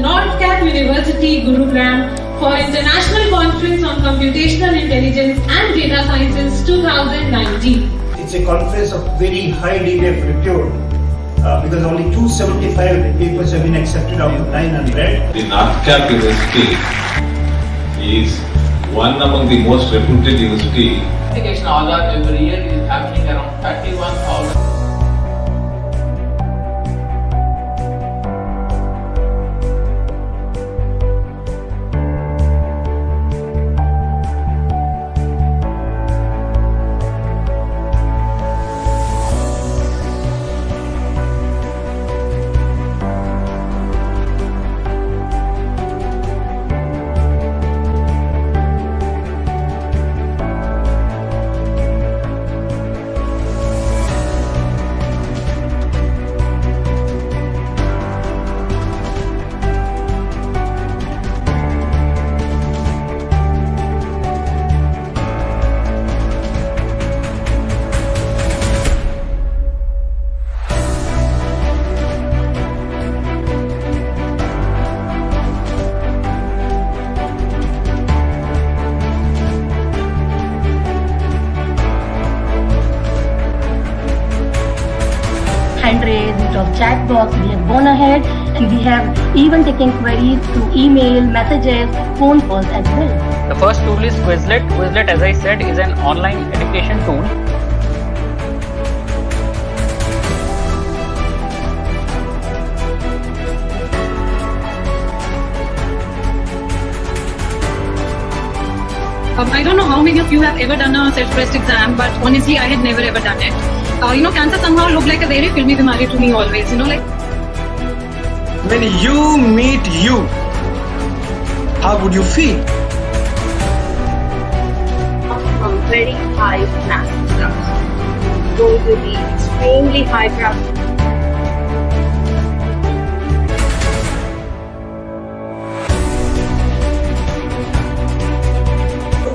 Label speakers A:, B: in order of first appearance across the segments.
A: NorthCap University, Gurugram for International Conference on Computational Intelligence and Data Sciences 2019.
B: It's a conference of very high degree of repute because only 275 papers have been accepted out of 900.
C: The NorthCap University is one among the most reputed universities.
D: Application Award every year is happening around 31,000.
E: Hand raise, we have chat box, we have gone ahead and we have even taken queries through email, messages, phone calls as well.
F: The first tool is Quizlet. Quizlet, as I said, is an online education tool.
G: I don't know how many of you have ever done a self-test exam, but honestly, I had never ever done it. Cancer somehow looked like a very filmy bimari to me always, like.
H: When you meet you, how would you feel?
E: From very high math stuff, going to be extremely high graph.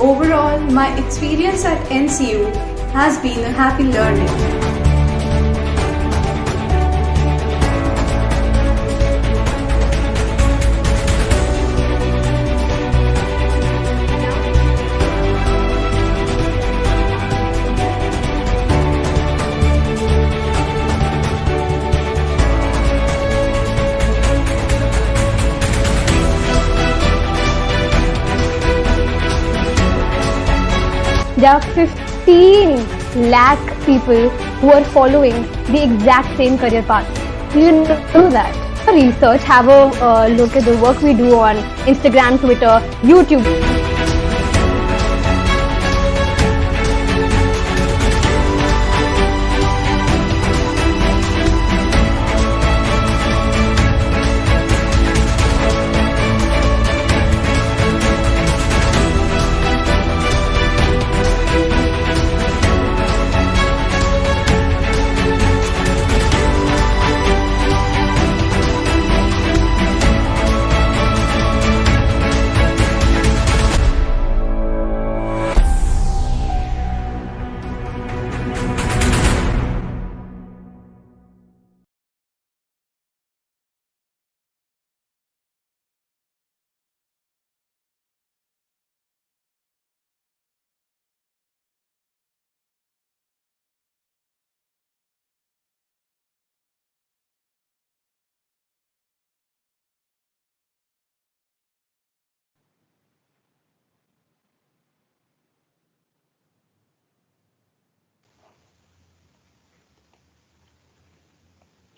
I: Overall, my experience at NCU has been a happy learning.
J: There are 15 lakh people who are following the exact same career path. You didn't know that. Research, have a look at the work we do on Instagram, Twitter, YouTube.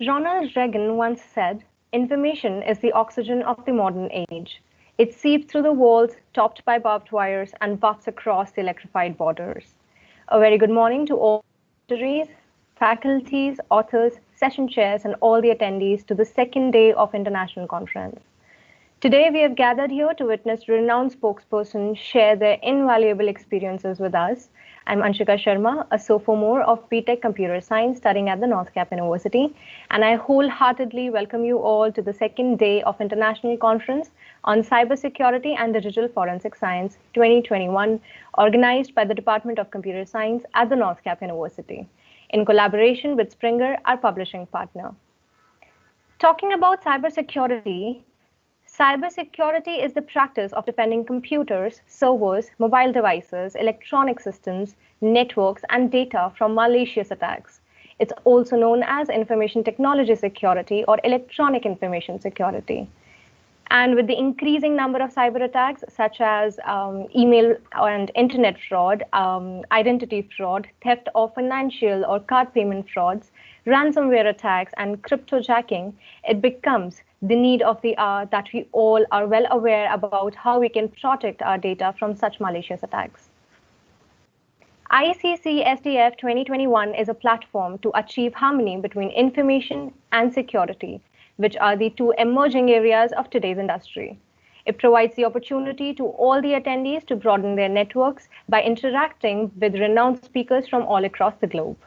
J: Ronald Reagan once said, "Information is the oxygen of the modern age. It seeps through the walls, topped by barbed wires, and butts across the electrified borders." A very good morning to all faculties, authors, session chairs, and all the attendees to the second day of International Conference. Today, we have gathered here to witness renowned spokespersons share their invaluable experiences with us. I'm Anshika Sharma, a sophomore of BTech Computer Science studying at the NorthCap University, and I wholeheartedly welcome you all to the second day of International Conference on Cybersecurity and Digital Forensic Science 2021, organized by the Department of Computer Science at the NorthCap University, in collaboration with Springer, our publishing partner. Talking about cybersecurity, Cybersecurity is the practice of defending computers, servers, mobile devices, electronic systems, networks, and data from malicious attacks. It's also known as information technology security or electronic information security. And with the increasing number of cyber attacks, such as email and internet fraud, identity fraud, theft of financial or card payment frauds, ransomware attacks, and cryptojacking, it becomes the need of the hour that we all are well aware about how we can protect our data from such malicious attacks. ICCSDF 2021 is a platform to achieve harmony between information and security, which are the two emerging areas of today's industry. It provides the opportunity to all the attendees to broaden their networks by interacting with renowned speakers from all across the globe.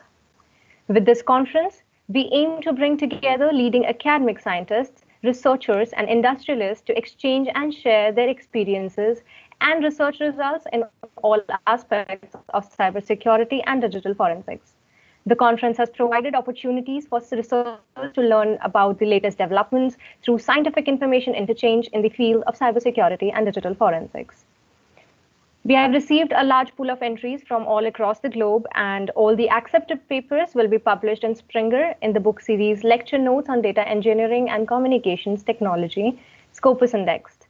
J: With this conference, we aim to bring together leading academic scientists, researchers, and industrialists to exchange and share their experiences and research results in all aspects of cybersecurity and digital forensics. The conference has provided opportunities for researchers to learn about the latest developments through scientific information interchange in the field of cybersecurity and digital forensics. We have received a large pool of entries from all across the globe, and all the accepted papers will be published in Springer in the book series Lecture Notes on Data Engineering and Communications Technology, Scopus Indexed.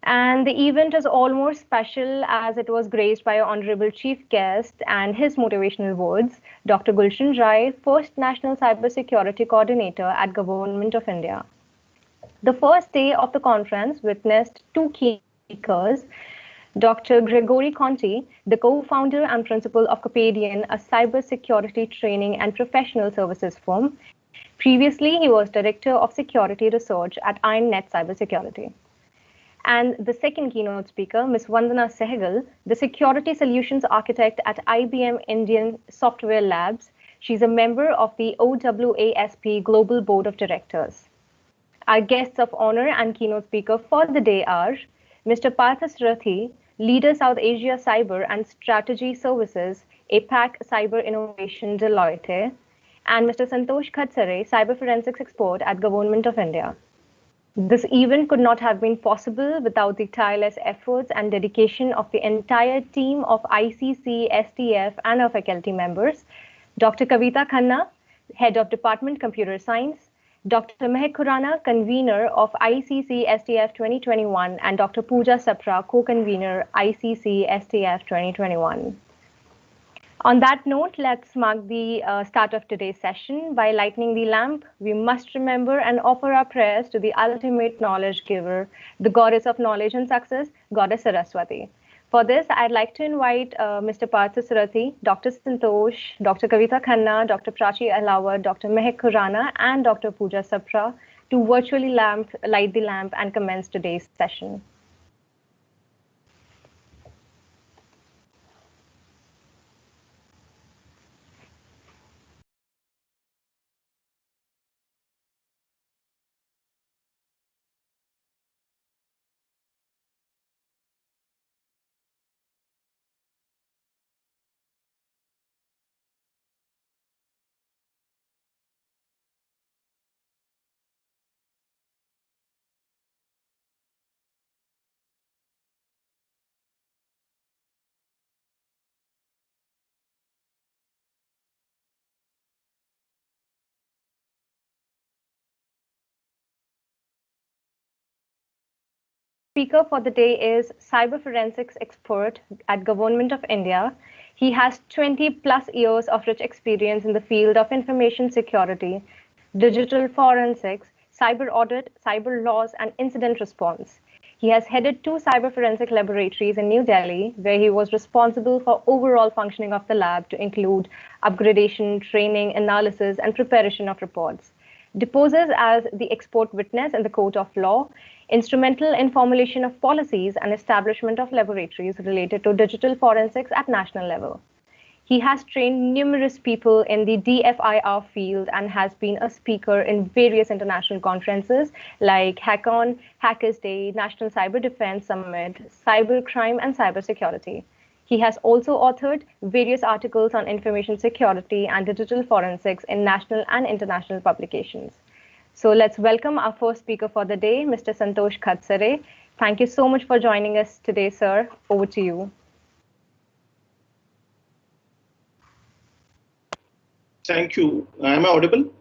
J: And the event is all more special as it was graced by our honorable chief guest and his motivational words, Dr. Gulshan Rai, first National Cybersecurity Coordinator at Government of India. The first day of the conference witnessed two key speakers, Dr. Gregory Conti, the co-founder and principal of Copadian, a cybersecurity training and professional services firm. Previously, he was Director of Security Research at IronNet Cybersecurity. And the second keynote speaker, Ms. Vandana Sehgal, the Security Solutions Architect at IBM Indian Software Labs. She's a member of the OWASP Global Board of Directors. Our guests of honor and keynote speaker for the day are Mr. Parthas Rathi, Leader South Asia Cyber and Strategy Services, APAC Cyber Innovation Deloitte, and Mr. Santosh Khatsare, Cyber Forensics Expert at Government of India. This event could not have been possible without the tireless efforts and dedication of the entire team of ICCSDF and our faculty members, Dr. Kavita Khanna, Head of Department Computer Science, Dr. Mehak Khurana, convener of ICCSDF 2021, and Dr. Pooja Sapra, co-convener ICCSDF 2021. On that note, let's mark the start of today's session. By lighting the lamp, we must remember and offer our prayers to the ultimate knowledge giver, the goddess of knowledge and success, Goddess Saraswati. For this, I'd like to invite Mr. Parthas Rathi, Dr. Santosh, Dr. Kavita Khanna, Dr. Prachi Alawa, Dr. Mehak Khurana, and Dr. Pooja Sapra to virtually light the lamp and commence today's session. Speaker for the day is cyber forensics expert at Government of India. He has 20 plus years of rich experience in the field of information security, digital forensics, cyber audit, cyber laws, and incident response. He has headed 2 cyber forensic laboratories in New Delhi, where he was responsible for overall functioning of the lab to include upgradation, training, analysis, and preparation of reports. Deposes as the expert witness in the court of law, instrumental in formulation of policies and establishment of laboratories related to digital forensics at national level. He has trained numerous people in the DFIR field and has been a speaker in various international conferences like HackOn, Hackers Day, National Cyber Defense Summit, Cybercrime, and Cybersecurity. He has also authored various articles on information security and digital forensics in national and international publications. So let's welcome our first speaker for the day, Mr. Santosh Khatsare. Thank you so much for joining us today, sir. Over to you.
K: Thank you. Am I audible?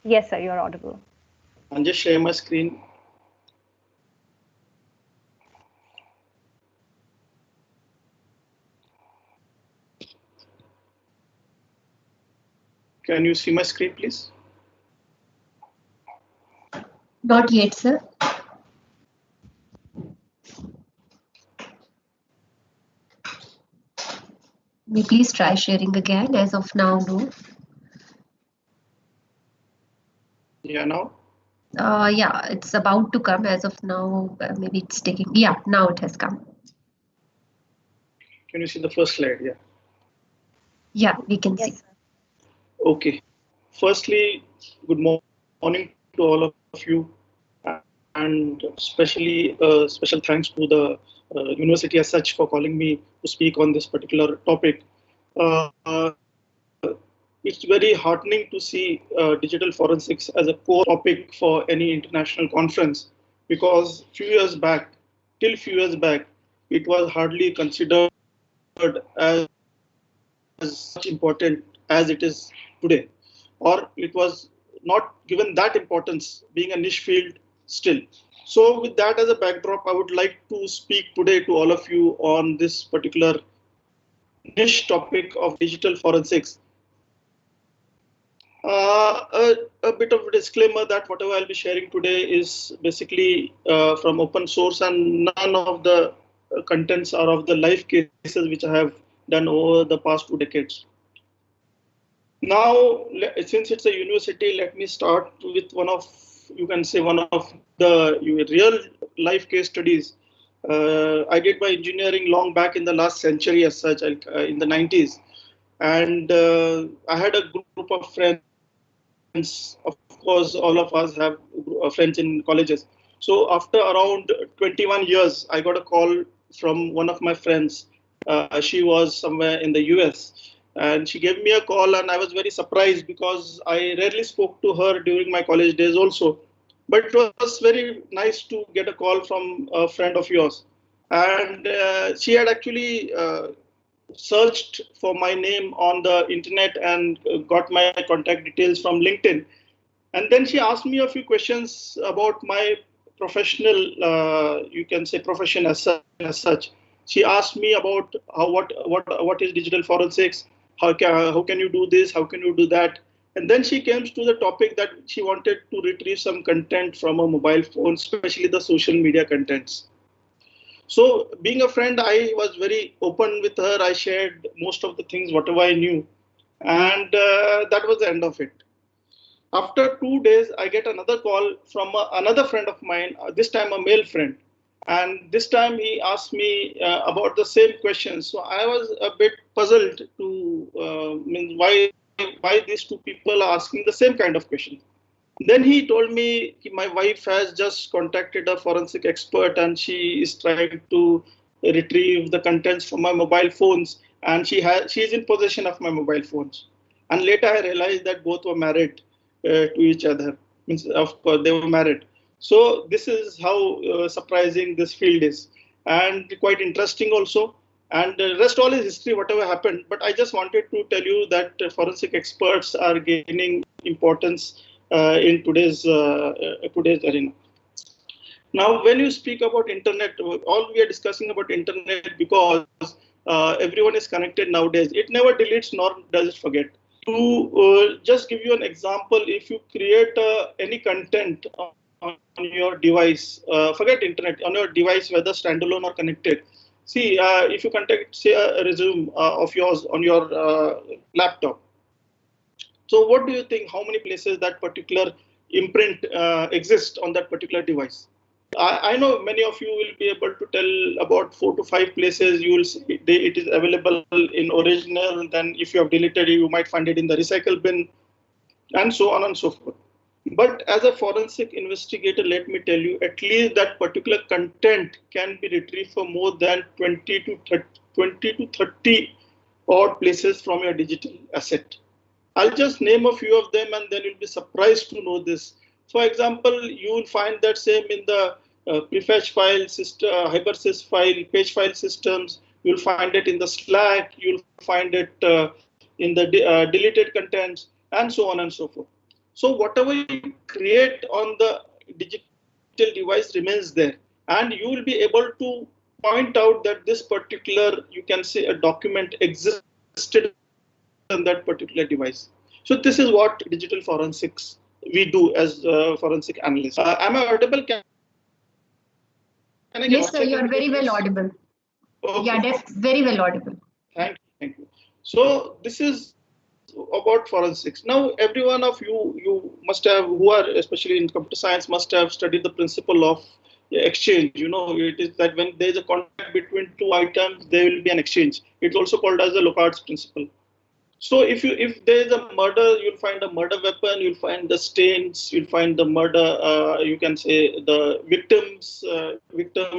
J: Yes, sir, you're audible.
K: I'll just share my screen. Can you see my screen, please?
L: Not yet, sir. May please try sharing again. As of now, no.
K: Yeah, now?
L: Yeah, it's about to come. As of now, maybe it's taking. Yeah, now it has come.
K: Can you see the first slide? Yeah.
L: Yeah, we can see.
K: Okay. Firstly, good morning to all of you, and especially special thanks to the university as such for calling me to speak on this particular topic. It's very heartening to see digital forensics as a core topic for any international conference, because till few years back, it was hardly considered as much important as it is today, or it was not given that importance, being a niche field still. So with that as a backdrop, I would like to speak today to all of you on this particular niche topic of digital forensics. A bit of a disclaimer that whatever I'll be sharing today is basically from open source, and none of the contents are of the live cases which I have done over the past 2 decades. Now, since it's a university, let me start with one of the real life case studies. I did my engineering long back in the last century as such, in the 90s. And I had a group of friends. Of course, all of us have friends in colleges. So after around 21 years, I got a call from one of my friends. She was somewhere in the US. And she gave me a call, and I was very surprised because I rarely spoke to her during my college days also. But it was very nice to get a call from a friend of yours. And she had actually searched for my name on the internet and got my contact details from LinkedIn. And then she asked me a few questions about my professional, you can say profession as such. She asked me about what is digital forensics, how can you do this, how can you do that. And then she came to the topic that she wanted to retrieve some content from a mobile phone, especially the social media contents. So being a friend, I was very open with her. I shared most of the things, whatever I knew. And that was the end of it. After 2 days, I get another call from another friend of mine, this time a male friend. And this time he asked me about the same questions. So I was a bit puzzled to why these two people are asking the same kind of question. Then he told me my wife has just contacted a forensic expert and she is trying to retrieve the contents from my mobile phones, and she is in possession of my mobile phones. And later I realized that both were married to each other. Of course, they were married. So this is how surprising this field is, and quite interesting also. And the rest all is history, whatever happened. But I just wanted to tell you that forensic experts are gaining importance in today's arena. Now, when you speak about internet, all we are discussing about internet because everyone is connected nowadays. It never deletes nor does it forget. To just give you an example, if you create any content on your device, forget internet, on your device, whether standalone or connected. See, if you contact, say, a resume of yours on your laptop. So what do you think, how many places that particular imprint exists on that particular device? I know many of you will be able to tell about 4 to 5 places. You will see it is available in original. Then if you have deleted it, you might find it in the recycle bin, and so on and so forth. But as a forensic investigator, let me tell you, at least that particular content can be retrieved from more than 20 to 30 odd places from your digital asset. I'll just name a few of them, and then you'll be surprised to know this. For example, you will find that same in the prefetch file system, hypersys file, page file systems. You'll find it in the Slack. You'll find it in the deleted contents, and so on and so forth. So whatever you create on the digital device remains there, and you will be able to point out that this particular, you can say, a document existed on that particular device. So this is what digital forensics we do as forensic analysts. Am I audible? Can I get
L: Yes, sir, you are very well audible.
K: Okay.
L: Yeah, that's very well audible.
K: Thank you. So this is about forensics. Now, every one of you must have, who are especially in computer science, must have studied the principle of exchange. You know, it is that when there is a contact between two items, there will be an exchange. It's also called as the Locard's principle. So if there is a murder, you'll find a murder weapon, you'll find the stains, you'll find the murder, you can say the victim,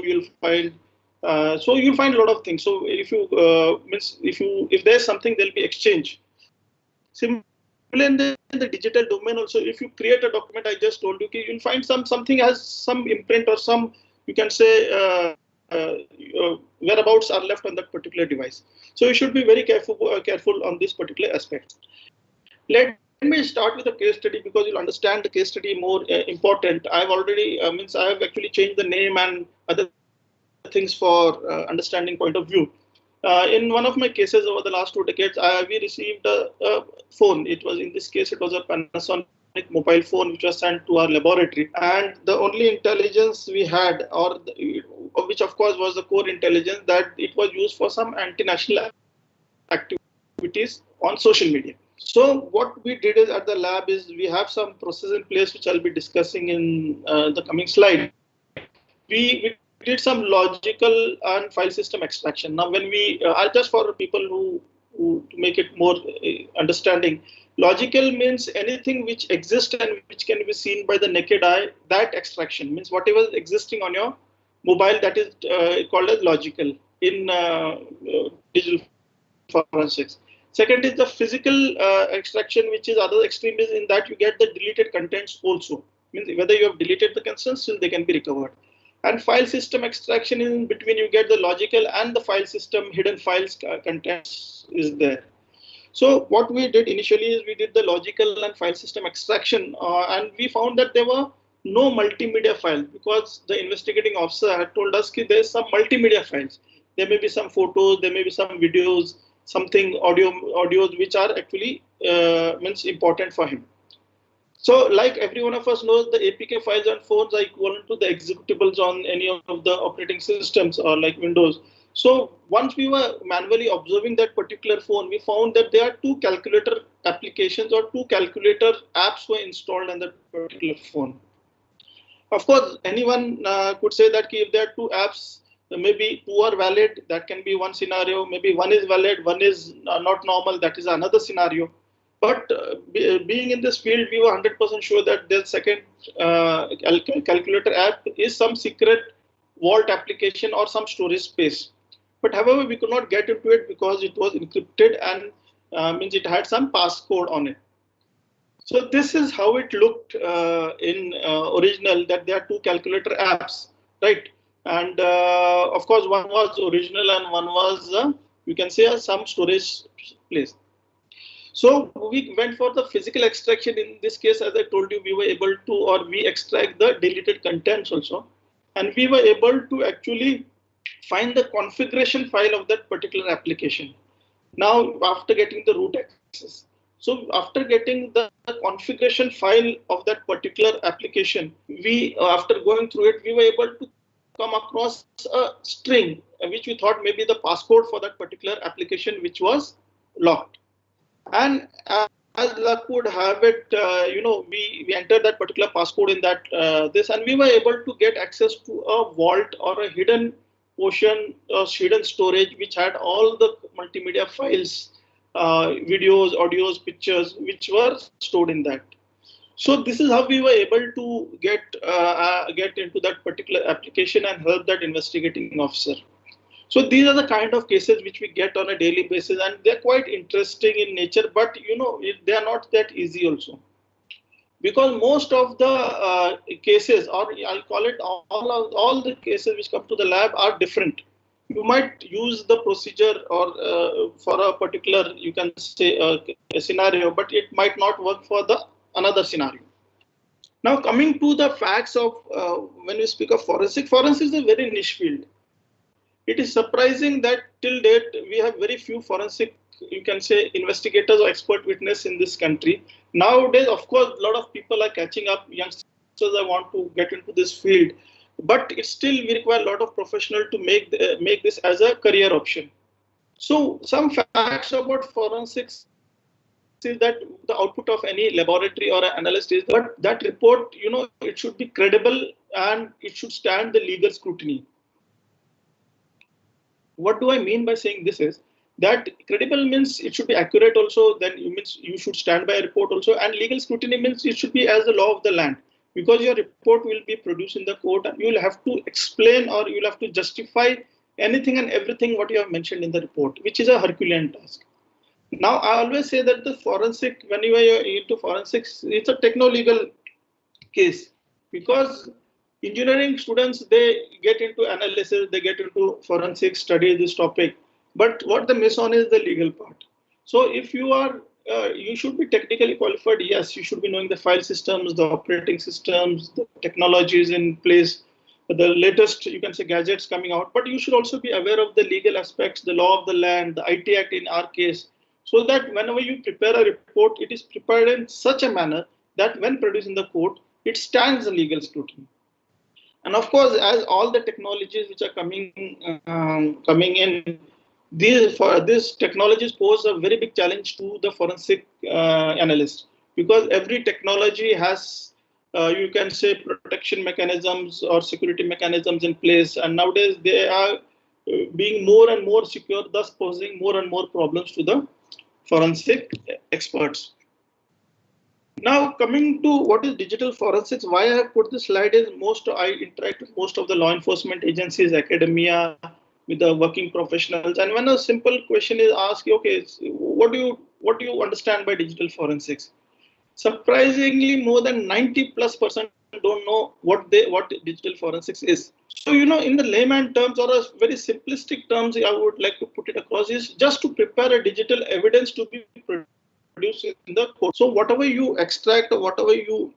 K: you'll find. So you'll find a lot of things. So if there's something, there'll be exchange. Similarly, in the digital domain also, if you create a document, I just told you, you'll find something has some imprint or some, you can say, whereabouts are left on that particular device. So you should be very careful on this particular aspect. Let me start with a case study because you'll understand the case study more important. I've already I have actually changed the name and other things for understanding point of view. In one of my cases over the last 2 decades, we received a phone. It was, in this case, it was a Panasonic mobile phone which was sent to our laboratory, and the only intelligence we had, which of course was the core intelligence, that it was used for some anti-national activities on social media. So what we did is at the lab is we have some process in place which I'll be discussing in the coming slide. We did some logical and file system extraction. Now when we just for people who to make it more understanding, logical means anything which exists and which can be seen by the naked eye. That extraction means whatever is existing on your mobile, that is called as logical in digital forensics. Second is the physical extraction, which is other extreme, is in that you get the deleted contents also. Means whether you have deleted the contents, still they can be recovered. And file system extraction, in between you get the logical and the file system hidden files contents is there. So what we did initially is we did the logical and file system extraction, and we found that there were no multimedia files because the investigating officer had told us that there's some multimedia files. There may be some photos, there may be some videos, something audios which are actually means important for him. So like every one of us knows, the APK files on phones are equivalent to the executables on any of the operating systems or like Windows. So once we were manually observing that particular phone, we found that there are 2 calculator applications or 2 calculator apps were installed on that particular phone. Of course, anyone could say that if there are 2 apps, maybe 2 are valid, that can be one scenario. Maybe one is valid, one is not normal, that is another scenario. But being in this field, we were 100% sure that the second calculator app is some secret vault application or some storage space. But however, we could not get into it because it was encrypted and means it had some passcode on it. So this is how it looked in original, that there are 2 calculator apps, right? And of course, one was original and one was, you can say, some storage place. So we went for the physical extraction. In this case, as I told you, we were able to, or we extract the deleted contents also. And we were able to actually find the configuration file of that particular application. Now, after getting the root access. So after getting the configuration file of that particular application, we, after going through it, we were able to come across a string, which we thought may be the passcode for that particular application, which was locked. And as luck would have it, we entered that particular passcode in that and we were able to get access to a vault or a hidden portion, hidden storage, which had all the multimedia files, videos, audios, pictures, which were stored in that. So this is how we were able to get into that particular application and help that investigating officer. So these are the kind of cases which we get on a daily basis, and they're quite interesting in nature, but they are not that easy also. because most of the cases, or I'll call it all the cases which come to the lab are different. You might use the procedure or for a particular, you can say a scenario, but it might not work for the another scenario. Now coming to the facts of when we speak of forensics is a very niche field. It is surprising that till date we have very few forensic, you can say, investigators or expert witness in this country. Nowadays, of course, a lot of people are catching up. Youngsters that want to get into this field, but it still we require a lot of professionals to make this as a career option. So some facts about forensics is that the output of any laboratory or an analyst is that report, it should be credible and it should stand the legal scrutiny. What do I mean by saying this is that credible means it should be accurate also, then it means you should stand by a report also, and legal scrutiny means it should be as the law of the land, because your report will be produced in the court and you will have to explain or you will have to justify anything and everything what you have mentioned in the report, which is a Herculean task. Now, I always say that the forensic, when you are into forensics, it's a techno-legal case, because engineering students, they get into analysis, they get into forensic study this topic, but what they miss on is the legal part. So if you are, you should be technically qualified. Yes, you should be knowing the file systems, the operating systems, the technologies in place, the latest, you can say, gadgets coming out, but you should also be aware of the legal aspects, the law of the land, the IT Act in our case, so that whenever you prepare a report, it is prepared in such a manner that when produced in the court, it stands the legal scrutiny. And of course, as all the technologies which are coming in, these technologies pose a very big challenge to the forensic analyst, because every technology has, you can say, protection mechanisms or security mechanisms in place, and nowadays they are being more and more secure, thus posing more and more problems to the forensic experts. Now, coming to what is digital forensics, why I have put this slide is I interact with most of the law enforcement agencies, academia, with the working professionals, and when a simple question is asked, okay, what do you understand by digital forensics? Surprisingly, more than 90+% don't know what digital forensics is. So, in the layman terms or a very simplistic terms, I would like to put it across is just to prepare a digital evidence to be produced in the court. So whatever you extract or whatever you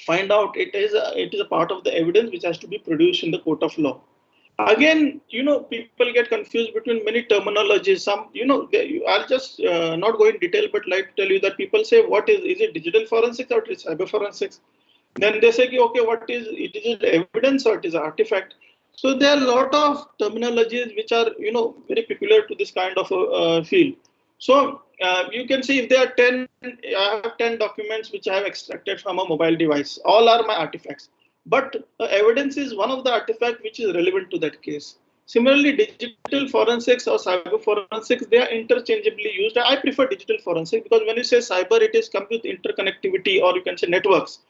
K: find out, it is a part of the evidence which has to be produced in the court of law. Again, people get confused between many terminologies. Some, I'll just not go in detail, but like to tell you that people say, what is it digital forensics or it is cyber forensics? Then they say, okay, what is it? Is it evidence or it is artifact? So there are a lot of terminologies which are, very peculiar to this kind of a field. So you can see if there are 10, I have 10 documents which I have extracted from a mobile device. All are my artifacts. But evidence is one of the artifacts which is relevant to that case. Similarly, digital forensics or cyber forensics, they are interchangeably used. I prefer digital forensics because when you say cyber, it is comes with interconnectivity, or you can say networks,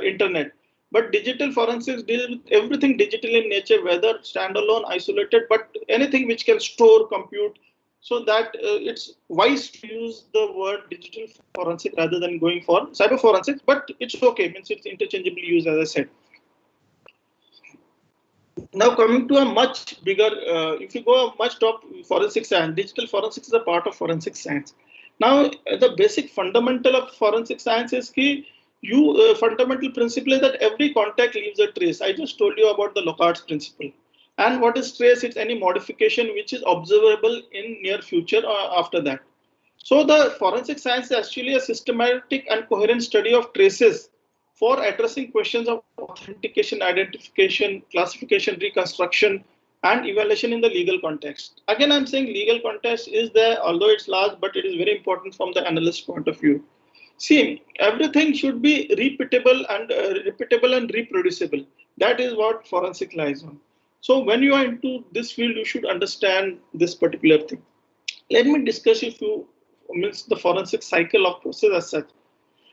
K: internet. But digital forensics deals with everything digital in nature, whether standalone, isolated, but anything which can store, compute. So that it's wise to use the word digital forensic rather than going for cyber forensics, but it's okay, means it's interchangeably used, as I said. Now coming to a much bigger, if you go much top, forensic science, digital forensics is a part of forensic science. Now the basic fundamental of forensic science is fundamental principle is that every contact leaves a trace. I just told you about the Locard's principle. And what is trace? It's any modification which is observable in near future or after that. So the forensic science is actually a systematic and coherent study of traces for addressing questions of authentication, identification, classification, reconstruction, and evaluation in the legal context. Again, I'm saying legal context is there, although it's large, but it is very important from the analyst point of view. See, everything should be repeatable and reproducible. That is what forensic lies on. So when you are into this field, you should understand this particular thing. Let me discuss the forensic cycle of process as such.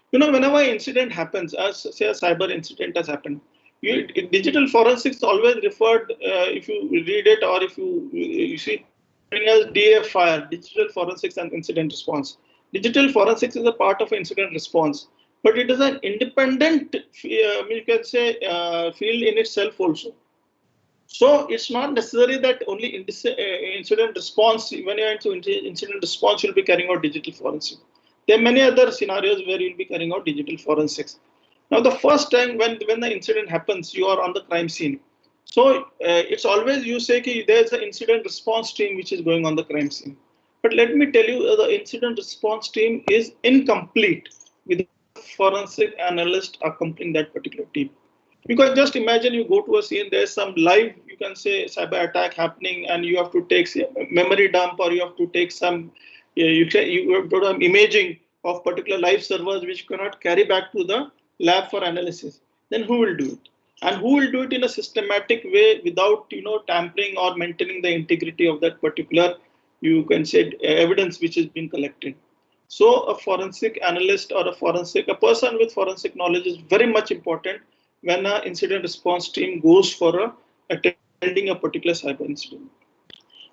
K: Whenever an incident happens, as say a cyber incident has happened, digital forensics always referred, if you read it or if you see, as DFIR, digital forensics and incident response. Digital forensics is a part of incident response. but it is an independent, you can say, field in itself also. So it's not necessary that only incident response, when you're into incident response, you'll be carrying out digital forensic. There are many other scenarios where you'll be carrying out digital forensics. Now, the first time when the incident happens, you are on the crime scene. So it's always you say that there's an incident response team which is going on the crime scene. But let me tell you, the incident response team is incomplete with forensic analyst accompanying that particular team. Because just imagine you go to a scene, there's some live, you can say, cyber attack happening, and you have to take memory dump, or you have to take some, you have to do imaging of particular live servers which you cannot carry back to the lab for analysis. Then who will do it? And who will do it in a systematic way without, tampering or maintaining the integrity of that particular, you can say, evidence which is being collected. So a forensic analyst or a person with forensic knowledge is very much important when an incident response team goes for attending a particular cyber incident.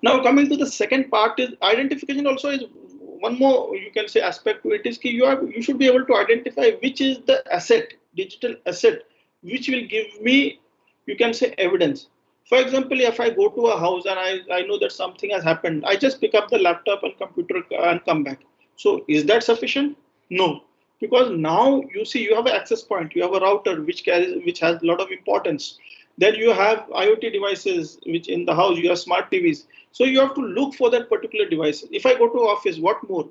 K: Now, coming to the second part is identification. Also is one more, you can say, aspect to it is you should be able to identify which is the asset, digital asset, which will give me, you can say, evidence. For example, if I go to a house and I know that something has happened, I just pick up the laptop and computer and come back. So is that sufficient? No. Because now you see you have an access point, you have a router which has a lot of importance. Then you have IoT devices which in the house, you have smart TVs. So you have to look for that particular device. If I go to office, what more?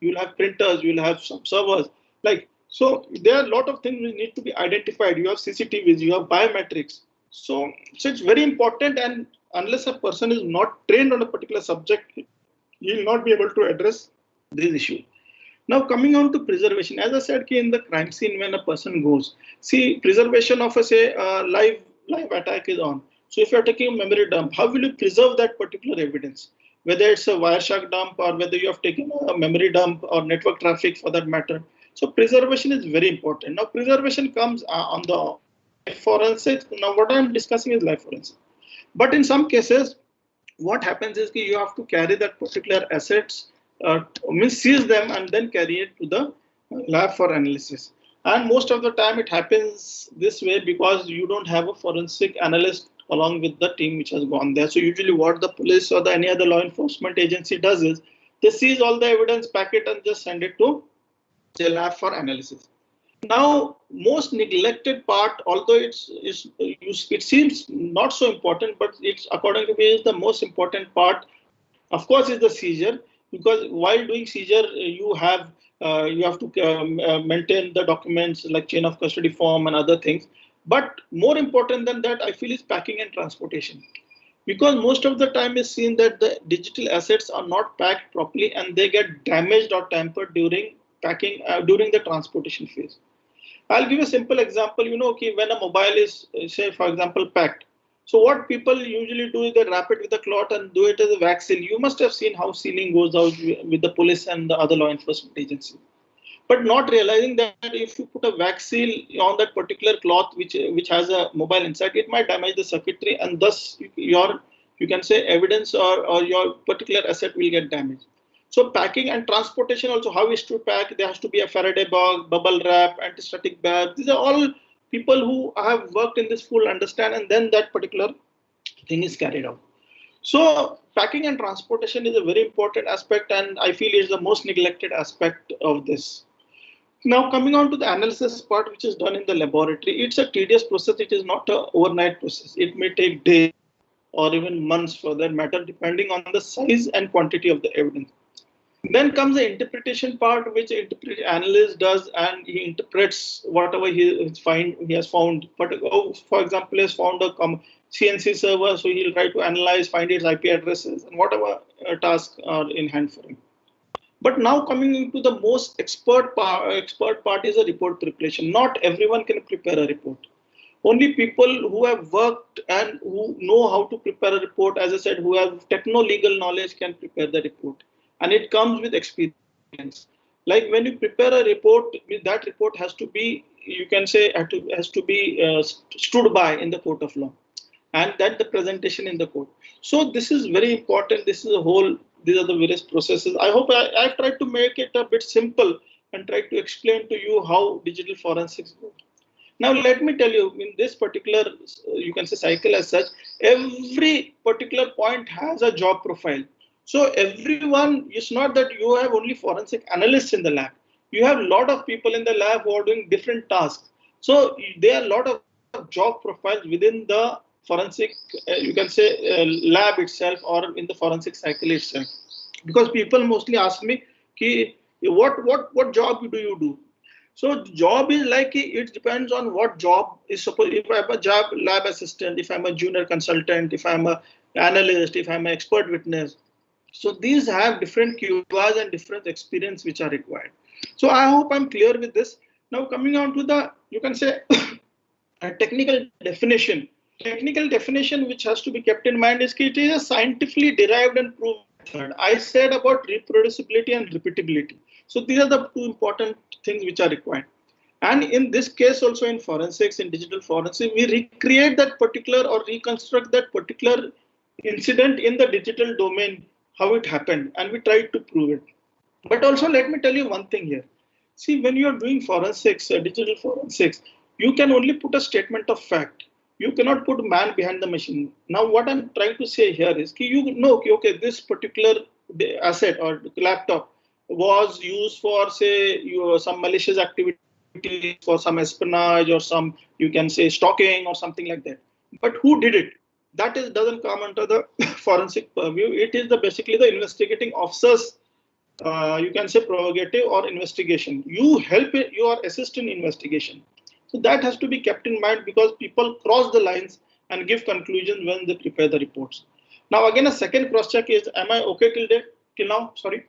K: You'll have printers, you'll have some servers. So there are a lot of things which need to be identified. You have CCTVs, you have biometrics. So it's very important, and unless a person is not trained on a particular subject, he will not be able to address this issue. Now, coming on to preservation, as I said, in the crime scene, when a person goes, see, preservation of a live attack is on. So if you're taking a memory dump, how will you preserve that particular evidence? Whether it's a Wireshark dump or whether you have taken a memory dump or network traffic for that matter. So preservation is very important. Now, preservation comes on the forensics. Now, what I'm discussing is live forensics. But in some cases, what happens is you have to carry that particular assets, seize them and then carry it to the lab for analysis. And most of the time it happens this way because you don't have a forensic analyst along with the team which has gone there. So usually what the police or any other law enforcement agency does is they seize all the evidence, pack it and just send it to the lab for analysis. Now, most neglected part, although it seems not so important, but it's according to me is the most important part, of course, is the seizure. Because while doing seizure, you have to maintain the documents like chain of custody form and other things. But more important than that, I feel, is packing and transportation. Because most of the time is seen that the digital assets are not packed properly and they get damaged or tampered during packing, during the transportation phase. I'll give a simple example. When a mobile is, say, for example, packed. So what people usually do is they wrap it with a cloth and do it as a wax seal. You must have seen how sealing goes out with the police and the other law enforcement agency. But not realizing that if you put a wax seal on that particular cloth which has a mobile inside, it might damage the circuitry and thus your, you can say, evidence or your particular asset will get damaged. So packing and transportation also, how is to pack? There has to be a Faraday bag, bubble wrap, anti-static bag. These are all people who have worked in this field understand, and then that particular thing is carried out. So packing and transportation is a very important aspect, and I feel it's the most neglected aspect of this. Now coming on to the analysis part, which is done in the laboratory, it's a tedious process. It is not an overnight process. It may take days or even months for that matter, depending on the size and quantity of the evidence. Then comes the interpretation part, which analyst does, and he interprets whatever he has found. But for example, he has found a CNC server, so he'll try to analyze, find its IP addresses, and whatever tasks are in hand for him. But now coming into the most expert part is a report preparation. Not everyone can prepare a report. Only people who have worked and who know how to prepare a report, as I said, who have techno-legal knowledge can prepare the report. And it comes with experience. Like when you prepare a report, that report has to be, you can say, has to be stood by in the court of law, and then the presentation in the court. So this is very important. This is a whole. These are the various processes. I hope I've tried to make it a bit simple and try to explain to you how digital forensics works. Now, let me tell you, in this particular, you can say cycle as such, every particular point has a job profile. So everyone, it's not that you have only forensic analysts in the lab. You have a lot of people in the lab who are doing different tasks. So there are a lot of job profiles within the forensic, you can say, lab itself or in the forensic cycle itself. Because people mostly ask me, what job do you do? So job is like, it depends on what job is supposed. If I'm a job lab assistant, if I'm a junior consultant, if I'm an analyst, if I'm an expert witness. So these have different QAs and different experience which are required. So I hope I'm clear with this. Now coming on to the, you can say, a technical definition. Technical definition which has to be kept in mind is it is a scientifically derived and proven method. I said about reproducibility and repeatability. So these are the two important things which are required. And in this case also in forensics, in digital forensics, we recreate that particular or reconstruct that particular incident in the digital domain, how it happened, and we try to prove it. But also let me tell you one thing here. See, when you are doing forensics, digital forensics, you can only put a statement of fact. You cannot put man behind the machine. Now what I'm trying to say here is, you know, okay, this particular asset or laptop was used for, say, some malicious activity, for some espionage or some, you can say, stalking or something like that. But who did it? That doesn't come under the forensic purview. It is basically the investigating officer's, you can say, prerogative or investigation. You help it, you are assist in investigation. So that has to be kept in mind because people cross the lines and give conclusions when they prepare the reports. Now again, a second cross check is, am I okay till now? Sorry.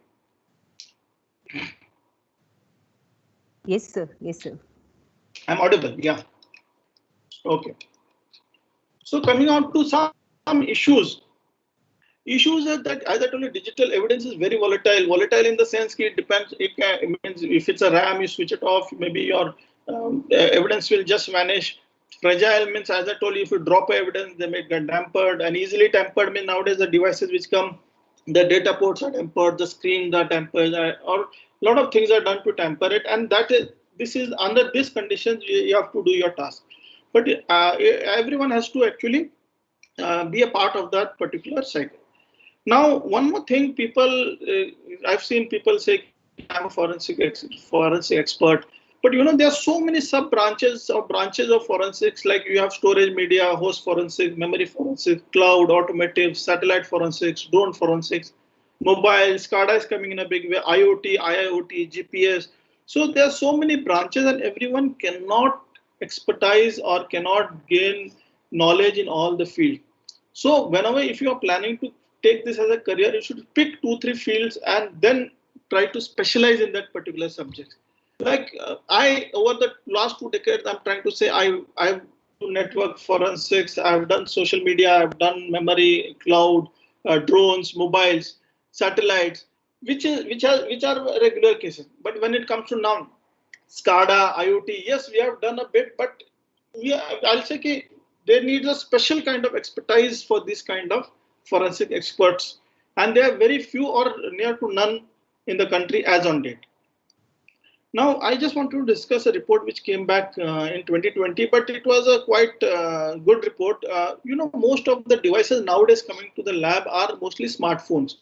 M: Yes, sir. Yes, sir.
K: I'm audible. Yeah. Okay. So coming on to some issues. Issues are that, as I told you, digital evidence is very volatile. Volatile in the sense it depends. It means if it's a RAM, you switch it off. Maybe your evidence will just vanish. Fragile means, as I told you, if you drop evidence, they may get tampered. And easily tampered means nowadays the devices which come, the data ports are tampered, the screens are tampered, or a lot of things are done to tamper it. And this is under these conditions you have to do your task. But everyone has to actually be a part of that particular cycle. Now, one more thing, I've seen people say, I'm a forensic expert. But you know, there are so many sub branches or branches of forensics, like you have storage media, host forensics, memory forensics, cloud, automotive, satellite forensics, drone forensics, mobile, SCADA is coming in a big way, IoT, IIoT, GPS. So there are so many branches and everyone cannot expertise or cannot gain knowledge in all the field. So whenever, if you are planning to take this as a career, you should pick 2-3 fields and then try to specialize in that particular subject. Like over the last 2 decades, I'm trying to say I've done network forensics, I've done social media, I've done memory, cloud, drones, mobiles, satellites, which are regular cases. But when it comes to now, SCADA, IoT, yes, we have done a bit, but I'll say there needs a special kind of expertise for this kind of forensic experts, and there are very few or near to none in the country as on date. Now, I just want to discuss a report which came back in 2020, but it was a quite good report. You know, most of the devices nowadays coming to the lab are mostly smartphones,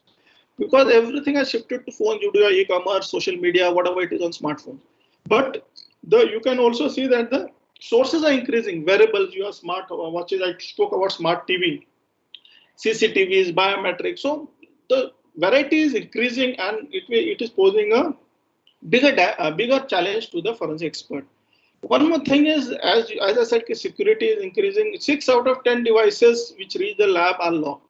K: because everything has shifted to phones. You do your e-commerce, social media, whatever it is on smartphones. But you can also see that the sources are increasing. Wearables, your smart watches, I spoke about smart TV, CCTVs, biometrics. So the variety is increasing and it is posing a bigger challenge to the forensic expert. One more thing is, as I said, security is increasing. 6 out of 10 devices which reach the lab are locked.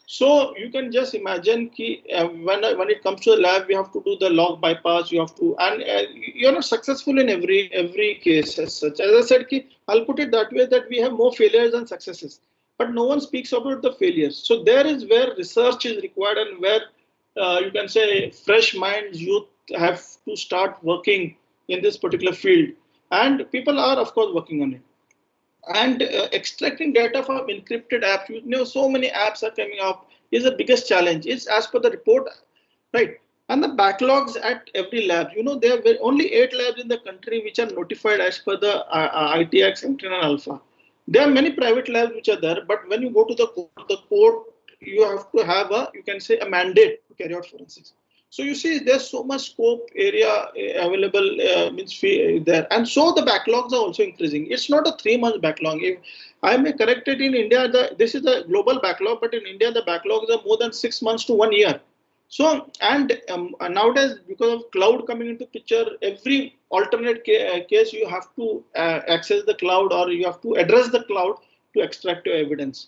K: So you can just imagine when it comes to the lab, we have to do the log bypass. You have to, and you're not successful in every case as such. As I said, I'll put it that way, that we have more failures than successes, but no one speaks about the failures. So there is where research is required and where you can say fresh minds, youth have to start working in this particular field, and people are of course working on it. And extracting data from encrypted apps, you know, so many apps are coming up, is the biggest challenge. It's as per the report, right? And the backlogs at every lab, there are only 8 labs in the country which are notified as per the IT Act 17 and Alpha. There are many private labs which are there, but when you go to the court, you have to have a mandate to carry out forensics. So you see, there's so much scope area available there, and so the backlogs are also increasing. It's not a 3-month backlog. If I may correct it, in India, this is a global backlog, but in India, the backlogs are more than 6 months to 1 year. So, and nowadays, because of cloud coming into picture, every alternate case, you have to access the cloud, or you have to address the cloud to extract your evidence.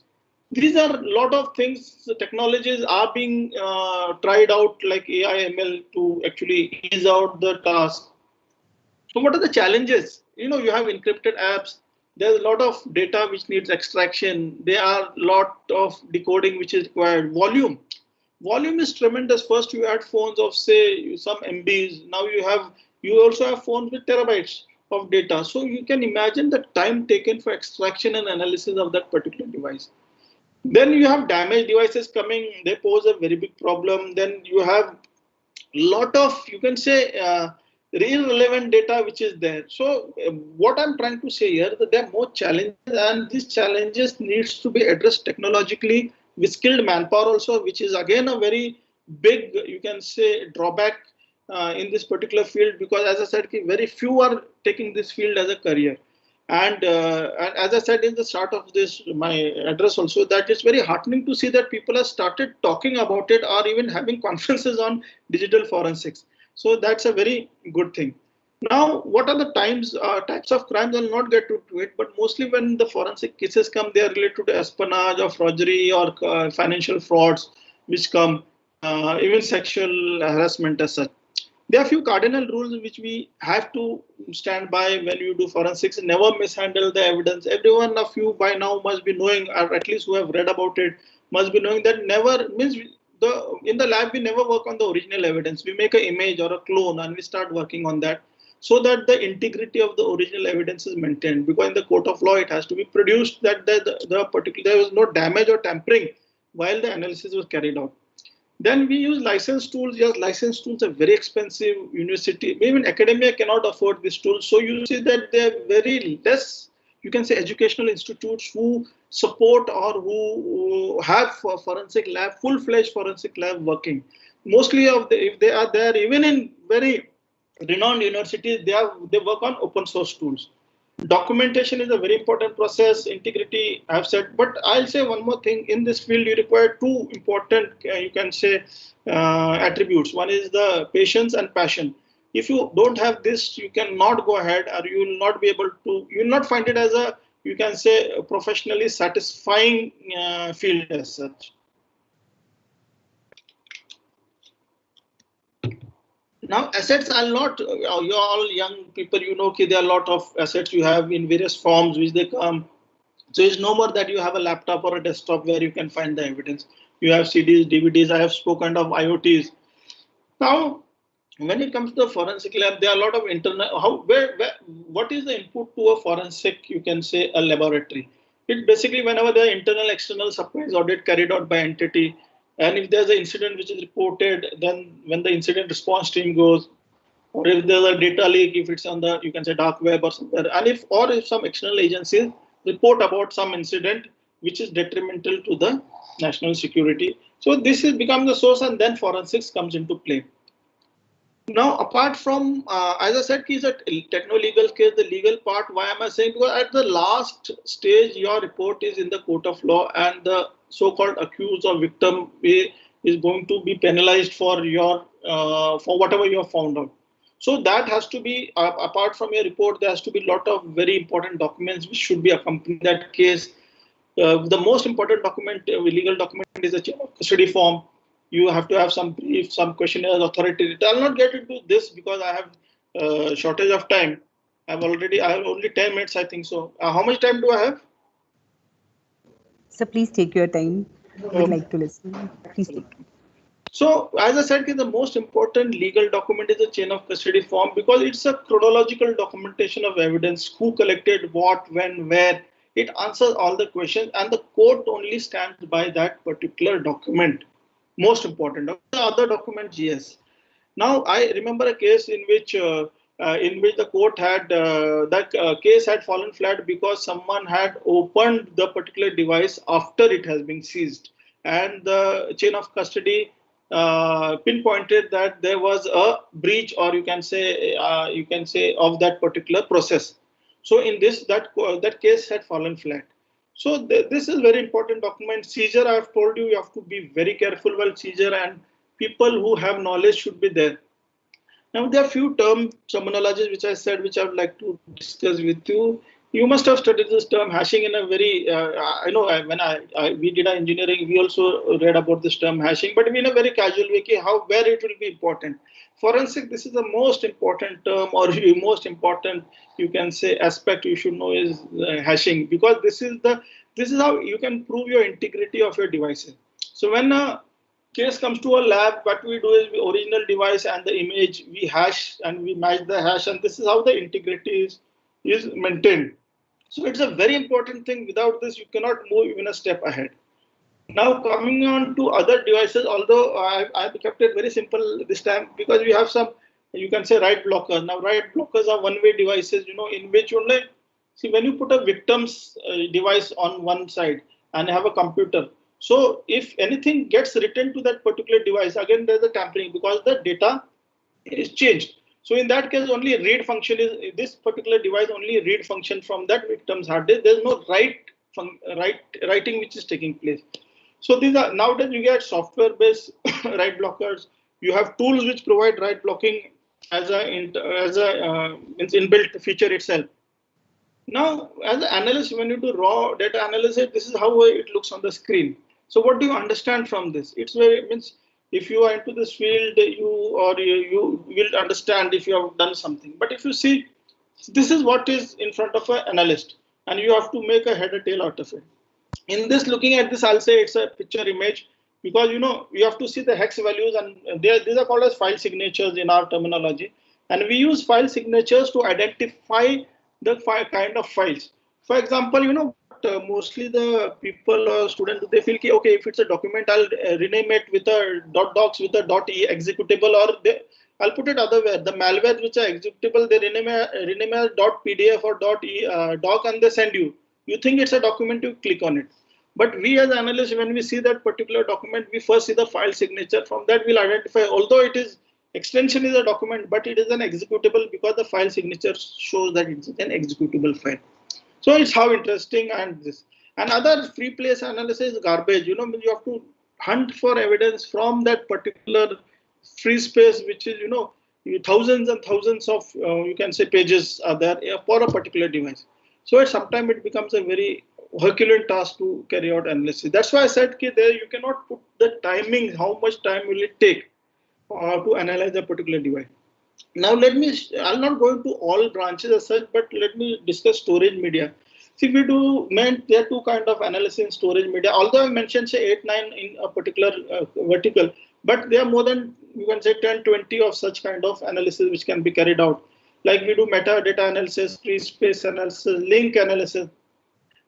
K: These are a lot of things. The technologies are being tried out, like AI, ML, to actually ease out the task. So what are the challenges? You have encrypted apps. There's a lot of data which needs extraction. There are a lot of decoding which is required. Volume is tremendous. First, you had phones of, say, some MBs. Now you also have phones with terabytes of data. So you can imagine the time taken for extraction and analysis of that particular device. Then you have damaged devices coming. They pose a very big problem. Then you have a lot of, irrelevant data which is there. So what I'm trying to say here, that there are more challenges, and these challenges needs to be addressed technologically with skilled manpower also, which is again a very big, drawback in this particular field, because as I said, very few are taking this field as a career. And as I said in the start of my address also, that it's very heartening to see that people have started talking about it, or even having conferences on digital forensics. So that's a very good thing. Now, what are the types of crimes? I'll not get to it, but mostly when the forensic cases come, they are related to espionage or forgery or financial frauds, which come, even sexual harassment as such. There are a few cardinal rules which we have to stand by when you do forensics. Never mishandle the evidence. Every one of you by now must be knowing, or at least who have read about it, must be knowing that never means in the lab we never work on the original evidence. We make an image or a clone and we start working on that, so that the integrity of the original evidence is maintained. Because in the court of law, it has to be produced that there was no damage or tampering while the analysis was carried out. Then we use licensed tools. Yes, licensed tools are very expensive. University, even academia cannot afford these tools. So you see that there are very less, educational institutes who support or who have forensic lab, full-fledged forensic lab working. Mostly if they are there, even in very renowned universities, they work on open source tools. Documentation is a very important process. Integrity, I've said, but I'll say one more thing. In this field, you require 2 important, attributes. One is the patience and passion. If you don't have this, you cannot go ahead, or you will not be able to. You will not find it as a, professionally satisfying field as such. Now, assets are not, you all young people, there are a lot of assets you have in various forms which they come. So it's no more that you have a laptop or a desktop where you can find the evidence. You have CDs, DVDs, I have spoken of IoTs. Now, when it comes to the forensic lab, there are a lot of internal, what is the input to a forensic, a laboratory? It basically, whenever there are internal, external supplies audit carried out by entity, and if there's an incident which is reported, then when the incident response team goes, or if there's a data leak, if it's on the, dark web or somewhere, and if some external agencies report about some incident which is detrimental to the national security. So this has become the source, and then forensics comes into play. Now, apart from, as I said, it's a techno-legal case, the legal part, why am I saying? Because at the last stage, your report is in the court of law, and the so-called accused or victim is going to be penalized for for whatever you have found out. So that has to be, apart from your report, there has to be a lot of very important documents which should be accompanying that case. The most important document, legal document, is a chain of custody form. You have to have some brief, some questionnaires, authority. I'll not get into this because I have shortage of time. I have only 10 minutes, I think so. How much time do I have?
M: So please take your time. We'd like to listen. Please take.
K: So, as I said, the most important legal document is the chain of custody form, because it's a chronological documentation of evidence, who collected what, when, where. It answers all the questions, and the court only stands by that particular document. Most important. The other documents, yes. Now I remember a case in which the court had that case had fallen flat because someone had opened the particular device after it has been seized, and the chain of custody pinpointed that there was a breach, or you can say of that particular process. So in this, that case had fallen flat. So this is very important document. Seizure, I have told you, you have to be very careful while seizure, and people who have knowledge should be there. Now there are few terminologies which I said, which I would like to discuss with you. You must have studied this term hashing in a very, I know when we did our engineering, we also read about this term hashing, but in a very casual way, where it will be important. Forensic, this is the most important term, or most important, you can say, aspect you should know is hashing, because this is how you can prove your integrity of your devices. So when a case comes to a lab, what we do is the original device and the image, we hash and we match the hash, and this is how the integrity is maintained. So it's a very important thing. Without this, you cannot move even a step ahead. Now coming on to other devices, although I've kept it very simple this time, because we have some, you can say, write blockers. Now write blockers are one-way devices, in which only, see, when you put a victim's device on one side and have a computer, so if anything gets written to that particular device, again there's a tampering because the data is changed. So in that case, only read function is this particular device, only read function from that victim's hard disk. There's no writing which is taking place. So these are, nowadays you get software-based write blockers. You have tools which provide write blocking as a inbuilt feature itself. Now, as an analyst, when you do raw data analysis, this is how it looks on the screen. So what do you understand from this? It's very, means if you are into this field, you will understand if you have done something. But if you see, this is what is in front of an analyst, and you have to make a head or tail out of it. In this, looking at this, I'll say it's a picture image, because you have to see the hex values, and these are called as file signatures in our terminology. And we use file signatures to identify the kind of files. For example, mostly the people or students, they feel, okay, if it's a document, I'll rename it with a .docs with a .e executable, or I'll put it other way. The malware which are executable, they rename as .pdf or .e doc, and they send you. You think it's a document, you click on it. But we as analysts, when we see that particular document, we first see the file signature. From that, we'll identify, although it is extension is a document, but it is an executable because the file signature shows that it's an executable file. So it's how interesting. And this another free place analysis is garbage. You have to hunt for evidence from that particular free space, which is thousands and thousands of you can say pages are there for a particular device. So sometimes it becomes a very Herculean task to carry out analysis. That's why I said there you cannot put the timing. How much time will it take to analyze a particular device? Now I'll not go into all branches as such, but let me discuss storage media. See, there are two kind of analysis in storage media. Although I mentioned say 8, 9 in a particular vertical, but there are more than, you can say, 10, 20 of such kind of analysis which can be carried out. Like we do metadata analysis, free space analysis, link analysis,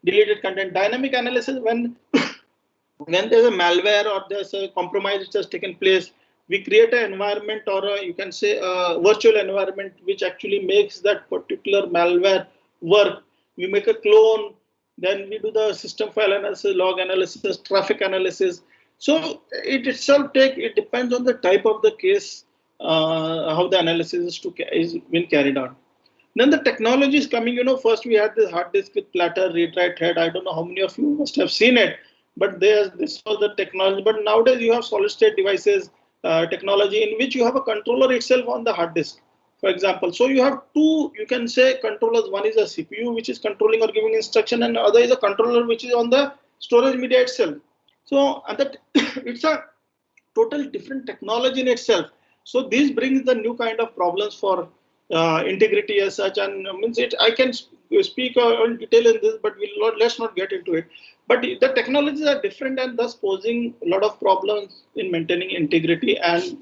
K: deleted content, dynamic analysis when there's a malware or there's a compromise which has taken place. We create an environment, or you can say a virtual environment, which actually makes that particular malware work. We make a clone, then we do the system file analysis, log analysis, traffic analysis. So it depends on the type of the case, how the analysis is being carried out. Then the technology is coming. First we had this hard disk with platter, read-write head. I don't know how many of you must have seen it, but this was the technology. But nowadays you have solid-state devices. Technology in which you have a controller itself on the hard disk, for example. So you have two, you can say, controllers. One is a CPU which is controlling or giving instruction, and the other is a controller which is on the storage media itself. So it's a total different technology in itself. So this brings the new kind of problems for integrity as such, and I can speak in detail in this, but let's not get into it. But the technologies are different, and thus posing a lot of problems in maintaining integrity and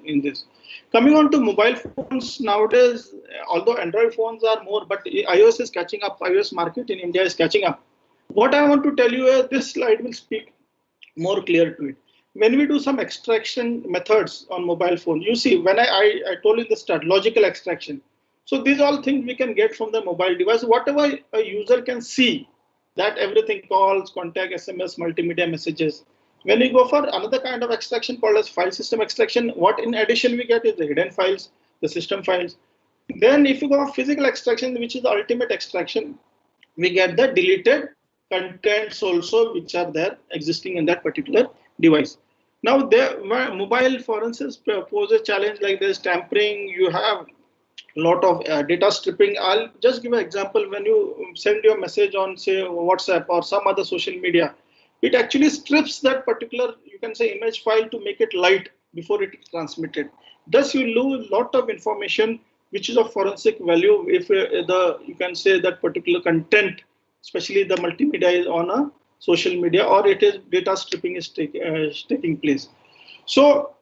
K: in this. Coming on to mobile phones nowadays, although Android phones are more, but iOS is catching up. iOS market in India is catching up. What I want to tell you is this slide will speak more clear to it. when we do some extraction methods on mobile phone, you see, when I told you the start, logical extraction. So these all things we can get from the mobile device. Whatever a user can see, that everything, calls, contact, SMS, multimedia messages. When we go for another kind of extraction called as file system extraction, what in addition we get is the hidden files, the system files. Then if you go for physical extraction, which is the ultimate extraction, we get the deleted contents also, which are there existing in that particular device. Now, mobile forensics pose a challenge like this, tampering, you have a lot of data stripping. I'll just give an example. When you send your message on, say, WhatsApp or some other social media, it actually strips that particular, you can say, image file to make it light before it is transmitted. Thus, you lose a lot of information which is of forensic value if you can say that particular content, especially the multimedia, is on a social media or it is data stripping is taking place. So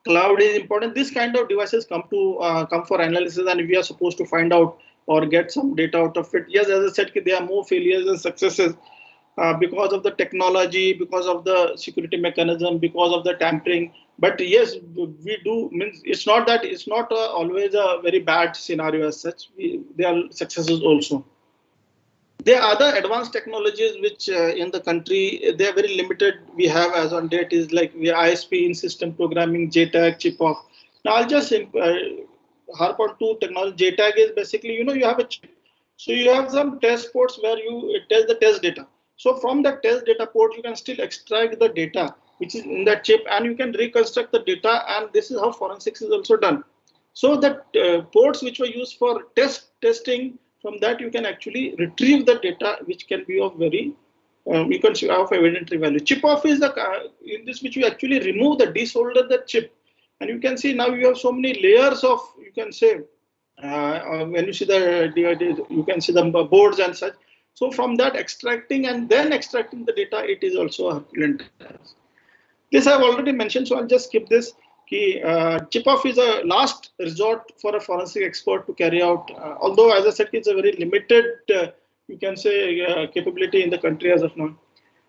K: cloud is important. This kind of devices come for analysis, and we are supposed to find out or get some data out of it. Yes, as I said, there are more failures and successes because of the technology, because of the security mechanism, because of the tampering. But yes, we do, means it's not that it's not always a very bad scenario as such. There are successes also. There are other advanced technologies which in the country, they are very limited. We have as on date is like ISP, in system programming, JTAG, chip-off. Now I'll just harp on two technology. JTAG is basically, you have a chip. So you have some test ports where you test the test data. So from the test data port, you can still extract the data which is in that chip, and you can reconstruct the data, and this is how forensics is also done. So the ports which were used for testing, from that you can actually retrieve the data which can be of very, you can see of evidentiary value. Chip-off is the in this which you actually remove the desolder the chip, and you can see now you have so many layers of, you can say, when you see you can see the boards and such. So from that extracting and then extracting the data, it is also a Herculean task. This I've already mentioned, so I'll just skip this. Chip-off is a last resort for a forensic expert to carry out, although as I said, it's a very limited, you can say, capability in the country as of now.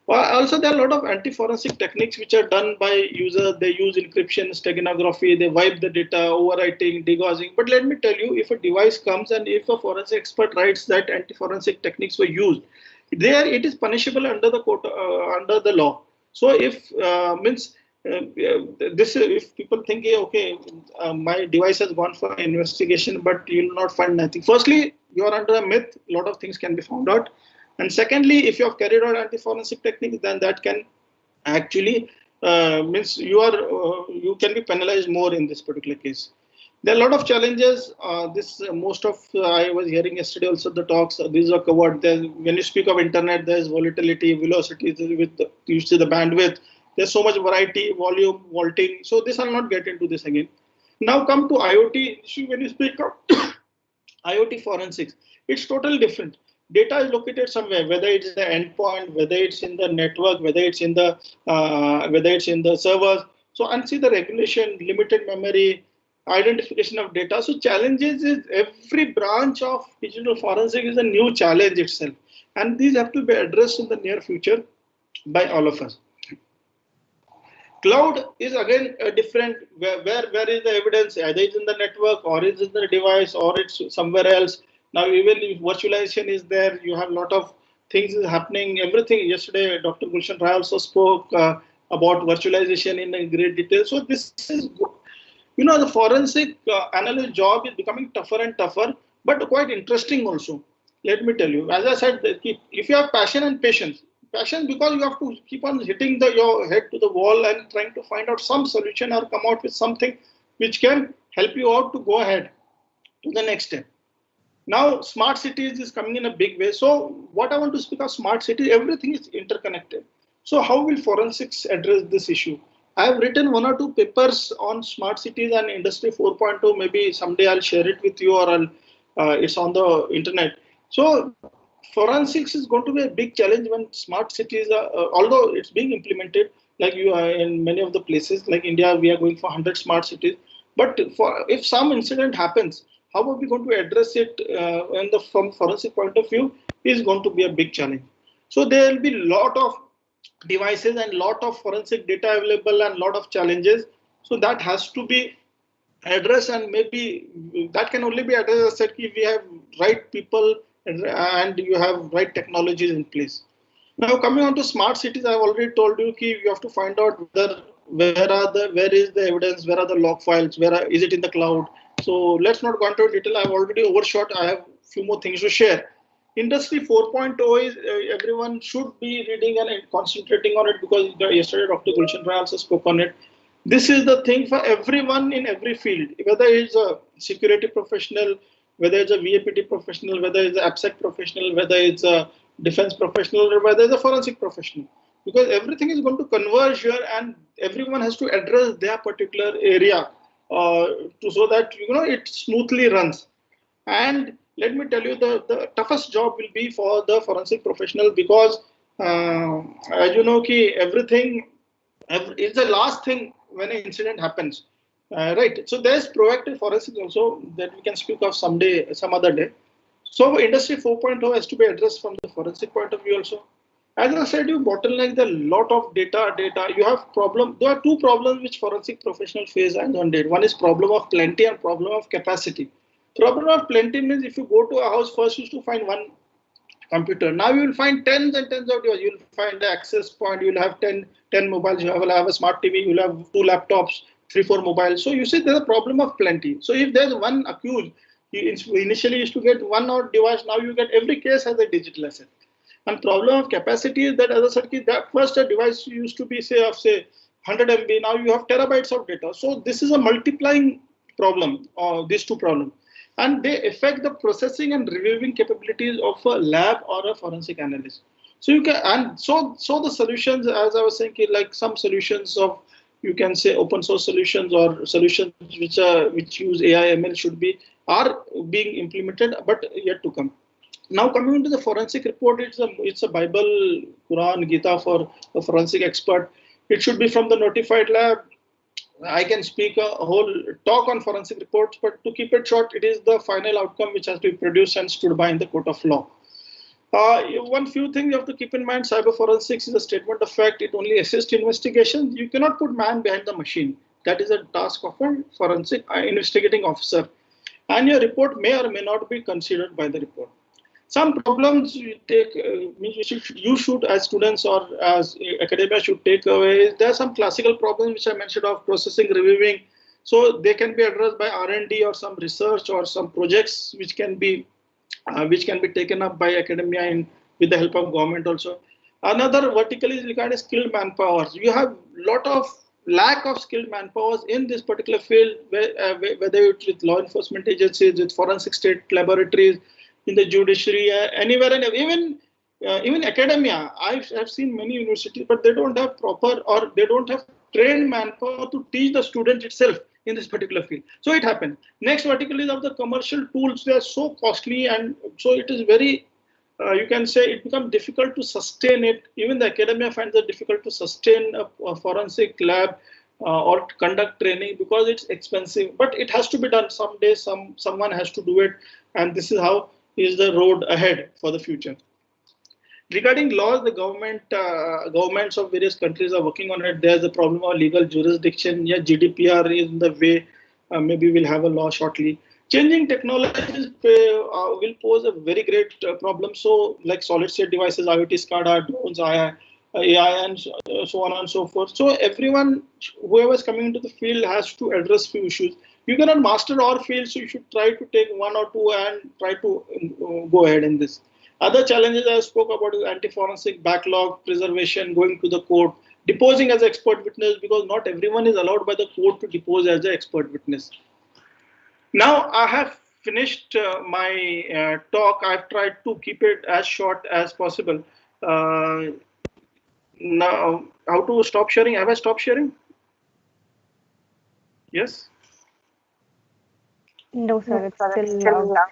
K: Also, there are a lot of anti-forensic techniques which are done by users. They use encryption, steganography, they wipe the data, overwriting, degaussing. But let me tell you, if a device comes and if a forensic expert writes that anti-forensic techniques were used, there it is punishable under the law. So if if people think, okay, my device has gone for investigation, but you will not find nothing. Firstly, you are under a myth. A lot of things can be found out. And secondly, if you have carried out anti-forensic techniques, then that can actually means you can be penalized more in this particular case. There are a lot of challenges. Most of I was hearing yesterday also the talks. These are covered. When you speak of internet, there is volatility, velocity, you see the bandwidth. There's so much variety, volume, vaulting. So this I'll not get into this again. Now come to IoT. When you speak of IoT forensics, it's totally different. Data is located somewhere, whether it's the endpoint, whether it's in the network, whether it's in the servers. So and see the regulation, limited memory, identification of data. So challenges is every branch of digital forensic is a new challenge itself, and these have to be addressed in the near future by all of us. Cloud is again a different, where is the evidence? Either it's in the network, or it's in the device, or it's somewhere else. Now, even if virtualization is there, you have a lot of things is happening. Everything. Yesterday, Dr. Gulshan Rai also spoke about virtualization in great detail. So this is, the forensic analyst job is becoming tougher and tougher, but quite interesting also. Let me tell you, as I said, if you have passion and patience, because you have to keep on hitting your head to the wall and trying to find out some solution or come out with something which can help you out to go ahead to the next step. Now, smart cities is coming in a big way. So what I want to speak of smart cities, everything is interconnected. So how will forensics address this issue? I have written 1 or 2 papers on smart cities and industry 4.0. Maybe someday I'll share it with you, or it's on the internet. So forensics is going to be a big challenge when smart cities are, although it's being implemented, like you are in many of the places, like India, we are going for 100 smart cities. But if some incident happens, how are we going to address it from forensic point of view is going to be a big challenge. So there will be a lot of devices and lot of forensic data available and lot of challenges. So that has to be addressed, and maybe that can only be addressed if we have right people and you have right technologies in place. Now coming on to smart cities, I've already told you you have to find out where is the evidence, where are the log files, is it in the cloud. So let's not go into detail. I've already overshot. I have few more things to share. Industry 4.0 is everyone should be reading and concentrating on it, because yesterday Dr. Gulshan Rai also spoke on it. This is the thing for everyone in every field, whether it's a security professional, whether it's a VAPT professional, whether it's an AppSec professional, whether it's a defense professional, or whether it's a forensic professional. Because everything is going to converge here, and everyone has to address their particular area so that it smoothly runs. And let me tell you, the toughest job will be for the forensic professional, because as you know, everything is the last thing when an incident happens, right? So there's proactive forensics also that we can speak of some other day. So industry 4.0 has to be addressed from the forensic point of view also. As I said, you bottleneck a lot of data. You have problem. There are two problems which forensic professionals face on date. One is problem of plenty and problem of capacity. Problem of plenty means if you go to a house, first you used to find one computer. Now you will find tens and tens of devices. You will find the access point. You will have 10 mobiles. You will have a smart TV. You will have 2 laptops, 3, 4 mobiles. So you see there's a problem of plenty. So if there's one accused, you initially used to get one odd device. Now you get every case has a digital asset. And problem of capacity is that, as I said, that first a device used to be say 100 MB. Now you have terabytes of data. So this is a multiplying problem, these two problems. And they affect the processing and reviewing capabilities of a lab or a forensic analyst. So you can, and so the solutions, as I was saying, like some solutions of, you can say, open source solutions or solutions which use AI ML are being implemented, but yet to come. Now coming into the forensic report, it's a Bible, Quran, Gita for a forensic expert. It should be from the notified lab. I can speak a whole talk on forensic reports, but to keep it short, it is the final outcome which has to be produced and stood by in the court of law. One few things you have to keep in mind: cyber forensics is a statement of fact. It only assists investigations. You cannot put man behind the machine. That is a task of a forensic investigating officer. And your report may or may not be considered by the report. Some problems you take, you should, as students or as academia, should take away. There are some classical problems which I mentioned of processing, reviewing. So they can be addressed by R&D or some research or some projects which can be taken up by academia with the help of government also. Another vertical is regarding skilled manpower. You have lot of lack of skilled manpower in this particular field, whether it's with law enforcement agencies, with forensic state laboratories, in the judiciary, anywhere, and even academia. I've seen many universities, but they don't have proper, or they don't have trained manpower to teach the student itself in this particular field. So it happens. Next vertical is of the commercial tools. They are so costly, and so it is very, you can say, it becomes difficult to sustain it. Even the academia finds it difficult to sustain a forensic lab or conduct training, because it's expensive. But it has to be done someday. Someone has to do it, and this is how is the road ahead for the future. Regarding laws, the governments of various countries are working on it. There's the problem of legal jurisdiction. Yeah, GDPR is in the way. Maybe we'll have a law shortly. Changing technologies will pose a very great problem. So, like solid-state devices, IoT, SCADA, drones, AI, and so on and so forth. So, everyone, whoever is coming into the field, has to address few issues. You cannot master all fields, so you should try to take one or two and try to go ahead in this. Other challenges I spoke about is anti-forensic backlog, preservation, going to the court, deposing as an expert witness, because not everyone is allowed by the court to depose as an expert witness. Now I have finished my talk. I've tried to keep it as short as possible. Now, how to stop sharing? Have I stopped sharing? Yes?
J: No, sir, it's still loud.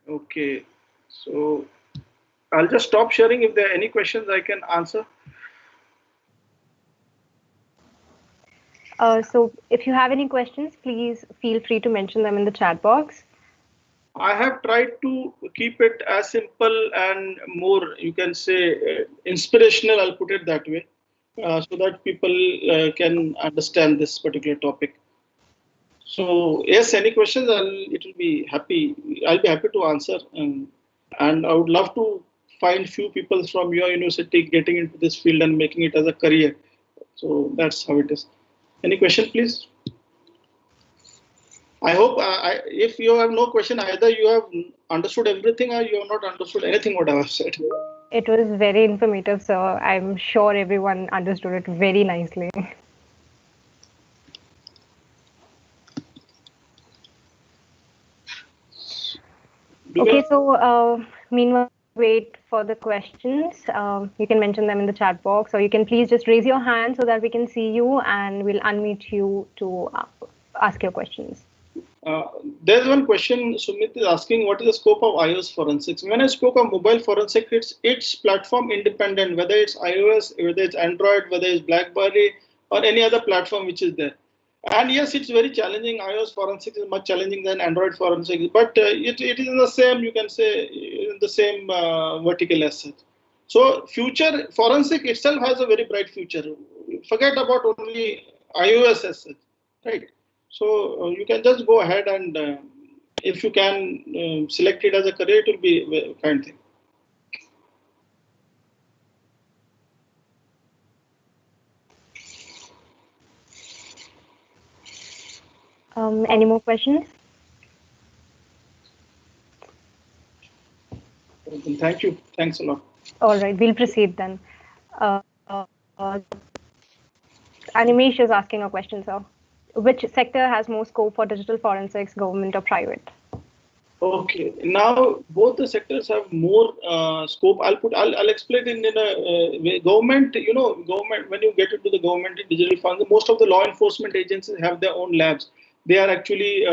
K: Okay, so I'll just stop sharing. If there are any questions, I can answer.
J: So if you have any questions, please feel free to mention them in the chat box.
K: I have tried to keep it as simple and more, you can say, inspirational, I'll put it that way, so that people can understand this particular topic. So, yes, any questions, I'll be happy to answer. And I would love to find few people from your university getting into this field and making it as a career. So that's how it is. Any question, please? I hope if you have no question, either you have understood everything or you have not understood anything what I have said.
J: It was very informative, sir. I'm sure everyone understood it very nicely. Okay, so meanwhile, wait for the questions. You can mention them in the chat box, or you can please just raise your hand so that we can see you and we'll unmute you to ask your questions.
K: There's one question Sumit is asking, what is the scope of iOS forensics? When I spoke of mobile forensics, it's platform independent, whether it's iOS, whether it's Android, whether it's BlackBerry or any other platform which is there. And yes, it's very challenging. iOS forensics is much challenging than Android forensics, but it is in the same, you can say, in the same vertical as such. So future forensic itself has a very bright future. Forget about only iOS as such, right? So you can just go ahead and if you can select it as a career, it will be a kind thing.
J: Any more questions?
K: Thank you. Thanks a lot.
J: All right, we'll proceed then. Animesh is asking a question, sir. Which sector has more scope for digital forensics, government or private?
K: Okay, now both the sectors have more scope. I'll explain it in a way. Government, government, when you get into the government in digital forensics, most of the law enforcement agencies have their own labs. They are actually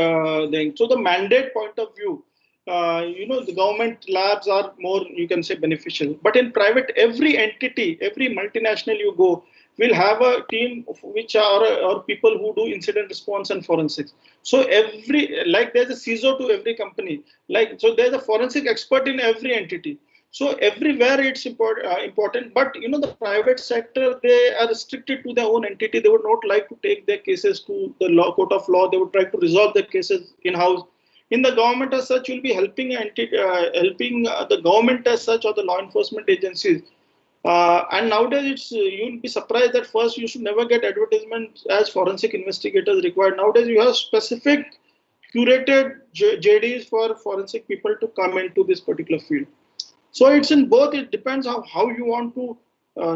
K: so the mandate point of view, the government labs are more, you can say, beneficial. But in private, every entity, every multinational you go, will have a team which are people who do incident response and forensics. So there's a CISO to every company. So there's a forensic expert in every entity. So everywhere it's important. But the private sector, they are restricted to their own entity. They would not like to take their cases to the court of law. They would try to resolve their cases in-house. In the government as such, you'll be helping the government as such or the law enforcement agencies. And nowadays, you'll be surprised that first you should never get advertisement as forensic investigators required. Nowadays, you have specific curated JDs for forensic people to come into this particular field. So it's in both. It depends on how you want to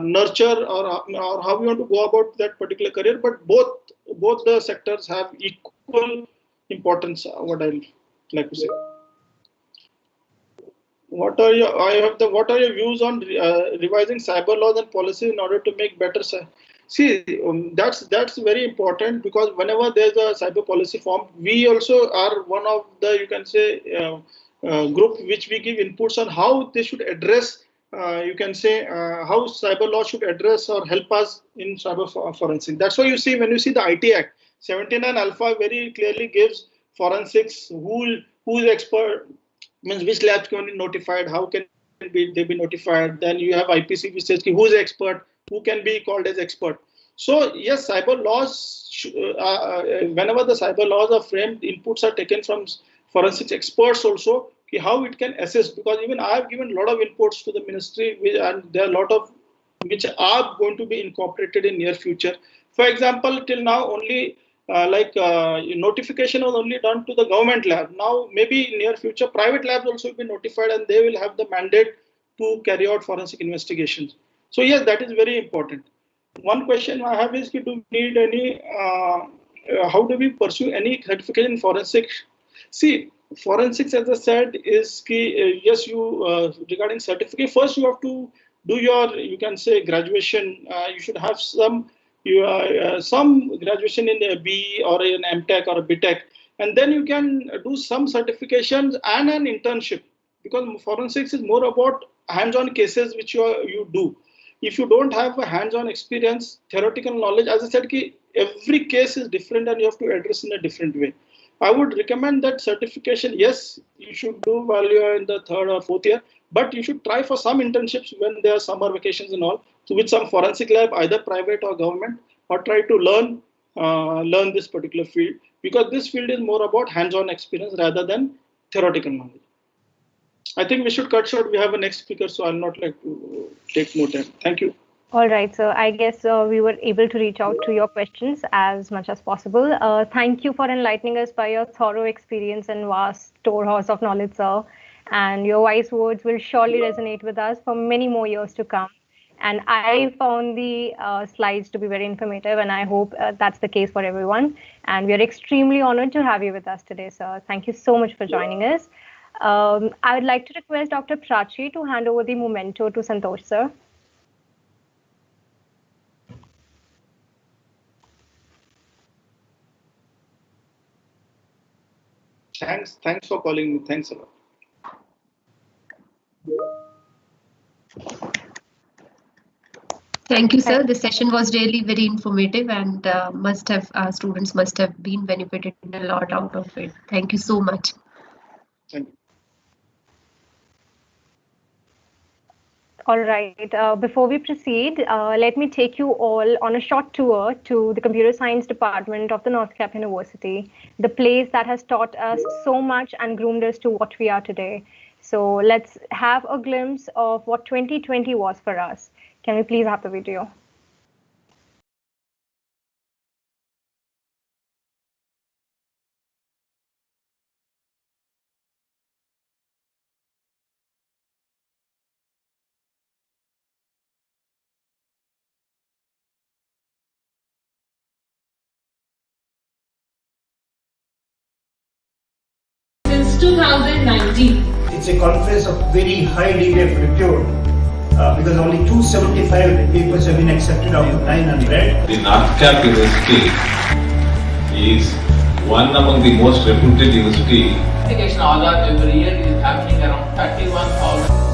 K: nurture or how you want to go about that particular career. But both the sectors have equal importance. What I'd like to say. What are your views on revising cyber laws and policies in order to make better? See, that's very important, because whenever there's a cyber policy formed, we also are one of the, you can say, group which we give inputs on how they should address, you can say, how cyber law should address or help us in cyber forensics. That's why you see, when you see the IT Act, 79 Alpha very clearly gives forensics who's expert, means which labs can be notified, how can they be notified. Then you have IPC which says who's expert, who can be called as expert. So yes, cyber laws, whenever the cyber laws are framed, inputs are taken from forensics experts also, how it can assist, because even I have given a lot of inputs to the ministry, and there are a lot of which are going to be incorporated in near future. For example, till now only notification was only done to the government lab. Now maybe in near future private labs also will be notified, and they will have the mandate to carry out forensic investigations. So yes, that is very important. One question I have is, do we need any, how do we pursue any certification in forensics? See, forensics, as I said, is key. Yes, you regarding certificate, first you have to do your, you can say, graduation. You should have some graduation in a BE or an MTech or a BTech, and then you can do some certifications and an internship, because forensics is more about hands-on cases which you do. If you don't have a hands-on experience, theoretical knowledge, as I said, every case is different and you have to address in a different way. I would recommend that certification. Yes, you should do while you are in the 3rd or 4th year, but you should try for some internships when there are summer vacations and all. So with some forensic lab, either private or government, or try to learn this particular field, because this field is more about hands-on experience rather than theoretical knowledge. I think we should cut short. We have a next speaker, so I'll not like to take more time. Thank you.
J: All right, so I guess we were able to reach out to your questions as much as possible. Thank you for enlightening us by your thorough experience and vast storehouse of knowledge, sir. And your wise words will surely resonate with us for many more years to come. And I found the slides to be very informative, and I hope that's the case for everyone. And we are extremely honored to have you with us today, sir. Thank you so much for joining us. I would like to request Dr. Prachi to hand over the memento to Santosh, sir.
K: Thanks for calling me. Thanks a lot.
L: Thank you, sir. This session was really very informative, and students must have been benefited a lot out of it. Thank you so much.
K: Thank you.
J: All right. Before we proceed, let me take you all on a short tour to the Computer Science Department of the NorthCap University, the place that has taught us so much and groomed us to what we are today. So let's have a glimpse of what 2020 was for us. Can we please have the video?
A: Since 2019.
B: It's a conference of very high degree of repute because only 275 papers have been accepted out of 900.
C: The NorthCap University is one among the most reputed university.
D: Application Aadhaar every year is happening around 31,000.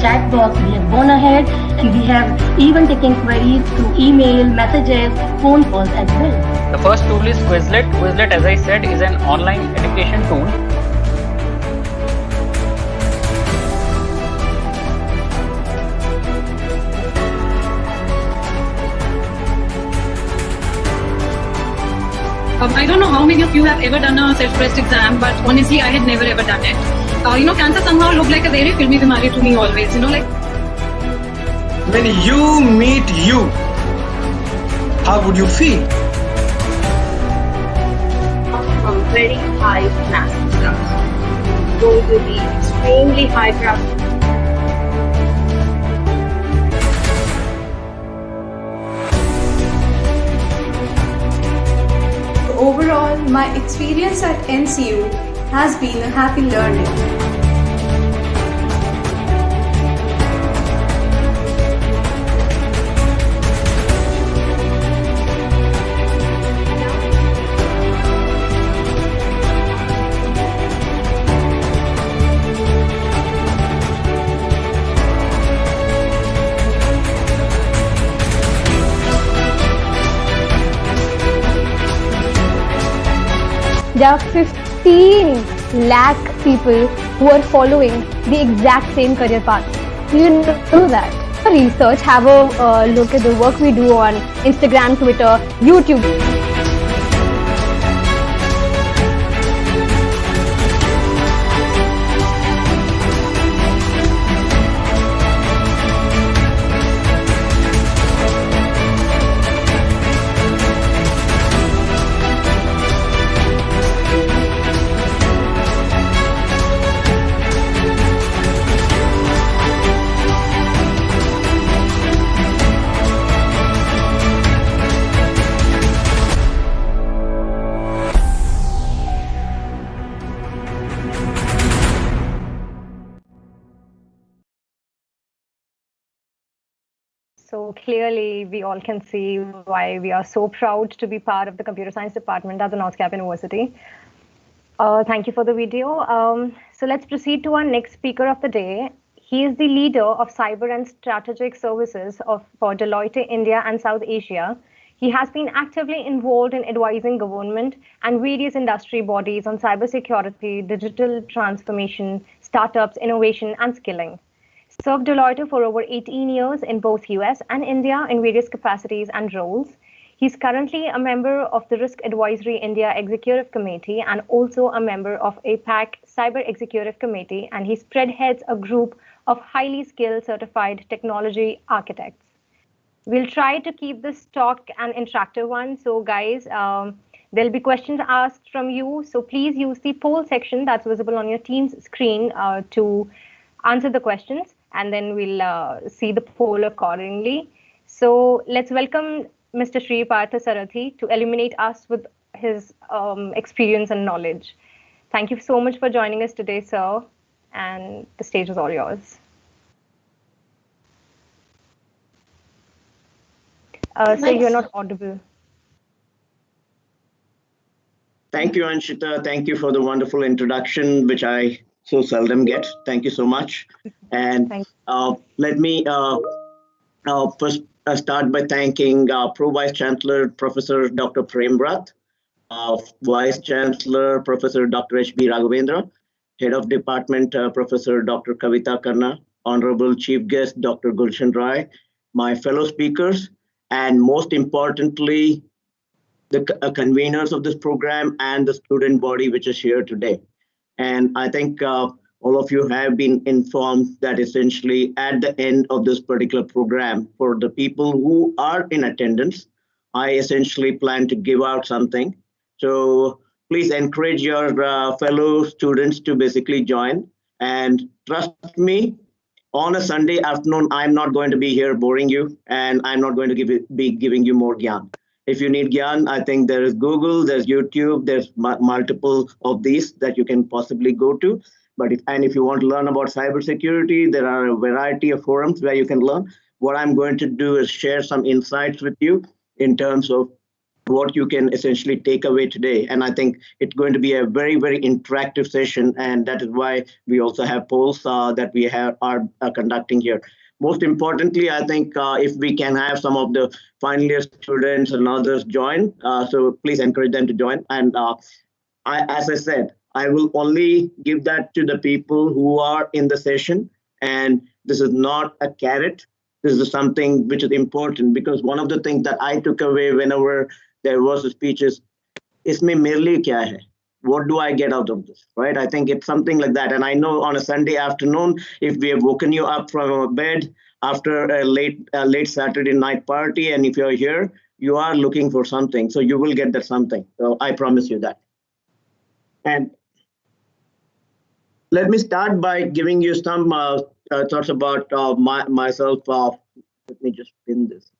E: Chat box, we have gone ahead and we have even taken queries through email, messages, phone calls as well.
F: The first tool is Quizlet. Quizlet, as I said, is an online education tool.
G: I don't know how many of you have ever done a self-paced exam, but honestly, I had never ever done it. Cancer somehow looked like a very filmy bimari to me always, like.
H: When you meet you, how would you feel?
E: From very high mass stuff, going to be extremely high graph.
I: Overall, my experience at NCU has been a happy learning.
J: There are 15 lakh people who are following the exact same career path. Do you know that? Research, have a look at the work we do on Instagram, Twitter, YouTube. So clearly, we all can see why we are so proud to be part of the computer science department at the NorthCap University. Thank you for the video. So let's proceed to our next speaker of the day. He is the leader of Cyber and Strategic Services for Deloitte India and South Asia. He has been actively involved in advising government and various industry bodies on cybersecurity, digital transformation, startups, innovation, and skilling. Served Deloitte for over 18 years in both US and India in various capacities and roles. He's currently a member of the Risk Advisory India Executive Committee and also a member of APAC Cyber Executive Committee, and he spearheads a group of highly skilled certified technology architects. We'll try to keep this talk an interactive one. So guys, there'll be questions asked from you. So please use the poll section that's visible on your Teams screen to answer the questions, and then we'll see the poll accordingly. So let's welcome Mr. Sri Partha Sarathi to illuminate us with his experience and knowledge. Thank you so much for joining us today, sir, and the stage is all yours. So you're not audible.
N: Thank you, Anshita. Thank you for the wonderful introduction, which I so seldom get. Thank you so much. And let me first start by thanking Pro Vice Chancellor Professor Dr. Prem Rath, Vice Chancellor Professor Dr. H.B. Raghavendra, Head of Department Professor Dr. Kavita Khanna, Honorable Chief Guest Dr. Gulshan Rai, my fellow speakers, and most importantly, the conveners of this program and the student body which is here today. And I think all of you have been informed that essentially at the end of this particular program, for the people who are in attendance, I essentially plan to give out something. So please encourage your fellow students to basically join. And trust me, on a Sunday afternoon, I'm not going to be here boring you, and I'm not going to be giving you more gyan. If you need gyan, I think there is Google, there's YouTube, there's multiple of these that you can possibly go to. But if you want to learn about cybersecurity, there are a variety of forums where you can learn. What I'm going to do is share some insights with you in terms of what you can essentially take away today. And I think it's going to be a very, very interactive session. And that is why we also have polls that we are conducting here. Most importantly, I think if we can have some of the final year students and others join, so please encourage them to join. And as I said, I will only give that to the people who are in the session. And this is not a carrot. This is something which is important, because one of the things that I took away whenever there was a speech is, "Isme mere liye kya hai? What do I get out of this?" Right? I think it's something like that. And I know on a Sunday afternoon, if we have woken you up from a bed after a late Saturday night party, and if you're here, you are looking for something. So you will get that something. So I promise you that. And let me start by giving you some thoughts about myself. Let me just pin this.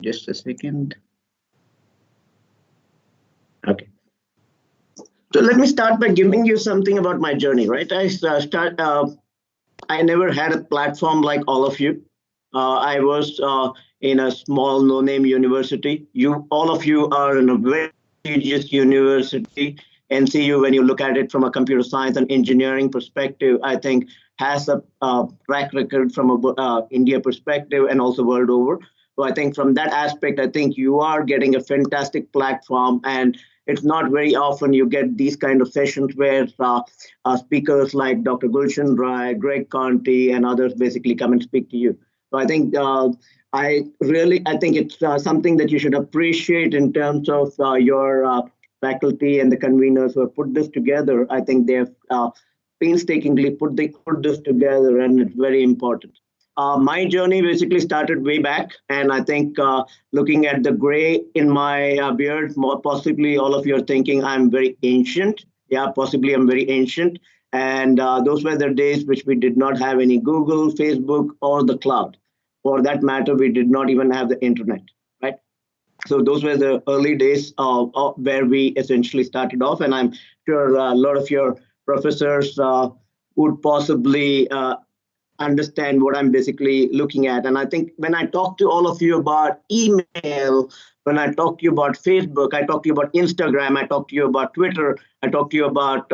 N: Just a second. Okay. So let me start by giving you something about my journey, right? I never had a platform like all of you. I was in a small no-name university. All of you are in a very prestigious university. NCU, when you look at it from a computer science and engineering perspective, I think has a track record from a India perspective and also world over. So I think from that aspect, I think you are getting a fantastic platform, and it's not very often you get these kind of sessions where speakers like Dr. Gulshan Rai, Greg Conti, and others basically come and speak to you. So I think I think it's something that you should appreciate in terms of your faculty and the conveners who have put this together. I think they have painstakingly put this together, and it's very important. My journey basically started way back, and I think looking at the gray in my beard, possibly all of you are thinking I'm very ancient. Yeah, possibly I'm very ancient. And those were the days which we did not have any Google, Facebook, or the cloud. For that matter, we did not even have the internet, right? So those were the early days where we essentially started off, and I'm sure a lot of your professors would possibly understand what I'm basically looking at. And I think when I talk to all of you about email, when I talk to you about Facebook, I talk to you about Instagram, I talk to you about Twitter, I talk to you about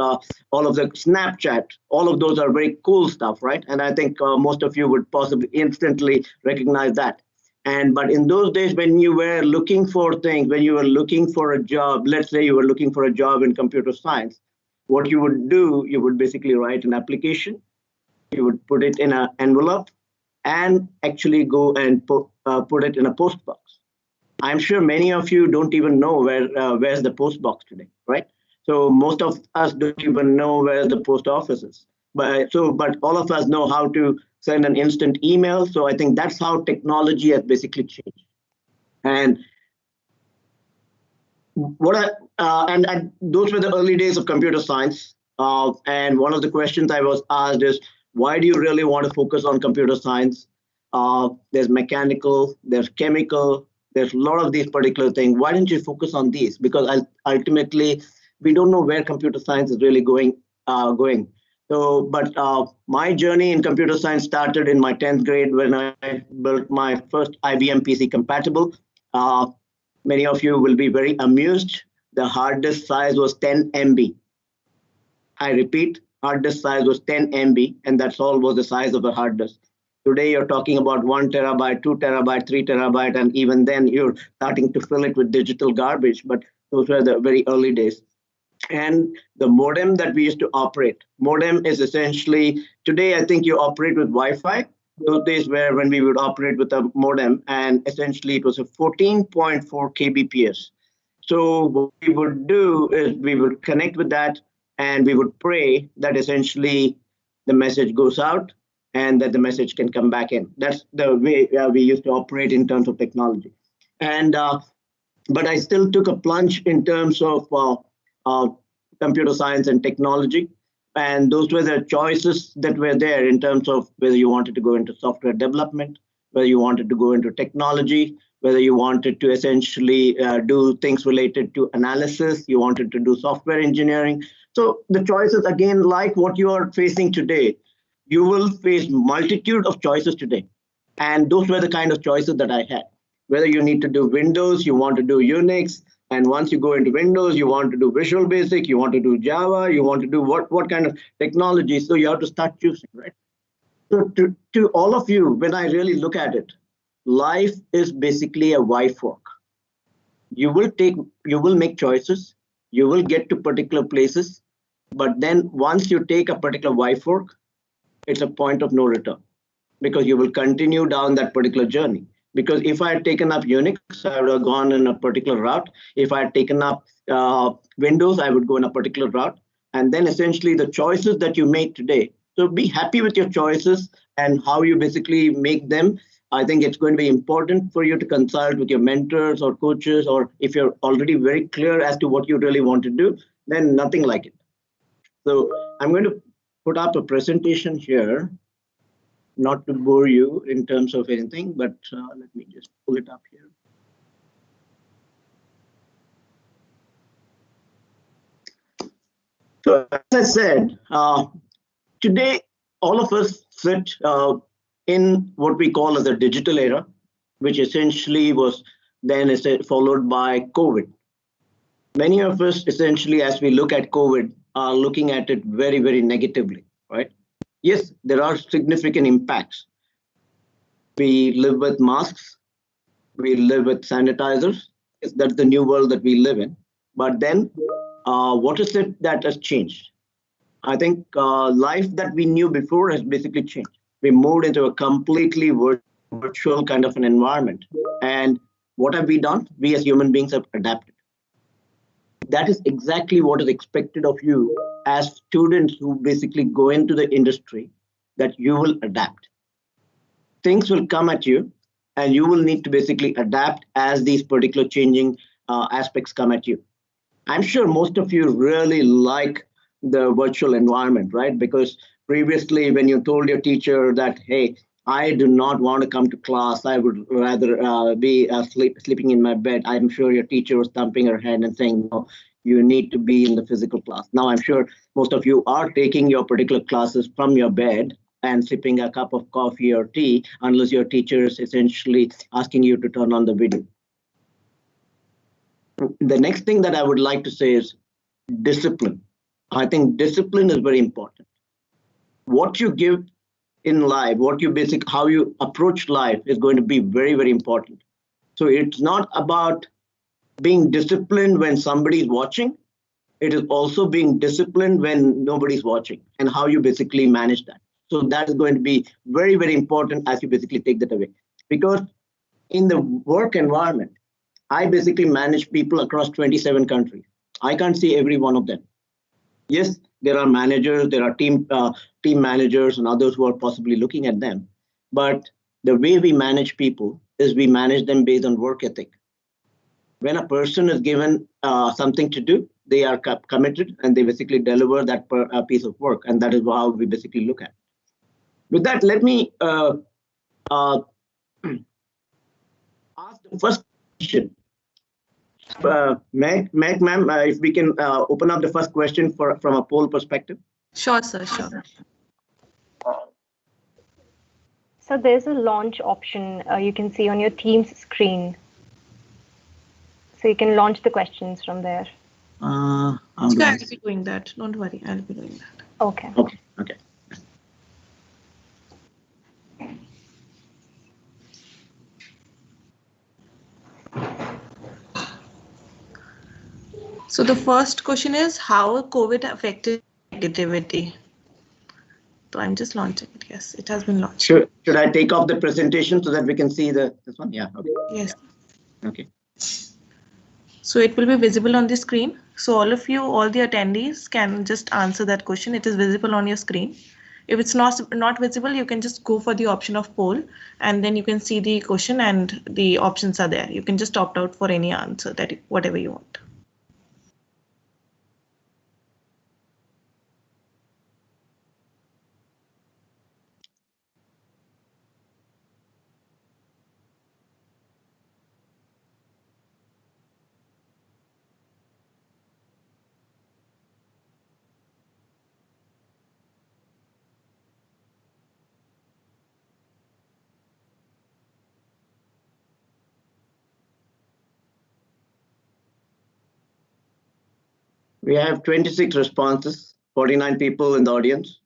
N: all of the Snapchat, all of those are very cool stuff, right? And I think most of you would possibly instantly recognize that. But in those days, when you were looking for things, when you were looking for a job, let's say you were looking for a job in computer science, what you would do, you would basically write an application, you would put it in an envelope, and actually go and put it in a post box. I'm sure many of you don't even know where's the post box today, right? So most of us don't even know where the post office is. But all of us know how to send an instant email. So I think that's how technology has basically changed. And those were the early days of computer science. And one of the questions I was asked is, why do you really want to focus on computer science? There's mechanical, there's chemical, there's a lot of these particular things. Why don't you focus on these? Because ultimately, we don't know where computer science is really going. So, but my journey in computer science started in my 10th grade when I built my first IBM PC compatible. Many of you will be very amused. The hard disk size was 10 MB. I repeat, hard disk size was 10 MB, and that's all was the size of a hard disk. Today, you're talking about 1 terabyte, 2 terabyte, 3 terabyte, and even then you're starting to fill it with digital garbage. But those were the very early days. And the modem that we used to operate, modem is essentially, today I think you operate with Wi-Fi. Those days were when we would operate with a modem, and essentially it was a 14.4 kbps. So what we would do is we would connect with that, and we would pray that essentially the message goes out and that the message can come back in. That's the way we used to operate in terms of technology. And but I still took a plunge in terms of computer science and technology. And those were the choices that were there in terms of whether you wanted to go into software development, whether you wanted to go into technology, whether you wanted to essentially do things related to analysis, you wanted to do software engineering. So the choices, again, like what you are facing today, you will face multitude of choices today. And those were the kind of choices that I had. Whether you need to do Windows, you want to do Unix, and once you go into Windows, you want to do Visual Basic, you want to do Java, you want to do what kind of technology. So you have to start choosing, right? So to all of you, when I really look at it, life is basically a Y fork. You will make choices, you will get to particular places, but then once you take a particular Y fork, it's a point of no return, because you will continue down that particular journey. Because if I had taken up Unix, I would have gone in a particular route. If I had taken up Windows, I would go in a particular route. And then essentially the choices that you make today. So be happy with your choices and how you basically make them. I think it's going to be important for you to consult with your mentors or coaches, or if you're already very clear as to what you really want to do, then nothing like it. So I'm going to put up a presentation here. Not to bore you in terms of anything, but let me just pull it up here. So as I said, today, all of us sit in what we call as a digital era, which essentially was then followed by COVID. Many of us essentially, as we look at COVID, are looking at it very, very negatively, right? Yes, there are significant impacts. We live with masks. We live with sanitizers. Yes, that's the new world that we live in. But then, what is it that has changed? I think life that we knew before has basically changed. We moved into a completely virtual kind of an environment. And what have we done? We as human beings have adapted. That is exactly what is expected of you as students who basically go into the industry, that you will adapt. Things will come at you and you will need to basically adapt as these particular changing aspects come at you. I'm sure most of you really like the virtual environment, right? Because previously when you told your teacher that, hey, I do not want to come to class. I would rather be sleeping in my bed. I'm sure your teacher was thumping her hand and saying, no, you need to be in the physical class. Now, I'm sure most of you are taking your particular classes from your bed and sipping a cup of coffee or tea, unless your teacher is essentially asking you to turn on the video. The next thing that I would like to say is discipline. I think discipline is very important. What you give in life, how you approach life is going to be very, very important. So it's not about being disciplined when somebody's watching. It is also being disciplined when nobody's watching, and how you basically manage that. So that is going to be very, very important as you basically take that away. Because in the work environment, I basically manage people across 27 countries. I can't see every one of them. Yes, there are managers, there are team managers and others who are possibly looking at them. But the way we manage people is we manage them based on work ethic. When a person is given something to do, they are committed and they basically deliver that piece of work. And that is how we basically look at it. With that, let me ask the first question. Meg, ma'am, if we can open up the first question from a poll perspective.
O: Sure, sir, sure.
J: So there's a launch option you can see on your Teams screen. So you can launch the questions from there.
O: I'll be doing that. Don't worry, I'll be doing that.
J: Okay.
N: Okay.
O: So the first question is how COVID affected negativity. So I'm just launching it. Yes, it has been launched.
N: Should I take off the presentation so that we can see this one? Yeah. Okay.
O: Yes.
N: Okay.
O: So it will be visible on the screen. So all of you, all the attendees can just answer that question. It is visible on your screen. If it's not visible, you can just go for the option of poll, and then you can see the question and the options are there. You can just opt out for any answer, whatever you want.
N: We have 26 responses, 49 people in the audience.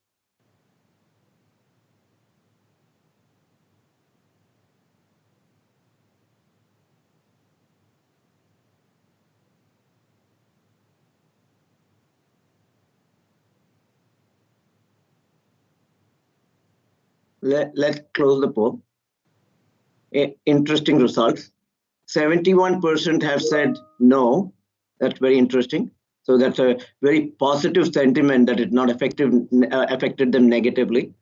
N: Let's close the poll. Interesting results. 71% have said no. That's very interesting. So that's a very positive sentiment that it not affected them negatively.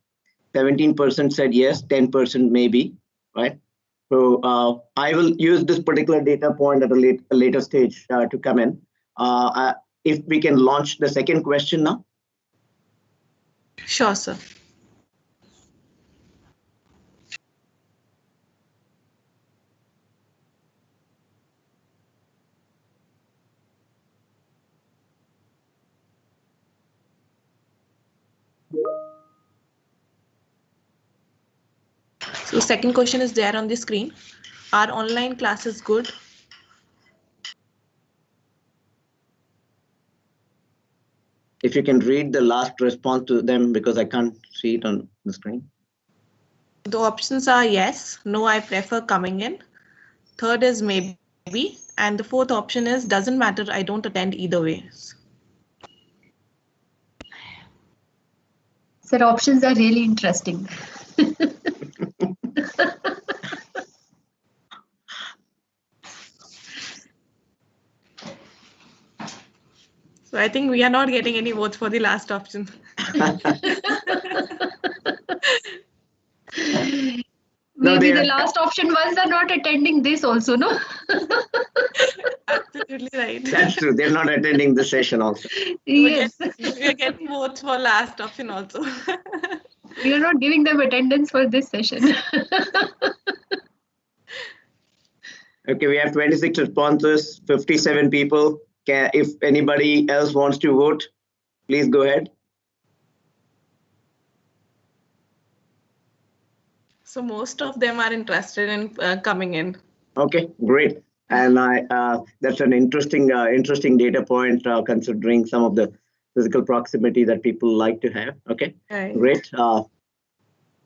N: 17% said yes, 10% maybe, right? So I will use this particular data point at a later stage to come in. If we can launch the second question now.
O: Sure, sir. So second question is there on the screen. Are online classes good?
N: If you can read the last response to them, because I can't see it on the screen.
O: The options are yes, no, I prefer coming in. Third is maybe, and the fourth option is doesn't matter, I don't attend either ways.
L: Sir, options are really interesting.
O: So I think we are not getting any votes for the last option.
L: Maybe the last option ones are not attending this also, no?
O: Absolutely right.
N: That's true. They're not attending the session also.
L: Yes.
O: We are getting votes for last option also.
L: You're not giving them attendance for this session.
N: Okay, we have 26 responses, 57 people. If anybody else wants to vote, please go ahead.
O: So most of them are interested in coming in.
N: Okay, great. And that's an interesting data point, considering some of the physical proximity that people like to have. Okay,
O: Right.
N: Great.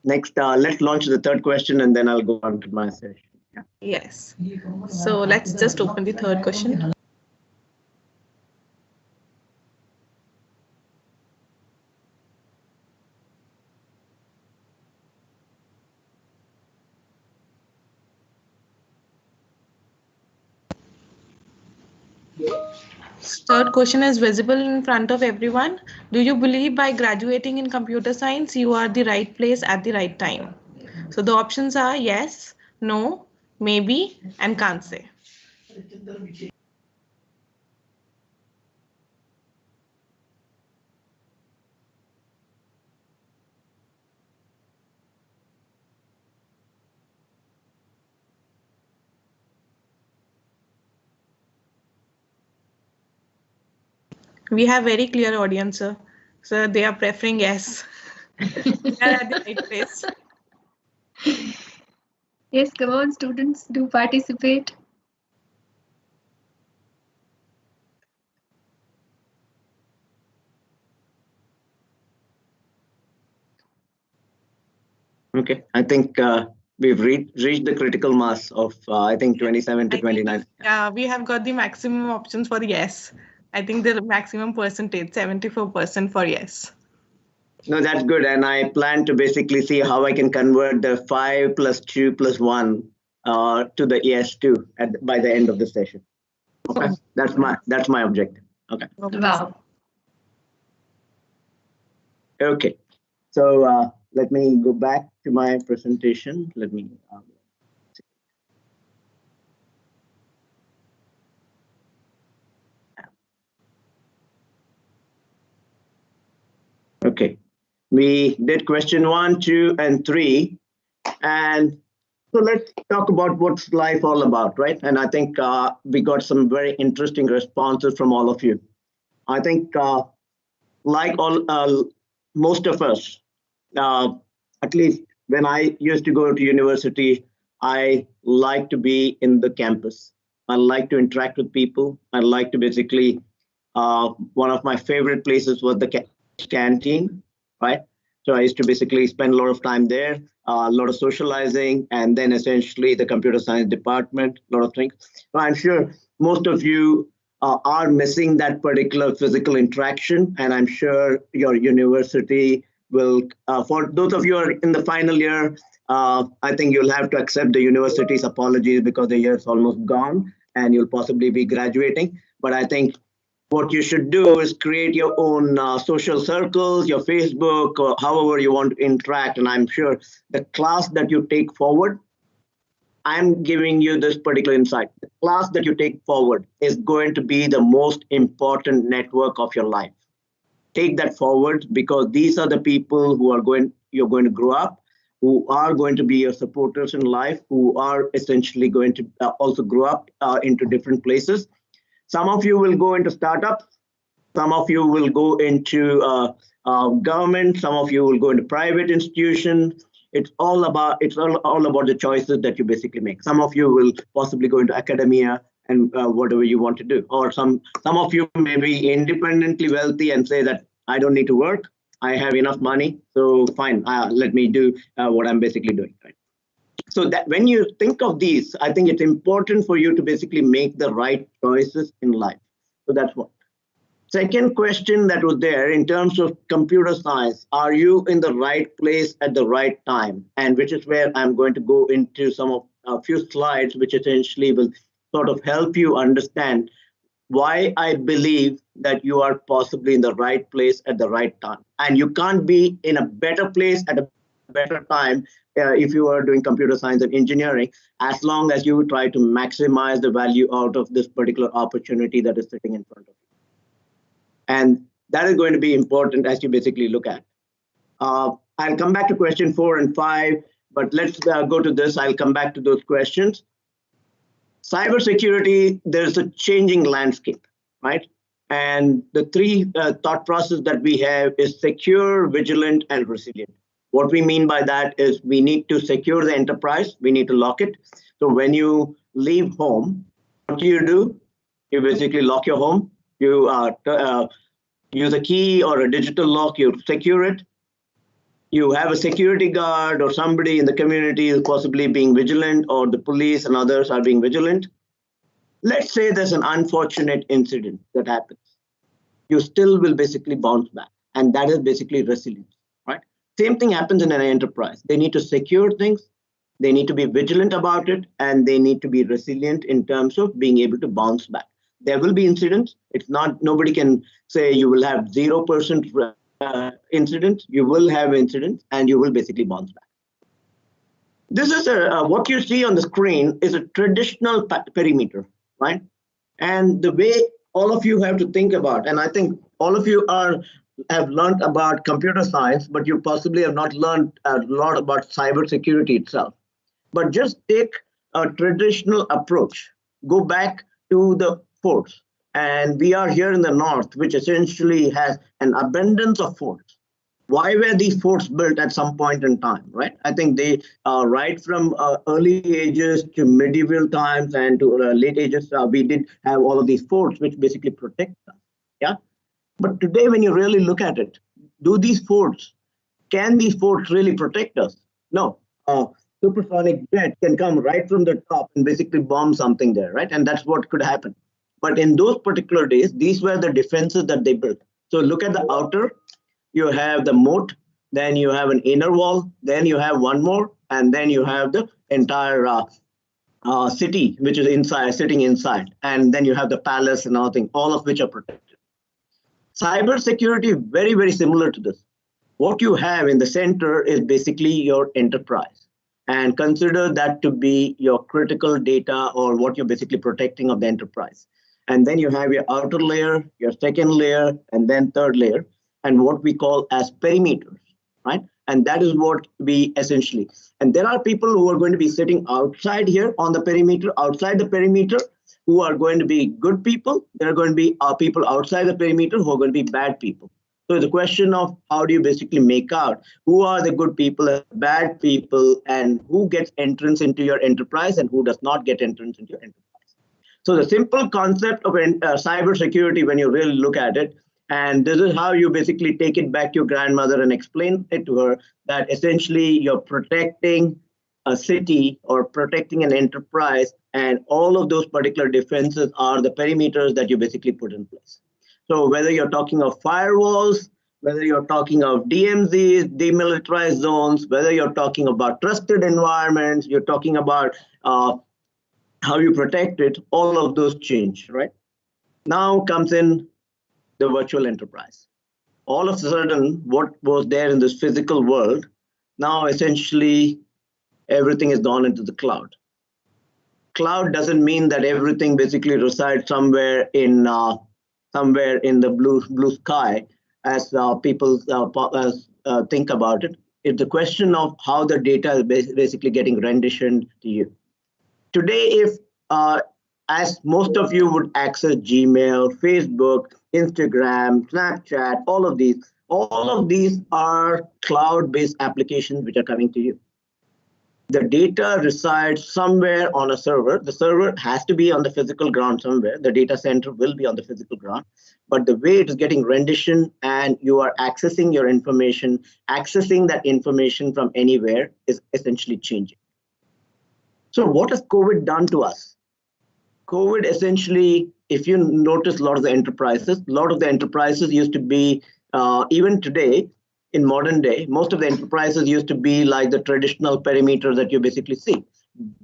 N: Next, let's launch the third question, and then I'll go on to my session. Yeah.
O: Yes. So let's just open the third question. Third question is visible in front of everyone. Do you believe by graduating in computer science, you are the right place at the right time? So the options are yes, no, maybe, and can't say. We have very clear audience, sir. So they are preferring yes. They are at the right place.
L: Yes, come on, students, do participate.
N: Okay, I think we've reached the critical mass of I think 27 to 29.
O: Yeah, we have got the maximum options for yes. I think the maximum percentage, 74% for yes.
N: No, that's good. And I plan to basically see how I can convert the 5 plus 2 plus 1 to the yes 2 by the end of the session. Okay, that's my objective. Okay.
L: Wow.
N: Okay, so let me go back to my presentation. Let me. Okay, we did question 1, 2, and 3, and so let's talk about what's life all about, right? And I think we got some very interesting responses from all of you. I think like most of us, at least when I used to go to university, I like to be in the campus. I like to interact with people. I like to basically, one of my favorite places was the canteen, right? So I used to basically spend a lot of time there, a lot of socializing, and then essentially the computer science department, a lot of things. So I'm sure most of you are missing that particular physical interaction, and I'm sure your university will, for those of you who are in the final year, I think you'll have to accept the university's apologies because the year is almost gone and you'll possibly be graduating. But I think what you should do is create your own social circles, your Facebook, or however you want to interact. And I'm sure the class that you take forward, I'm giving you this particular insight. The class that you take forward is going to be the most important network of your life. Take that forward, because these are the people who are you're going to grow up, who are going to be your supporters in life, who are essentially going to also grow up into different places. Some of you will go into startups. Some of you will go into government. Some of you will go into private institutions. It's all about the choices that you basically make. Some of you will possibly go into academia and whatever you want to do. Or some of you may be independently wealthy and say that I don't need to work. I have enough money, so fine. Let me do what I'm basically doing. Right? So that when you think of these, I think it's important for you to basically make the right choices in life. So that's one. Second question that was there in terms of computer science, are you in the right place at the right time? And which is where I'm going to go into a few slides, which essentially will sort of help you understand why I believe that you are possibly in the right place at the right time. And you can't be in a better place at a better time if you are doing computer science and engineering, as long as you try to maximize the value out of this particular opportunity that is sitting in front of you. And that is going to be important as you basically look at. I'll come back to question 4 and 5, but let's go to this. I'll come back to those questions. Cybersecurity, there's a changing landscape, right? And the three thought process that we have is secure, vigilant, and resilient. What we mean by that is we need to secure the enterprise. We need to lock it. So when you leave home, what do? You basically lock your home. You use a key or a digital lock. You secure it. You have a security guard or somebody in the community is possibly being vigilant, or the police and others are being vigilant. Let's say there's an unfortunate incident that happens. You still will basically bounce back. And that is basically resilience, right? Same thing happens in an enterprise. They need to secure things. They need to be vigilant about it. And they need to be resilient in terms of being able to bounce back. There will be incidents. It's not, nobody can say you will have 0% incidents. You will have incidents and you will basically bounce back. This is what you see on the screen is a traditional perimeter, right? And the way all of you have to think about, and I think all of you have learned about computer science, but you possibly have not learned a lot about cybersecurity itself. But just take a traditional approach. Go back to the forts. And we are here in the north, which essentially has an abundance of forts. Why were these forts built at some point in time, right? I think they right from early ages to medieval times and to late ages, we did have all of these forts, which basically protect us, yeah? But today, when you really look at it, can these forts really protect us? No. Supersonic jet can come right from the top and basically bomb something there, right? And that's what could happen. But in those particular days, these were the defenses that they built. So look at the outer, you have the moat, then you have an inner wall, then you have one more, and then you have the entire city, which is inside, sitting inside. And then you have the palace and all of which are protected. Cybersecurity is very, very similar to this. What you have in the center is basically your enterprise. And consider that to be your critical data or what you're basically protecting of the enterprise. And then you have your outer layer, your second layer, and then third layer, and what we call as perimeters, right? And that is what we essentially, and there are people who are going to be sitting outside here on the perimeter, outside the perimeter, who are going to be good people. There are going to be people outside the perimeter who are going to be bad people. So the question of how do you basically make out who are the good people and bad people and who gets entrance into your enterprise and who does not get entrance into your enterprise. So the simple concept of cybersecurity, when you really look at it, and this is how you basically take it back to your grandmother and explain it to her, that essentially you're protecting a city or protecting an enterprise, and all of those particular defenses are the perimeters that you basically put in place. So whether you're talking of firewalls, whether you're talking of DMZs, demilitarized zones, whether you're talking about trusted environments, you're talking about how you protect it, all of those change, right? Now comes in the virtual enterprise. All of a sudden, what was there in this physical world, now essentially everything is gone into the cloud. Cloud doesn't mean that everything basically resides somewhere in the blue sky, as people think about it. It's a question of how the data is basically getting renditioned to you. Today, if as most of you would access Gmail, Facebook, Instagram, Snapchat, all of these are cloud-based applications which are coming to you. The data resides somewhere on a server. The server has to be on the physical ground somewhere. The data center will be on the physical ground. But the way it is getting renditioned and you are accessing your information, accessing that information from anywhere is essentially changing. So what has COVID done to us? COVID essentially, if you notice a lot of the enterprises used to be, even today, in modern day, most of the enterprises used to be like the traditional perimeter that you basically see.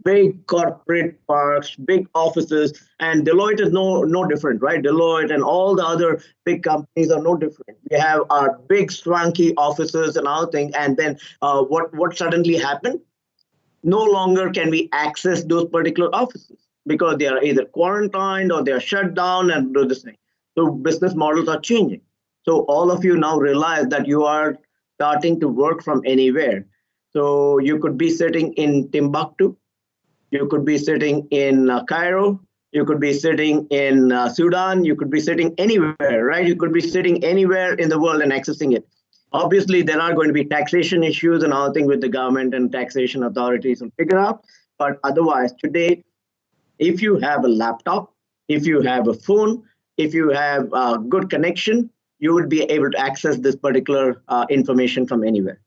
N: Big corporate parks, big offices, and Deloitte is no different, right? Deloitte and all the other big companies are no different. We have our big swanky offices and other things, and then what suddenly happened? No longer can we access those particular offices because they are either quarantined or they are shut down and do this thing. So business models are changing. So all of you now realize that you are starting to work from anywhere. So you could be sitting in Timbuktu, you could be sitting in Cairo, you could be sitting in Sudan, you could be sitting anywhere, right? You could be sitting anywhere in the world and accessing it. Obviously, there are going to be taxation issues and all things with the government and taxation authorities will figure out. But otherwise, today, if you have a laptop, if you have a phone, if you have a good connection, you would be able to access this particular information from anywhere.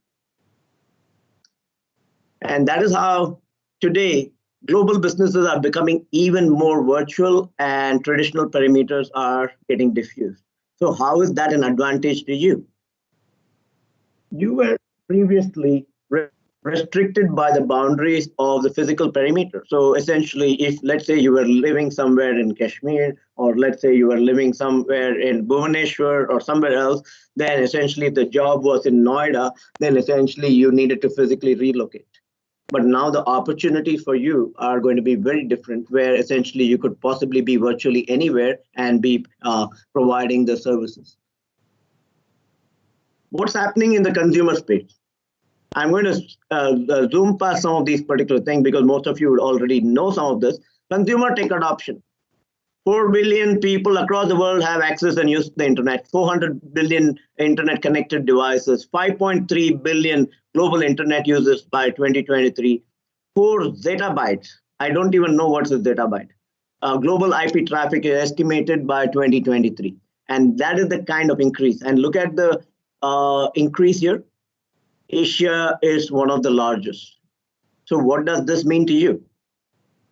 N: And that is how today global businesses are becoming even more virtual and traditional perimeters are getting diffused. So how is that an advantage to you? You were previously restricted by the boundaries of the physical perimeter. So essentially, if let's say you were living somewhere in Kashmir, or let's say you were living somewhere in Bhubaneswar or somewhere else, then essentially if the job was in Noida, then essentially you needed to physically relocate. But now the opportunities for you are going to be very different, where essentially you could possibly be virtually anywhere and be providing the services. What's happening in the consumer space? I'm going to zoom past some of these particular things because most of you would already know some of this. Consumer tech adoption. 4 billion people across the world have access and use the internet. 400 billion internet connected devices. 5.3 billion global internet users by 2023. 4 zettabytes. I don't even know what's a zettabyte. Global IP traffic is estimated by 2023. And that is the kind of increase. And look at the increase here. Asia is one of the largest. So what does this mean to you?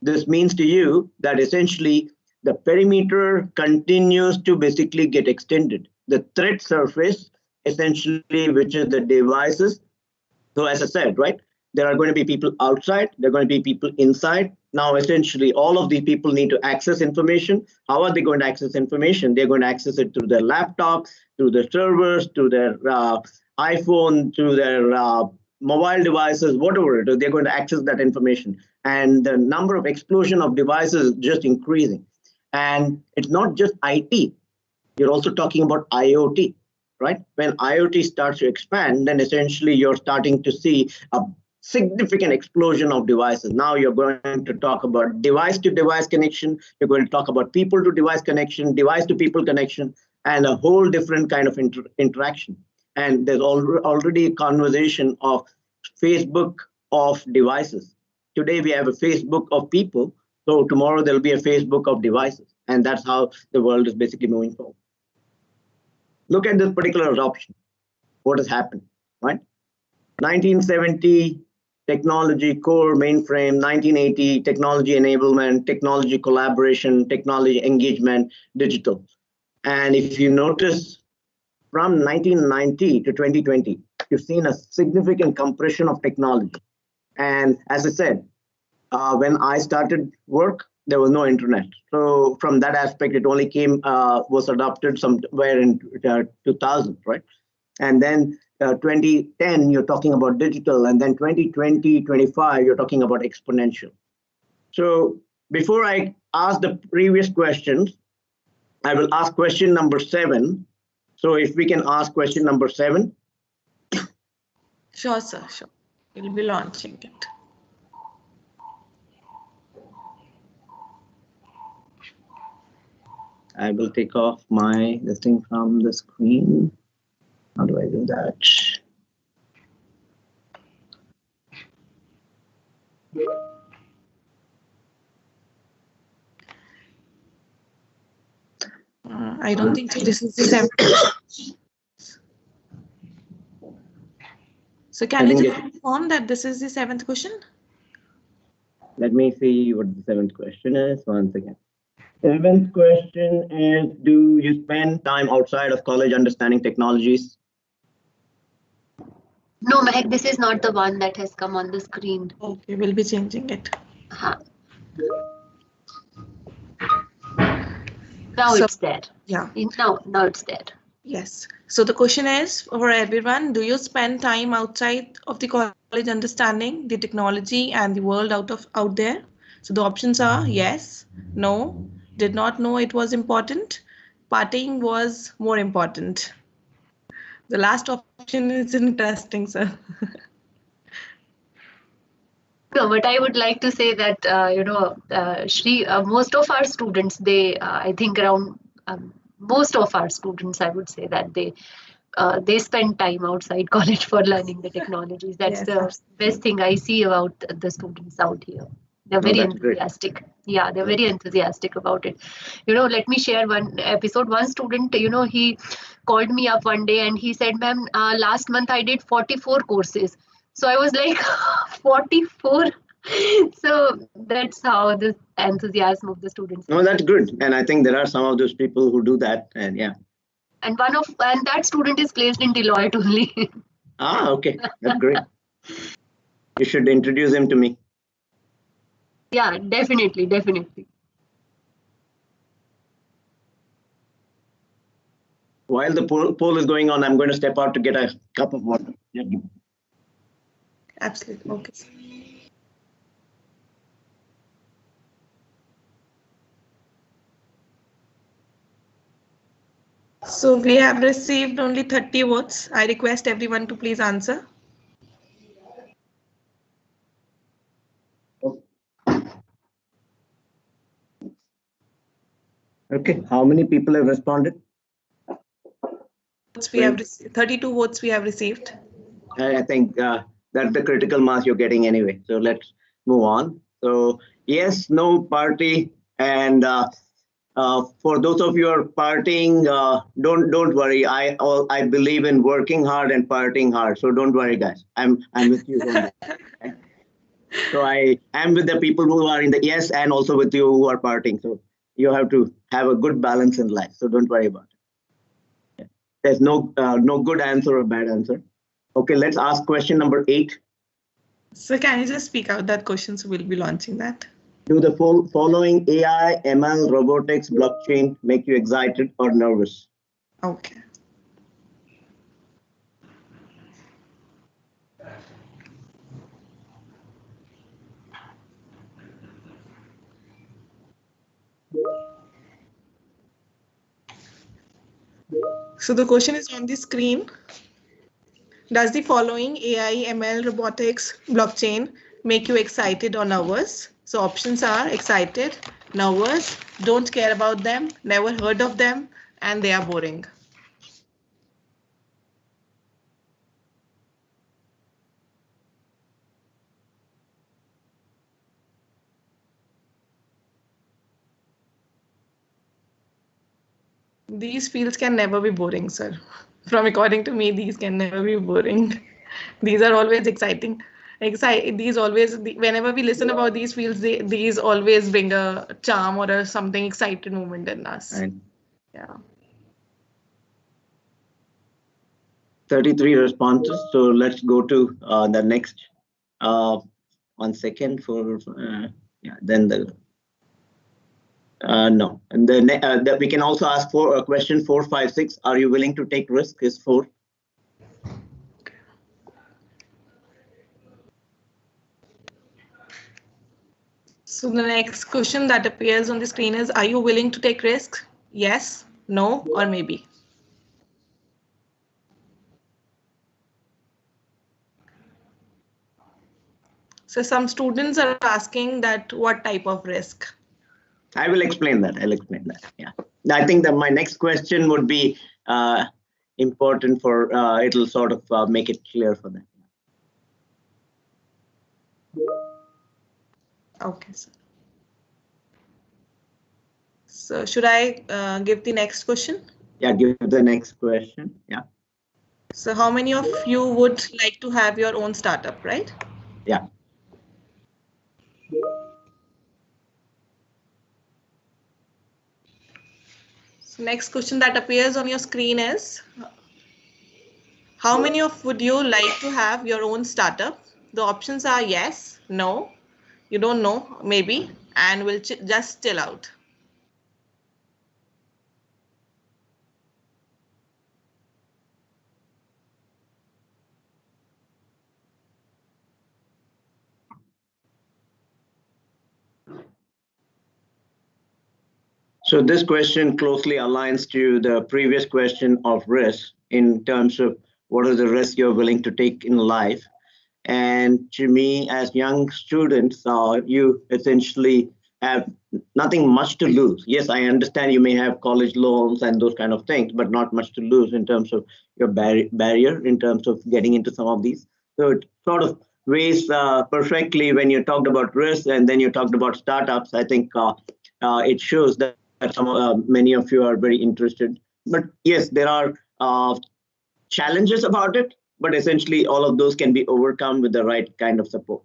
N: This means to you that essentially the perimeter continues to basically get extended. The threat surface, essentially, which is the devices. So as I said, right, there are going to be people outside, there are going to be people inside. Now, essentially, all of these people need to access information. How are they going to access information? They're going to access it through their laptop, through their servers, through their iPhone, through their mobile devices, whatever it is, they're going to access that information. And the number of explosion of devices is just increasing. And it's not just IT. You're also talking about IoT, right? When IoT starts to expand, then essentially you're starting to see a significant explosion of devices. Now you're going to talk about device-to-device connection. You're going to talk about people-to-device connection, device-to-people connection, and a whole different kind of interaction. And there's already a conversation of Facebook of devices. Today we have a Facebook of people. So tomorrow there'll be a Facebook of devices. And that's how the world is basically moving forward. Look at this particular adoption. What has happened, right? 1970, technology core mainframe. 1980, technology enablement, technology collaboration, technology engagement, digital. And if you notice, from 1990 to 2020, you've seen a significant compression of technology. And as I said, when I started work, there was no internet. So from that aspect, it only was adopted somewhere in 2000, right? And then 2010, you're talking about digital. And then 2020, 25, you're talking about exponential. So before I ask the previous questions, I will ask question number 7. So if we can ask question number 7.
O: Sure, sir, sure. We'll be launching it.
N: I will take off this thing from the screen. How do I do that?
O: I don't think so. This is the 7th. So can you just confirm that this is the 7th question?
N: Let me see what the 7th question is once again. 7th question is, do you spend time outside of college understanding technologies?
L: No, Mehak, this is not the one that has come on the screen.
O: Okay, we'll be changing it.
L: Now it's there.
O: Yeah.
L: Now it's there.
O: Yes. So the question is for everyone, do you spend time outside of the college understanding the technology and the world out there? So the options are yes, no, did not know it was important, partying was more important. The last option option is interesting, sir.
L: No, but I would like to say that, Shri, most of our students, I think around most of our students, I would say that they spend time outside college for learning the technologies. That's
O: Yes,
L: the
O: absolutely.
L: best thing I see about the students out here. They're very
N: that's great.
L: enthusiastic. Yeah, they're very enthusiastic about it. Let me share one episode. One student, he called me up one day and he said, "Ma'am, last month I did 44 courses." So I was like, 44? So that's how the enthusiasm of the students.
N: No, that's good. And I think there are some of those people who do that. And yeah.
L: And that student is placed in Deloitte only.
N: Ah, okay. That's great. You should introduce him to me.
L: Yeah, definitely.
N: While the poll is going on, I'm going to step out to get a cup of water. Yeah.
O: Absolutely. Okay. So we have received only 30 votes. I request everyone to please answer.
N: Okay, how many people have responded?
O: We have 32 votes we have received.
N: I think that's the critical mass you're getting anyway. So let's move on. So yes, no, party, and for those of you who are partying, don't worry. I believe in working hard and partying hard. So don't worry, guys. I'm with you on that. Okay? So I am with the people who are in the yes, and also with you who are partying. So you have to have a good balance in life. So don't worry about it. There's no good answer or bad answer. Okay, let's ask question number 8.
O: So can you just speak out that question? So we'll be launching that.
N: Do the following AI, ML, robotics, blockchain make you excited or nervous?
O: Okay. So the question is on the screen. Does the following AI, ML, robotics, blockchain make you excited or nervous? So options are excited, nervous, don't care about them, never heard of them, and they are boring. These fields can never be boring, sir. From according to me, these can never be boring. These are always exciting. These always, whenever we listen about these fields, these always bring a charm or a something excited moment in us.
N: Right.
O: Yeah.
N: 33 responses. So let's go to the next. 1 second for yeah. Then the. No, and then that we can also ask for question 4, 5, 6. Are you willing to take risk? Is 4.
O: So the next question that appears on the screen is, are you willing to take risks? Yes, no, or maybe. So some students are asking that what type of risk?
N: I will explain that. Yeah. I think that my next question would be important for, it'll sort of make it clear for them.
O: Okay, sir. So should I give the next question?
N: Yeah, give the next question. Yeah.
O: So how many of you would like to have your own startup, right?
N: Yeah.
O: So next question that appears on your screen is, how many of would you like to have your own startup? The options are yes, no, you don't know, maybe, and will just chill out.
N: So this question closely aligns to the previous question of risk in terms of what are the risks you're willing to take in life. And to me, as young students, you essentially have nothing much to lose. Yes, I understand you may have college loans and those kind of things, but not much to lose in terms of your barrier, in terms of getting into some of these. So it sort of weighs perfectly when you talked about risk and then you talked about startups. I think it shows that many of you are very interested. But yes, there are challenges about it, but essentially all of those can be overcome with the right kind of support.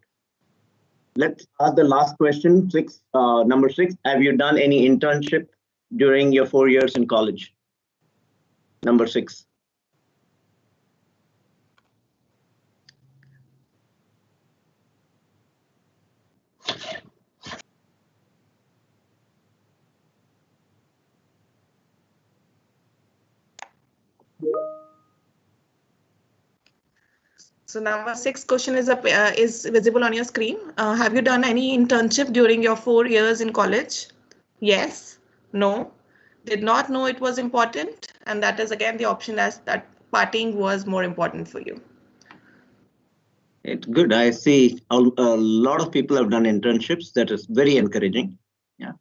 N: Let's ask the last question, number 6. Have you done any internship during your 4 years in college? Number 6.
O: So number 6 question is visible on your screen. Have you done any internship during your 4 years in college? Yes, no, did not know it was important. And that is again the option as that partying was more important for you.
N: It's good. I see a lot of people have done internships. That is very encouraging. Yeah.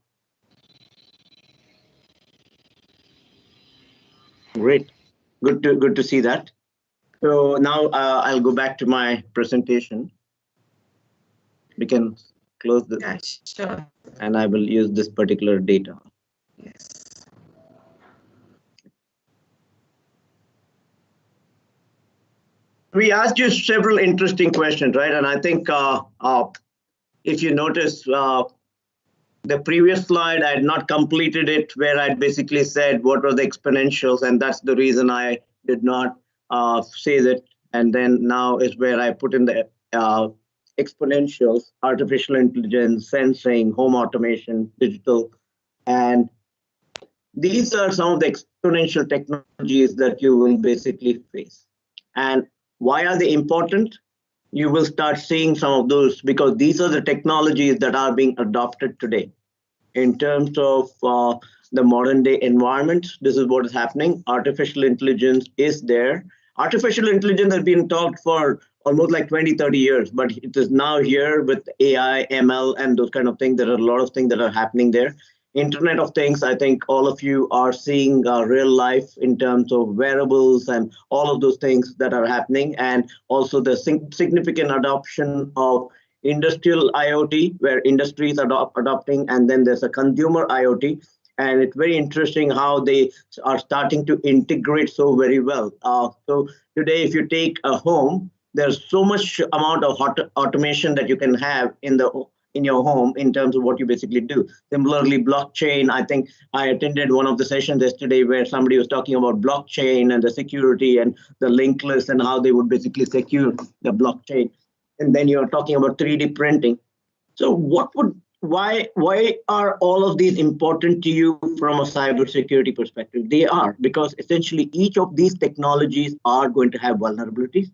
N: Great. Good to see that. So now I'll go back to my presentation. We can close this.
O: Yeah, sure.
N: And I will use this particular data.
O: Yes.
N: We asked you several interesting questions, right? And I think if you notice, the previous slide, I had not completed it where I basically said what were the exponentials, and that's the reason I did not say that. And then now is where I put in the exponentials, artificial intelligence, sensing, home automation, digital. And these are some of the exponential technologies that you will basically face. And why are they important? You will start seeing some of those because these are the technologies that are being adopted today. In terms of the modern day environment, this is what is happening. Artificial intelligence is there. Artificial intelligence has been talked for almost like 20, 30 years, but it is now here with AI, ML, and those kind of things. There are a lot of things that are happening there. Internet of Things, I think all of you are seeing real life in terms of wearables and all of those things that are happening, and also the significant adoption of industrial IoT, where industries are adopting, and then there's a consumer IoT. And it's very interesting how they are starting to integrate so very well. So today, if you take a home, there's so much amount of automation that you can have in your home in terms of what you basically do. Similarly, blockchain, I think I attended one of the sessions yesterday where somebody was talking about blockchain and the security and the linked list and how they would basically secure the blockchain. And then you're talking about 3D printing. So why are all of these important to you from a cybersecurity perspective? They are, because essentially each of these technologies are going to have vulnerabilities.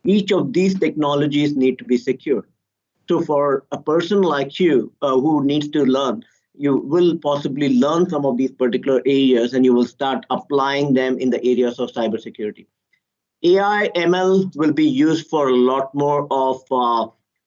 N: Each of these technologies need to be secure. So for a person like you who needs to learn, you will possibly learn some of these particular areas and you will start applying them in the areas of cybersecurity. AI, ML will be used for a lot more of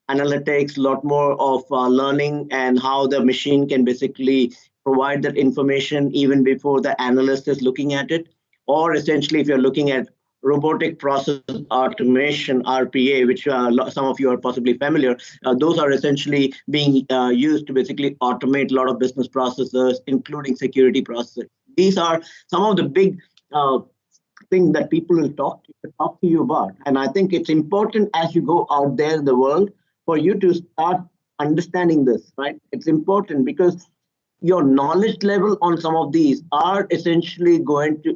N: analytics, a lot more of learning and how the machine can basically provide that information even before the analyst is looking at it. Or essentially, if you're looking at robotic process automation, RPA, which some of you are possibly familiar, those are essentially being used to basically automate a lot of business processes, including security processes. These are some of the big things that people will talk to you about. And I think it's important as you go out there in the world for you to start understanding this, right? It's important because your knowledge level on some of these are essentially going to,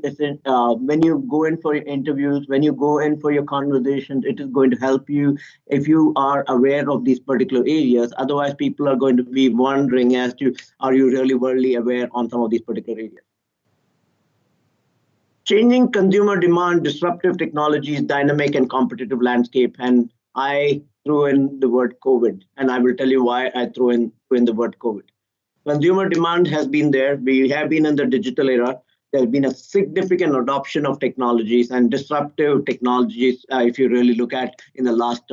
N: when you go in for your interviews, when you go in for your conversations, it is going to help you if you are aware of these particular areas. Otherwise, people are going to be wondering as to, are you really aware on some of these particular areas? Changing consumer demand, disruptive technologies, dynamic and competitive landscape. And I threw in the word COVID, and I will tell you why I threw in the word COVID. Consumer demand has been there. We have been in the digital era. There's been a significant adoption of technologies and disruptive technologies, if you really look at in the last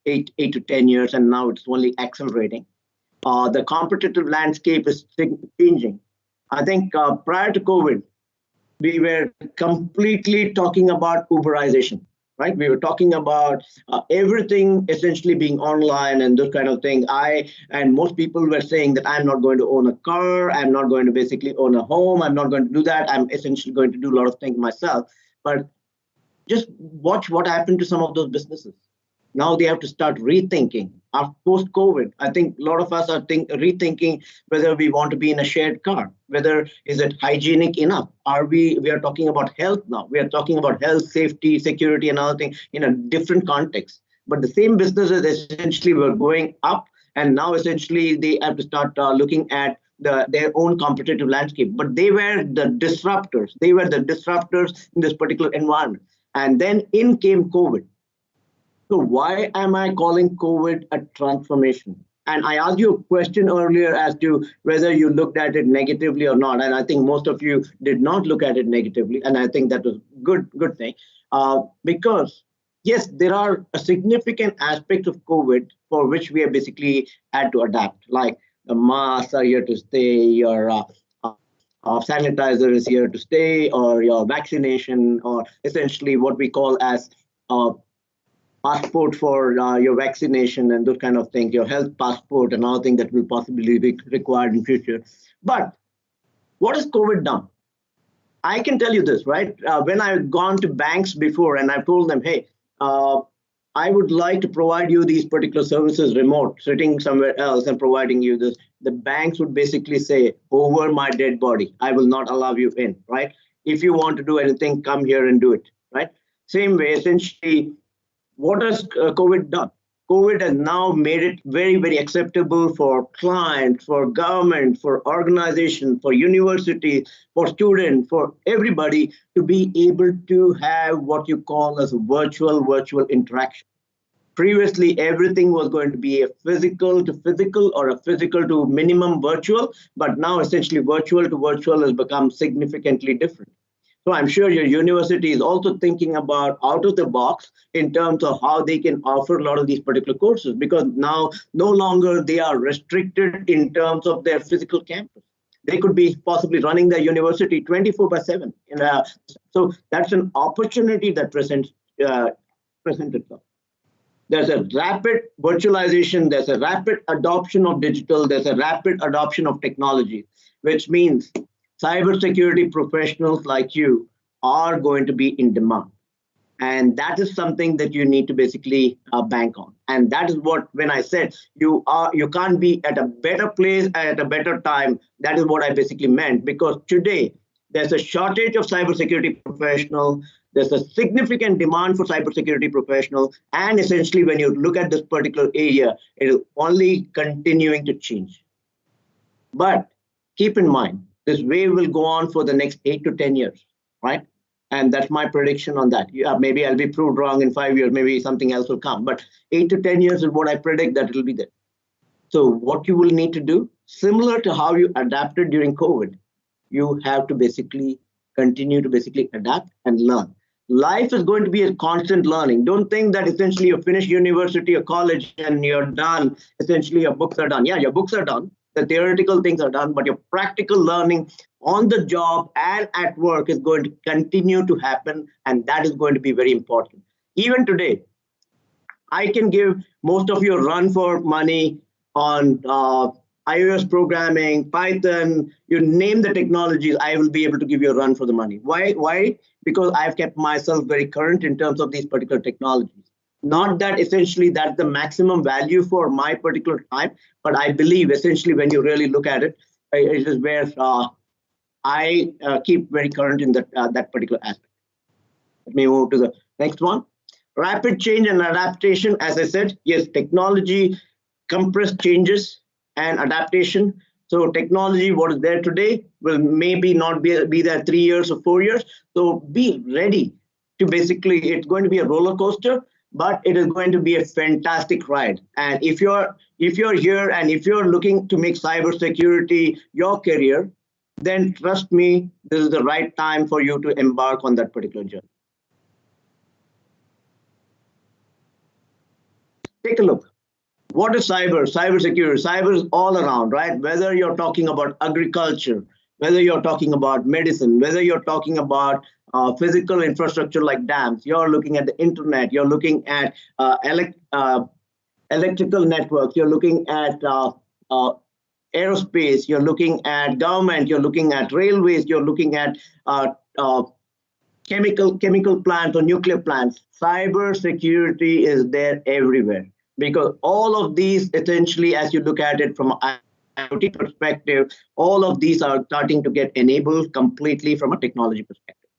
N: 8 to 10 years, and now it's only accelerating. The competitive landscape is changing. I think prior to COVID, we were completely talking about Uberization, right? We were talking about everything essentially being online and those kind of things. And most people were saying that I'm not going to own a car, I'm not going to basically own a home, I'm not going to do that. I'm essentially going to do a lot of things myself. But just watch what happened to some of those businesses. Now they have to start rethinking. Post-COVID, I think a lot of us are rethinking whether we want to be in a shared car, whether is it hygienic enough? We are talking about health now. We are talking about health, safety, security, and other things in a different context. But the same businesses essentially were going up, and now essentially they have to start looking at their own competitive landscape. But they were the disruptors. They were the disruptors in this particular environment. And then in came COVID. So why am I calling COVID a transformation? And I asked you a question earlier as to whether you looked at it negatively or not. And I think most of you did not look at it negatively. And I think that was good thing. Because yes, there are a significant aspects of COVID for which we have basically had to adapt. Like the masks are here to stay, your sanitizer is here to stay, or your vaccination, or essentially what we call as passport for your vaccination and those kind of things, your health passport and other things that will possibly be required in future. But what has COVID done? I can tell you this, right? When I've gone to banks before and I've told them, hey, I would like to provide you these particular services remote, sitting somewhere else and providing you this, the banks would basically say, over my dead body, I will not allow you in, right? If you want to do anything, come here and do it, right? Same way, essentially, what has COVID done? COVID has now made it very, very acceptable for clients, for government, for organizations, for universities, for students, for everybody to be able to have what you call as a virtual interaction. Previously, everything was going to be a physical to physical or a physical to minimum virtual, but now essentially virtual to virtual has become significantly different. So I'm sure your university is also thinking about out of the box in terms of how they can offer a lot of these particular courses, because now no longer they are restricted in terms of their physical campus. They could be possibly running their university 24/7. So that's an opportunity that presents itself. There's a rapid virtualization, there's a rapid adoption of digital, there's a rapid adoption of technology, which means cybersecurity professionals like you are going to be in demand. And that is something that you need to basically bank on. And that is what, when I said you can't be at a better place at a better time, that is what I basically meant. Because today, there's a shortage of cybersecurity professionals, there's a significant demand for cybersecurity professionals, and essentially when you look at this particular area, it is only continuing to change. But keep in mind, this wave will go on for the next 8 to 10 years, right? And that's my prediction on that. Maybe I'll be proved wrong in 5 years, maybe something else will come, but 8 to 10 years is what I predict that it'll be there. So what you will need to do, similar to how you adapted during COVID, you have to basically continue to basically adapt and learn. Life is going to be a constant learning. Don't think that essentially you finish university or college and you're done. Essentially your books are done. Yeah, your books are done. The theoretical things are done, but your practical learning on the job and at work is going to continue to happen. And that is going to be very important. Even today, I can give most of you a run for money on iOS programming, Python, you name the technologies, I will be able to give you a run for the money. Why? Because I've kept myself very current in terms of these particular technologies. Not that essentially that's the maximum value for my particular time, but I believe essentially when you really look at it, it is where I keep very current in that particular aspect. Let me move to the next one. Rapid change and adaptation. As I said, yes, technology, compressed changes and adaptation. So technology, what is there today, will maybe not be there 3 years or 4 years. So be ready to basically, it's going to be a roller coaster, but it is going to be a fantastic ride. And if you're here and if you're looking to make cybersecurity your career, then trust me, this is the right time for you to embark on that particular journey. Take a look. What is cyber? Cybersecurity. Cyber is all around, right? Whether you're talking about agriculture, whether you're talking about medicine, whether you're talking about physical infrastructure like dams, you're looking at the internet, you're looking at electrical networks, you're looking at aerospace, you're looking at government, you're looking at railways, you're looking at chemical plants or nuclear plants. Cyber security is there everywhere, because all of these essentially, as you look at it from an IoT perspective, all of these are starting to get enabled completely from a technology perspective.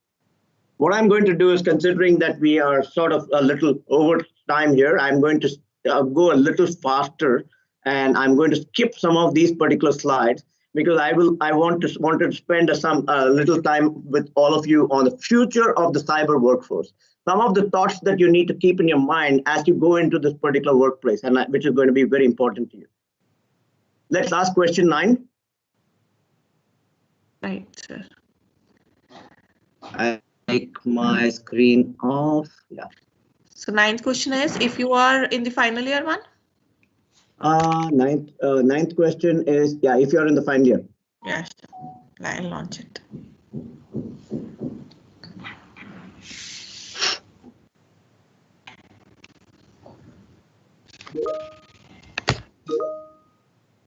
N: What I'm going to do is, considering that we are sort of a little over time here, I'm going to go a little faster, and I'm going to skip some of these particular slides, because I want to spend some little time with all of you on the future of the cyber workforce. Some of the thoughts that you need to keep in your mind as you go into this particular workplace, and which is going to be very important to you. Let's ask question 9.
O: Right, sir.
N: I take my screen off. Yeah.
O: So 9th question is, if you are in the final year one?
N: Ninth question is, yeah, if you're in the final year.
O: Yes, I'll launch it.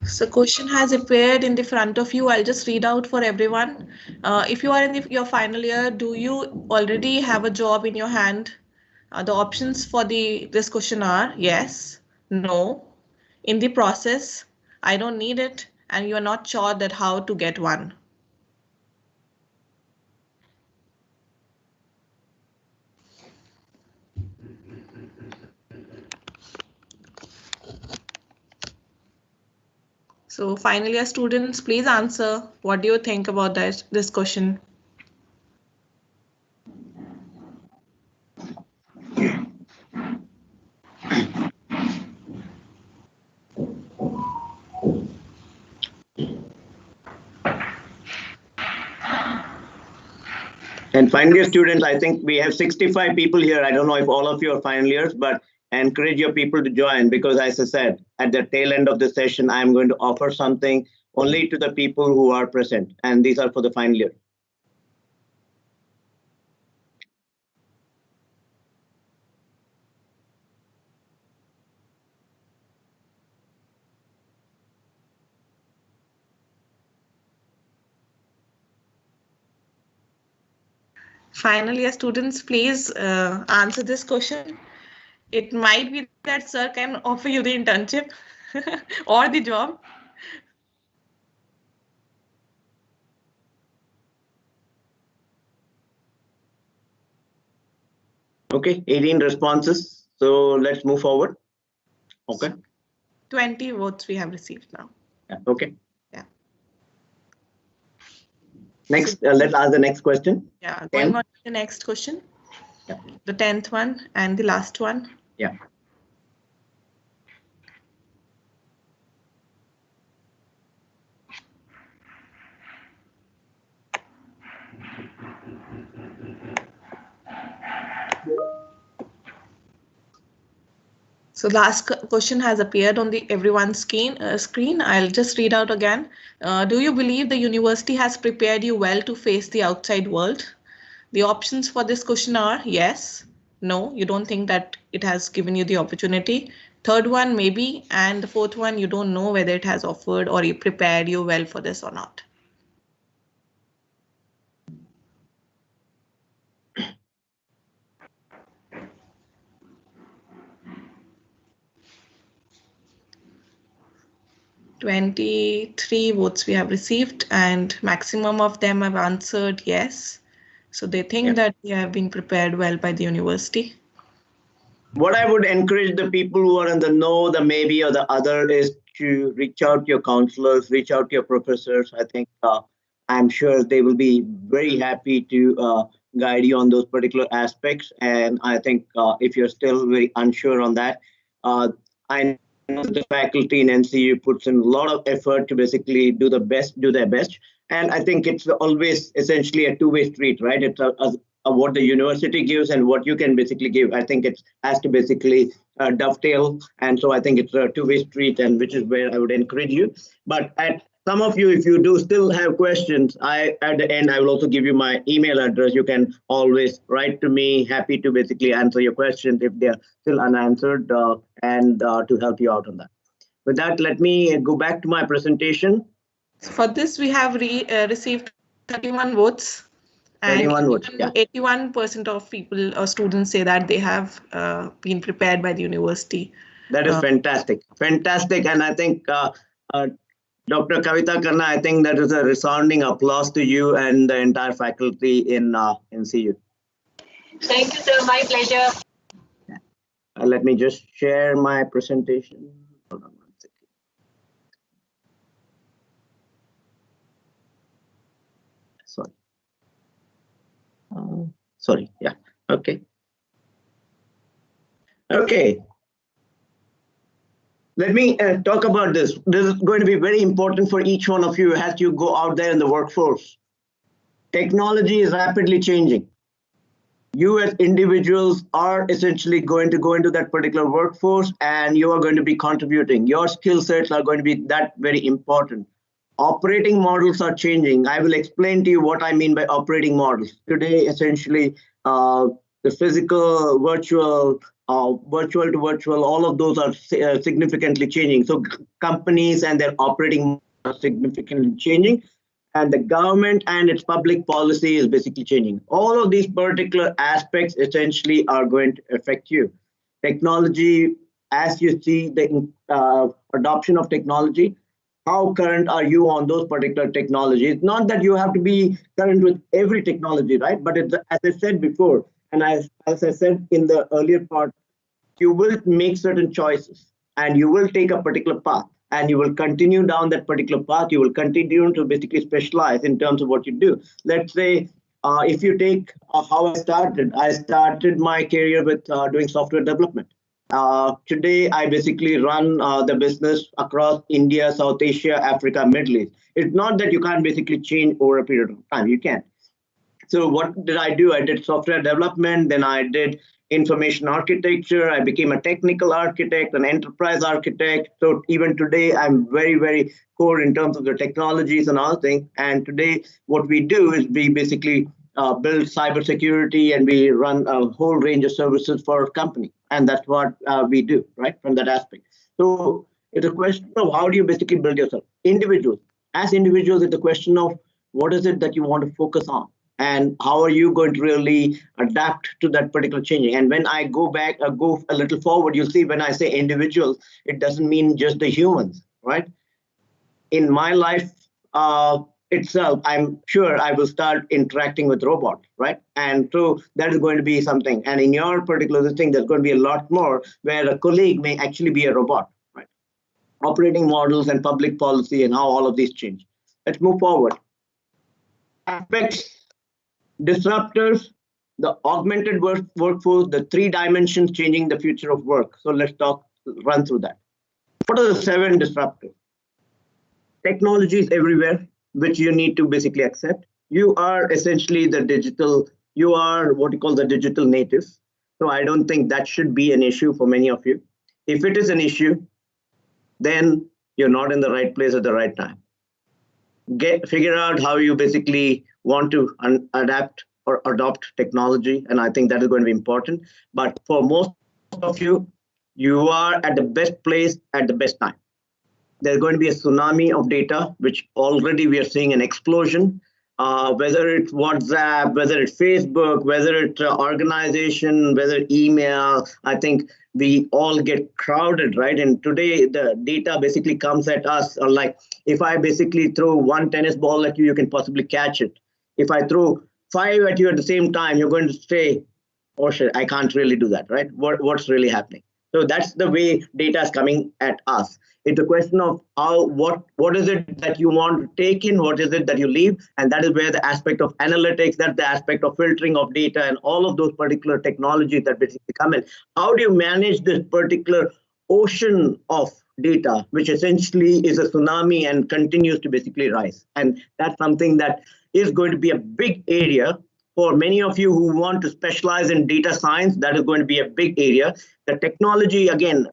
O: So question has appeared in the front of you. I'll just read out for everyone. If you are in your final year, do you already have a job in your hand? The options for this question are yes, no, in the process, I don't need it, and you are not sure that how to get one. So final year students, please answer. What do you think about this question?
N: And final year students, I think we have 65 people here. I don't know if all of you are final years, but encourage your people to join, because as I said, at the tail end of the session, I'm going to offer something only to the people who are present. And these are for the final year.
O: Final year students, please answer this question. It might be that sir can offer you the internship or the job.
N: Okay, 18 responses. So let's move forward. Okay.
O: 20 votes we have received now.
N: Yeah, okay.
O: Yeah.
N: Next, let's ask the next question.
O: Yeah, going on to the next question.
N: Yeah.
O: The 10th one and the last one.
N: Yeah.
O: So last question has appeared on everyone's screen. I'll just read out again. Do you believe the university has prepared you well to face the outside world? The options for this question are yes, no, you don't think that it has given you the opportunity. Third one, maybe. And the fourth one, you don't know whether it has offered or it prepared you well for this or not. "23 votes we have received, and maximum of them have answered yes. So they think that they have been prepared well by the university.
N: What I would encourage the people who are in the no, the maybe, or the other is to reach out to your counselors, reach out to your professors. I think I'm sure they will be very happy to guide you on those particular aspects. And I think if you're still very unsure on that, I the faculty in NCU puts in a lot of effort to basically do their best. And I think it's always essentially a two-way street, right? It's what the university gives and what you can basically give. I think it has to basically dovetail. And so I think it's a two-way street, and which is where I would encourage you. But at some of you, if you do still have questions, at the end, I will also give you my email address. You can always write to me. Happy to basically answer your questions if they're still unanswered and to help you out on that. With that, let me go back to my presentation.
O: For this, we have received 31 votes. And
N: 31 votes, yeah.
O: 81% of people or students say that they have been prepared by the university.
N: That is fantastic. Fantastic. And I think Dr. Kavita Khanna, I think that is a resounding applause to you and the entire faculty in CU.
L: Thank you, sir. My pleasure.
N: Let me just share my presentation. Hold on one second. Sorry. Yeah. Okay. Okay. Let me talk about this. This is going to be very important for each one of you as you go out there in the workforce. Technology is rapidly changing. You as individuals are essentially going to go into that particular workforce, and you are going to be contributing. Your skill sets are going to be that very important. Operating models are changing. I will explain to you what I mean by operating models. Today, essentially, the physical, virtual to virtual, all of those are significantly changing. So companies and their operating are significantly changing, and the government and its public policy is basically changing. All of these particular aspects essentially are going to affect you. Technology, as you see the adoption of technology, how current are you on those particular technologies? Not that you have to be current with every technology, right? But it's, as I said before, and as I said in the earlier part, you will make certain choices and you will take a particular path and you will continue down that particular path. You will continue to basically specialize in terms of what you do. Let's say if you take how I started my career with doing software development. Today, I basically run the business across India, South Asia, Africa, Middle East. It's not that you can't basically change over a period of time. You can. So what did I do? I did software development, then I did information architecture. I became a technical architect, an enterprise architect. So even today, I'm very, very core in terms of the technologies and all things. And today, what we do is we basically build cybersecurity, and we run a whole range of services for a company. And that's what we do, right, from that aspect. So it's a question of how do you basically build yourself? Individuals. As individuals, it's a question of what is it that you want to focus on? And how are you going to really adapt to that particular changing? And when I go back, go a little forward, you'll see when I say individuals, it doesn't mean just the humans, right? In my life itself, I'm sure I will start interacting with robots, right? And so that is going to be something. And in your particular thing, there's going to be a lot more where a colleague may actually be a robot, right? Operating models and public policy and how all of these change. Let's move forward. Aspects. Disruptors, the augmented workforce, the 3 dimensions changing the future of work. So let's run through that. What are the 7 disruptors? Technology is everywhere, which you need to basically accept. You are essentially you are what you call the digital natives. So I don't think that should be an issue for many of you. If it is an issue, then you're not in the right place at the right time. Figure out how you basically want to adapt or adopt technology, and I think that is going to be important. But for most of you, you are at the best place at the best time. There's going to be a tsunami of data, which already we are seeing an explosion. Whether it's WhatsApp, whether it's Facebook, whether it's organization, whether email, I think we all get crowded, right? And today the data basically comes at us, like if I basically throw 1 tennis ball at you, you can possibly catch it. If I throw 5 at you at the same time, you're going to say, oh shit, I can't really do that, right? What's really happening? So that's the way data is coming at us. It's a question of what is it that you want to take in, what is it that you leave, and that is where the aspect of analytics, that's the aspect of filtering of data and all of those particular technologies that basically come in. How do you manage this particular ocean of data, which essentially is a tsunami and continues to basically rise. And that's something that is going to be a big area for many of you who want to specialize in data science. That is going to be a big area. The technology, again,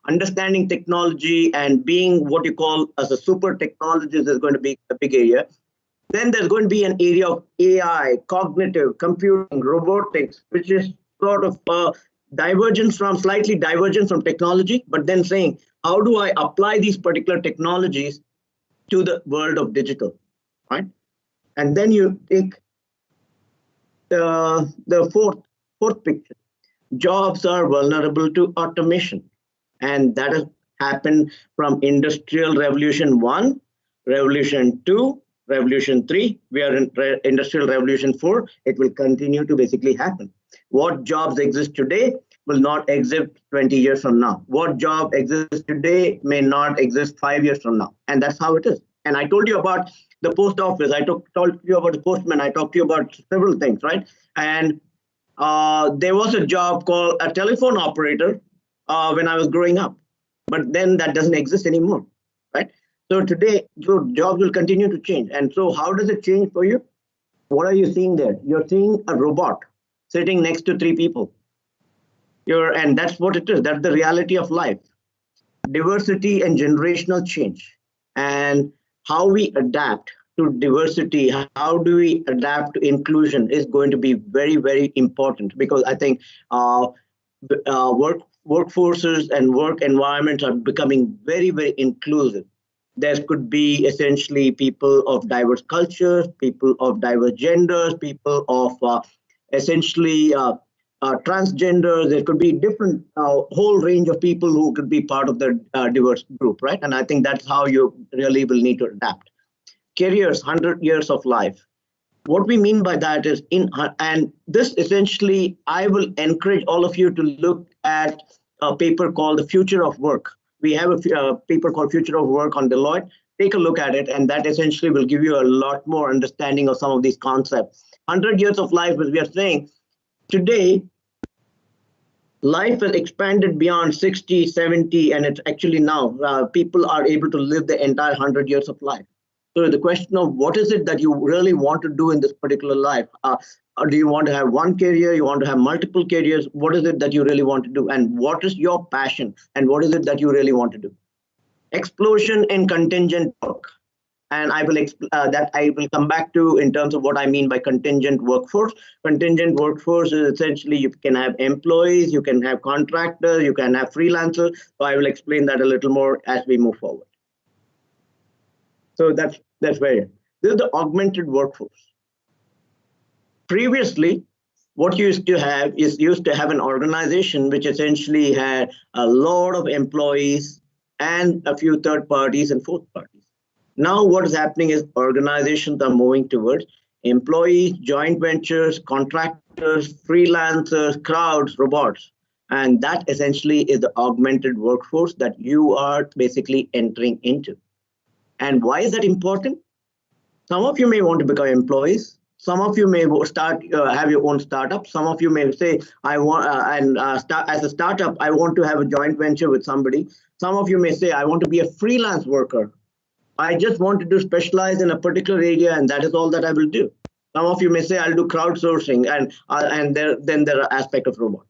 N: understanding technology and being what you call as a super technologist is going to be a big area. Then there's going to be an area of AI, cognitive, computing, robotics, which is sort of slightly divergent from technology, but then saying, how do I apply these particular technologies to the world of digital, right? And then you take the fourth picture. Jobs are vulnerable to automation. And that has happened from Industrial Revolution 1, Revolution 2, Revolution 3. We are in Industrial Revolution 4. It will continue to basically happen. What jobs exist today will not exist 20 years from now. What job exists today may not exist 5 years from now. And that's how it is. And I told you about the post office. I told you about the postman. I talked to you about several things, right? And there was a job called a telephone operator when I was growing up. But then that doesn't exist anymore, right? So today, jobs will continue to change. And so how does it change for you? What are you seeing there? You're seeing a robot sitting next to 3 people. And that's what it is. That's the reality of life. Diversity and generational change. And how we adapt to diversity, how do we adapt to inclusion is going to be very, very important, because I think workforces and work environments are becoming very, very inclusive. There could be essentially people of diverse cultures, people of diverse genders, people of essentially transgenders. There could be different whole range of people who could be part of the diverse group, right? And I think that's how you really will need to adapt. Careers, 100 years of life. What we mean by that is, and this essentially, I will encourage all of you to look at a paper called The Future of Work. We have a paper called Future of Work on Deloitte. Take a look at it, and that essentially will give you a lot more understanding of some of these concepts. 100 years of life, as we are saying, today, life has expanded beyond 60, 70, and it's actually now people are able to live the entire 100 years of life. So the question of what is it that you really want to do in this particular life? Or do you want to have one career? You want to have multiple careers? What is it that you really want to do? And what is your passion? And what is it that you really want to do? Explosion in contingent work. And I will come back to in terms of what I mean by contingent workforce. Contingent workforce is essentially you can have employees, you can have contractors, you can have freelancers. So I will explain that a little more as we move forward. So that's where this is the augmented workforce. Previously, what you used to have an organization which essentially had a lot of employees and a few third parties and fourth parties. Now what is happening is organizations are moving towards employees, joint ventures, contractors, freelancers, crowds, robots. And that essentially is the augmented workforce that you are basically entering into. And why is that important? Some of you may want to become employees. Some of you may start have your own startup. Some of you may say, I want as a startup, I want to have a joint venture with somebody. Some of you may say, I want to be a freelance worker. I just want to specialize in a particular area, and that is all that I will do. Some of you may say, I'll do crowdsourcing, and then there are aspects of robot.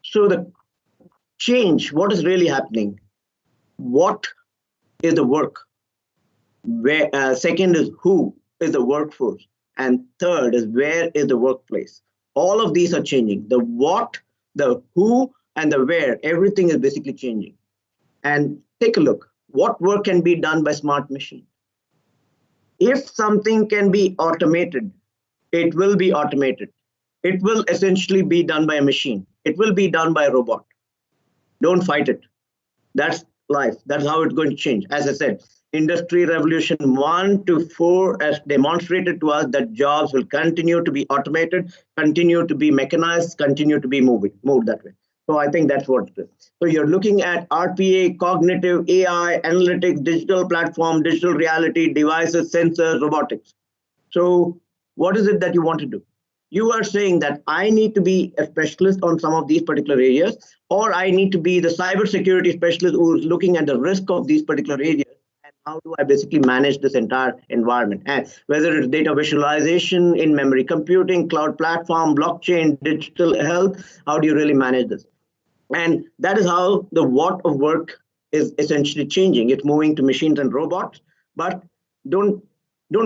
N: So the change, what is really happening? What is the work? Second is who is the workforce, and third is where is the workplace. All of these are changing. The what, the who, and the where, everything is basically changing. And take a look, what work can be done by smart machine? If something can be automated, it will be automated. It will essentially be done by a machine. It will be done by a robot. Don't fight it. That's life. That's how it's going to change. As I said, Industry Revolution 1 to 4 has demonstrated to us that jobs will continue to be automated, continue to be mechanized, continue to be moved that way. So I think that's what it is. So you're looking at RPA, cognitive, AI, analytics, digital platform, digital reality, devices, sensors, robotics. So what is it that you want to do? you are saying that I need to be a specialist on some of these particular areas, or I need to be the cybersecurity specialist who is looking at the risk of these particular areas. And how do I basically manage this entire environment? And whether it's data visualization, in-memory computing, cloud platform, blockchain, digital health, how do you really manage this? And that is how the what of work is essentially changing. It's moving to machines and robots, but don't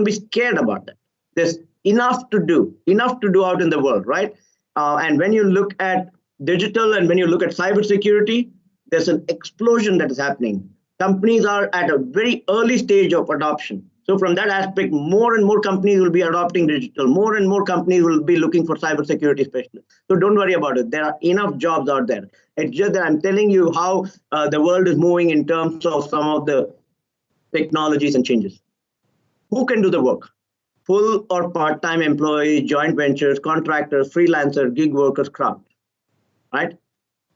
N: be scared about that. There's enough to do out in the world, right? And when you look at digital and when you look at cybersecurity, there's an explosion that is happening. Companies are at a very early stage of adoption. So from that aspect, more and more companies will be adopting digital. More and more companies will be looking for cybersecurity specialists. So don't worry about it. There are enough jobs out there. It's just that I'm telling you how the world is moving in terms of some of the technologies and changes. Who can do the work? Full or part-time employees, joint ventures, contractors, freelancers, gig workers, crowd, right?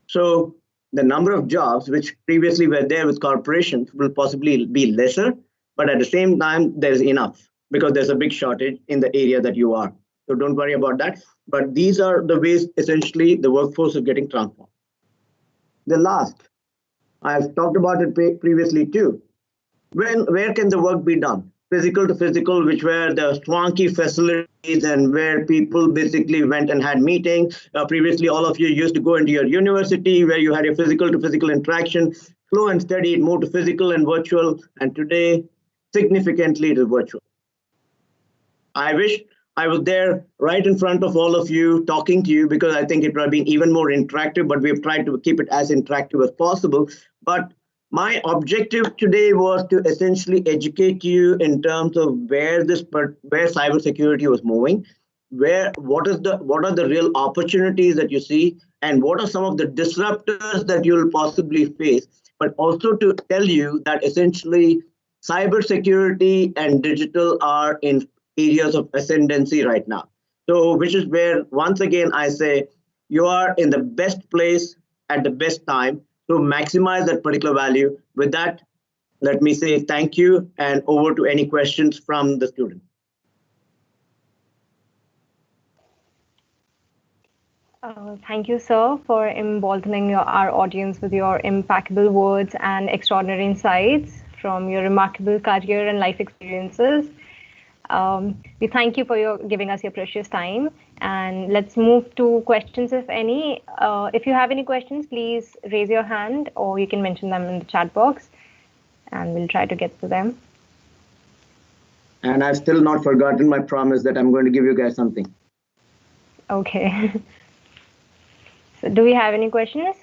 N: So the number of jobs which previously were there with corporations will possibly be lesser, but at the same time, there's enough because there's a big shortage in the area that you are. So don't worry about that. But these are the ways essentially the workforce is getting transformed. The last, I've talked about it previously too. Where can the work be done? Physical to physical, which were the swanky facilities and where people basically went and had meetings. Previously, all of you used to go into your university where you had a physical to physical interaction. Slow and steady, it moved to physical and virtual. And today, significantly, it is virtual. I wish I was there right in front of all of you talking to you because I think it would have been even more interactive, but we've tried to keep it as interactive as possible. But my objective today was to essentially educate you in terms of where cybersecurity was moving, what are the real opportunities that you see, and what are some of the disruptors that you'll possibly face, but also to tell you that essentially cybersecurity and digital are in areas of ascendancy right now. So which is where, once again, I say you are in the best place at the best time to maximize that particular value. With that, let me say thank you and over to any questions from the student.
J: Thank you, sir, for emboldening our audience with your impeccable words and extraordinary insights from your remarkable career and life experiences. We thank you for giving us your precious time. And let's move to questions, if any. If you have any questions, please raise your hand or you can mention them in the chat box and we'll try to get to them.
N: And I've still not forgotten my promise that I'm going to give you guys something.
J: Okay. So do we have any questions?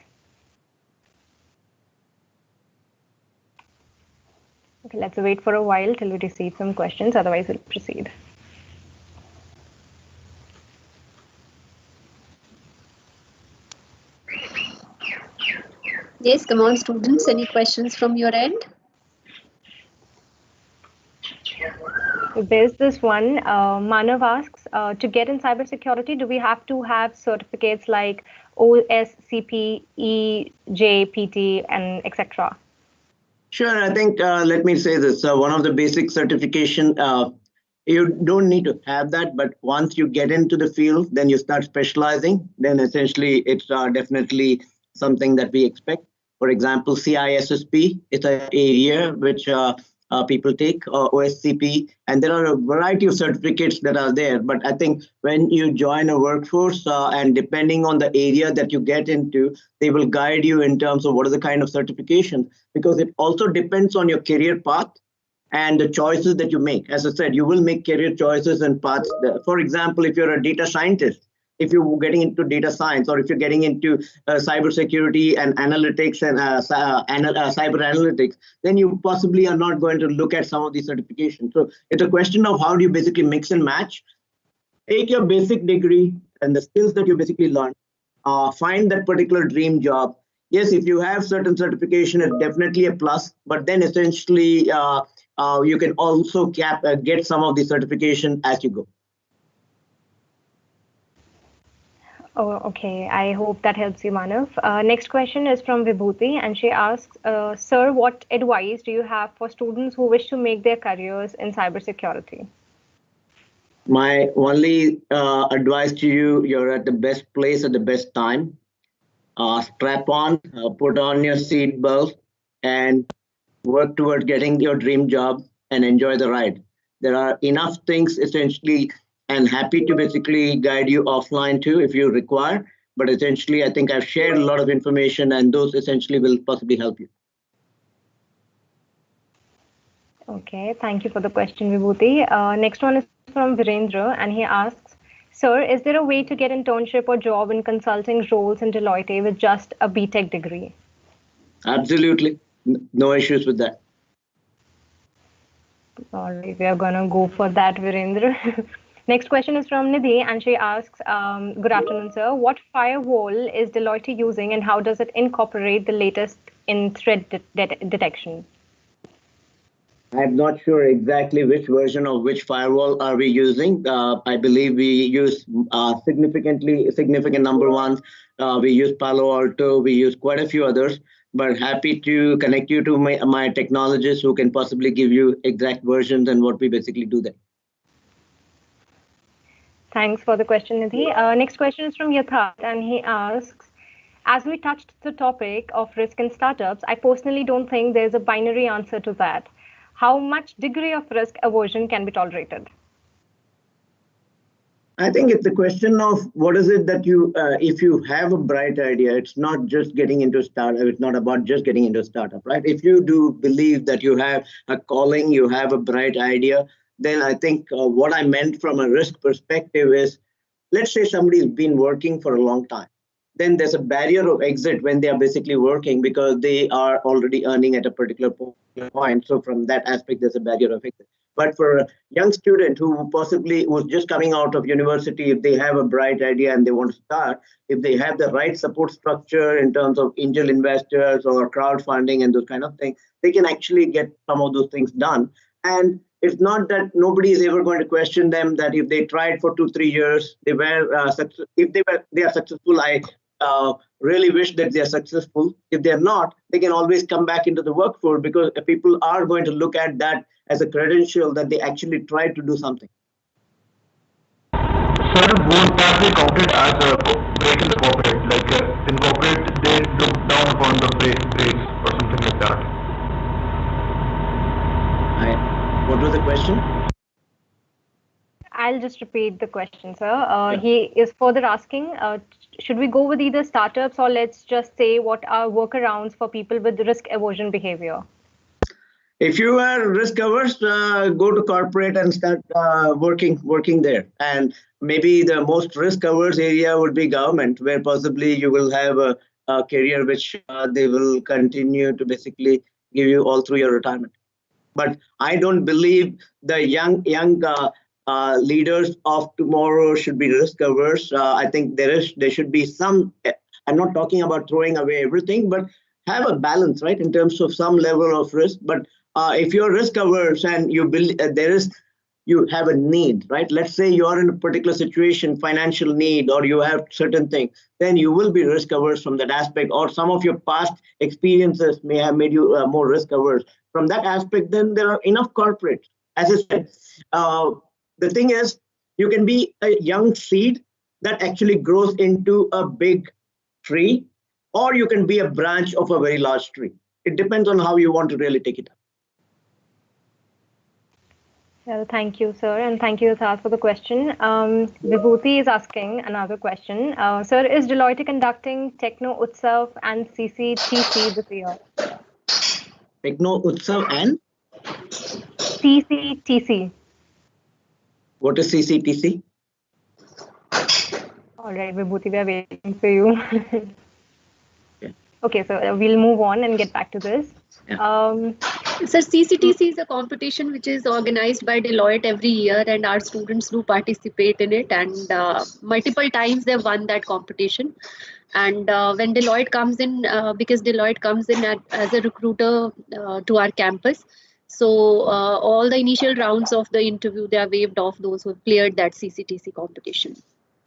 J: Okay, let's wait for a while till we receive some questions, otherwise we'll proceed.
L: Yes, come on, students. Any questions from your end?
J: There's this one. Manav asks, to get in cybersecurity, do we have to have certificates like OSCP, EJPT, and etc.?
N: Sure, I think let me say this. One of the basic certification, you don't need to have that, but once you get into the field, then you start specializing, then essentially it's definitely something that we expect. For example, CISSP, it's an area which people take, OSCP, and there are a variety of certificates that are there. But I think when you join a workforce and depending on the area that you get into, they will guide you in terms of what is the kind of certification, because it also depends on your career path and the choices that you make. As I said, you will make career choices and paths. For example, if you're a data scientist, if you're getting into data science, or if you're getting into cybersecurity and analytics and cyber analytics, then you possibly are not going to look at some of these certifications. So it's a question of how do you basically mix and match. Take your basic degree and the skills that you basically learn, find that particular dream job. Yes, if you have certain certification, it's definitely a plus, but then essentially you can also get some of the certification as you go.
J: Oh, okay. I hope that helps you, Manav. Next question is from Vibhuti, and she asks, Sir, what advice do you have for students who wish to make their careers in cybersecurity?
N: My only advice to you, you're at the best place at the best time. Strap on, put on your seat belt, and work toward getting your dream job and enjoy the ride. There are enough things essentially, and happy to basically guide you offline too if you require. But essentially, I think I've shared a lot of information, and those essentially will possibly help you.
J: Okay, thank you for the question, Vibhuti. Next one is from Virendra, and he asks, Sir, is there a way to get internship or job in consulting roles in Deloitte with just a BTech degree?
N: Absolutely. No issues with that.
J: All right, we are going to go for that, Virendra. Next question is from Nidhi, and she asks, good afternoon, sir. What firewall is Deloitte using, and how does it incorporate the latest in threat detection?
N: I'm not sure exactly which version of which firewall are we using. I believe we use significant number ones. We use Palo Alto. We use quite a few others. But happy to connect you to my technologists who can possibly give you exact versions and what we basically do there.
J: Thanks for the question, Nidhi. Next question is from Yatharth, and he asks, as we touched the topic of risk in startups, I personally don't think there's a binary answer to that. How much degree of risk aversion can be tolerated?
N: I think it's a question of what is it that you, if you have a bright idea, it's not just getting into a startup. It's not about just getting into a startup, right? If you do believe that you have a calling, you have a bright idea, then I think what I meant from a risk perspective is, let's say somebody's been working for a long time. Then there's a barrier of exit when they are basically working because they are already earning at a particular point. So from that aspect, there's a barrier of exit. But for a young student who possibly was just coming out of university, if they have a bright idea and they want to start, if they have the right support structure in terms of angel investors or crowdfunding and those kind of things, they can actually get some of those things done. And it's not that nobody is ever going to question them that if they tried for 2-3 years, they were if they are successful. I really wish that they are successful. If they are not, they can always come back into the workforce because people are going to look at that as a credential that they actually tried to do something.
P: Sir, won't that be counted as a break in the corporate? Like in corporate, they look down upon the breaks or something like that.
N: What was the question?
J: I'll just repeat the question, sir. He is further asking, should we go with either startups or let's just say what are workarounds for people with risk aversion behavior?
N: If you are risk averse, go to corporate and start working there. And maybe the most risk averse area would be government, where possibly you will have a career which they will continue to basically give you all through your retirement. But I don't believe the young leaders of tomorrow should be risk averse. I think there should be some. I'm not talking about throwing away everything, but have a balance, right, in terms of some level of risk. But if you're risk averse and you you have a need, right? Let's say you are in a particular situation, financial need, or you have certain things, then you will be risk averse from that aspect, or some of your past experiences may have made you more risk averse. From that aspect, then there are enough corporates. As I said, the thing is, you can be a young seed that actually grows into a big tree, or you can be a branch of a very large tree. It depends on how you want to really take it up.
J: Well, thank you, sir. And thank you, Yatharth, for the question. Vibhuti is asking another question. Sir, is Deloitte conducting Techno Utsav and CCTC this year?
N: Techno Utsav and?
J: CCTC.
N: What is CCTC?
J: All right, Vibhuti, we are waiting for you. Okay, so we'll move on and get back to this.
L: Sir, CCTC is a competition which is organized by Deloitte every year, and our students do participate in it. And multiple times they've won that competition. And when Deloitte comes in, because Deloitte comes in as a recruiter to our campus, so all the initial rounds of the interview, they are waived off those who have cleared that CCTC competition.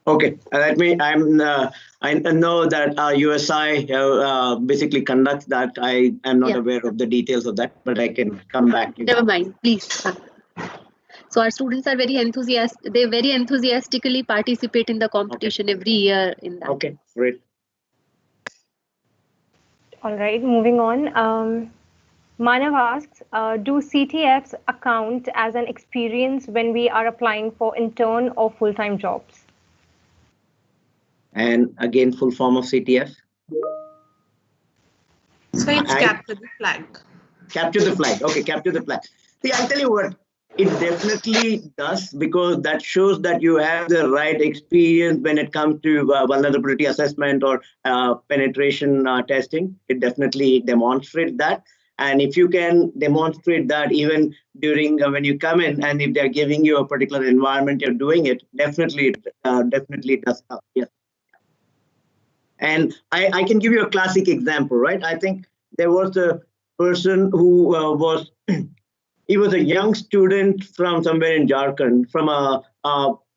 N: Okay, I know that USI basically conducts that. I am not aware of the details of that, but I can come back.
L: Never mind, please. So our students are very enthusiastic. They very enthusiastically participate in the competition every year in that.
N: Okay, great.
J: All right, moving on. Manav asks, do CTFs account as an experience when we are applying for intern or full-time jobs?
N: And again, full form of CTF?
O: So it's capture the flag.
N: Capture the flag. Okay, capture the flag. See, I'll tell you what, it definitely does, because that shows that you have the right experience when it comes to vulnerability assessment or penetration testing. It definitely demonstrates that. And if you can demonstrate that even during when you come in, and if they're giving you a particular environment, you're doing it, definitely does help. Yes. And I can give you a classic example, right? I think there was a person who he was a young student from somewhere in Jharkhand, from a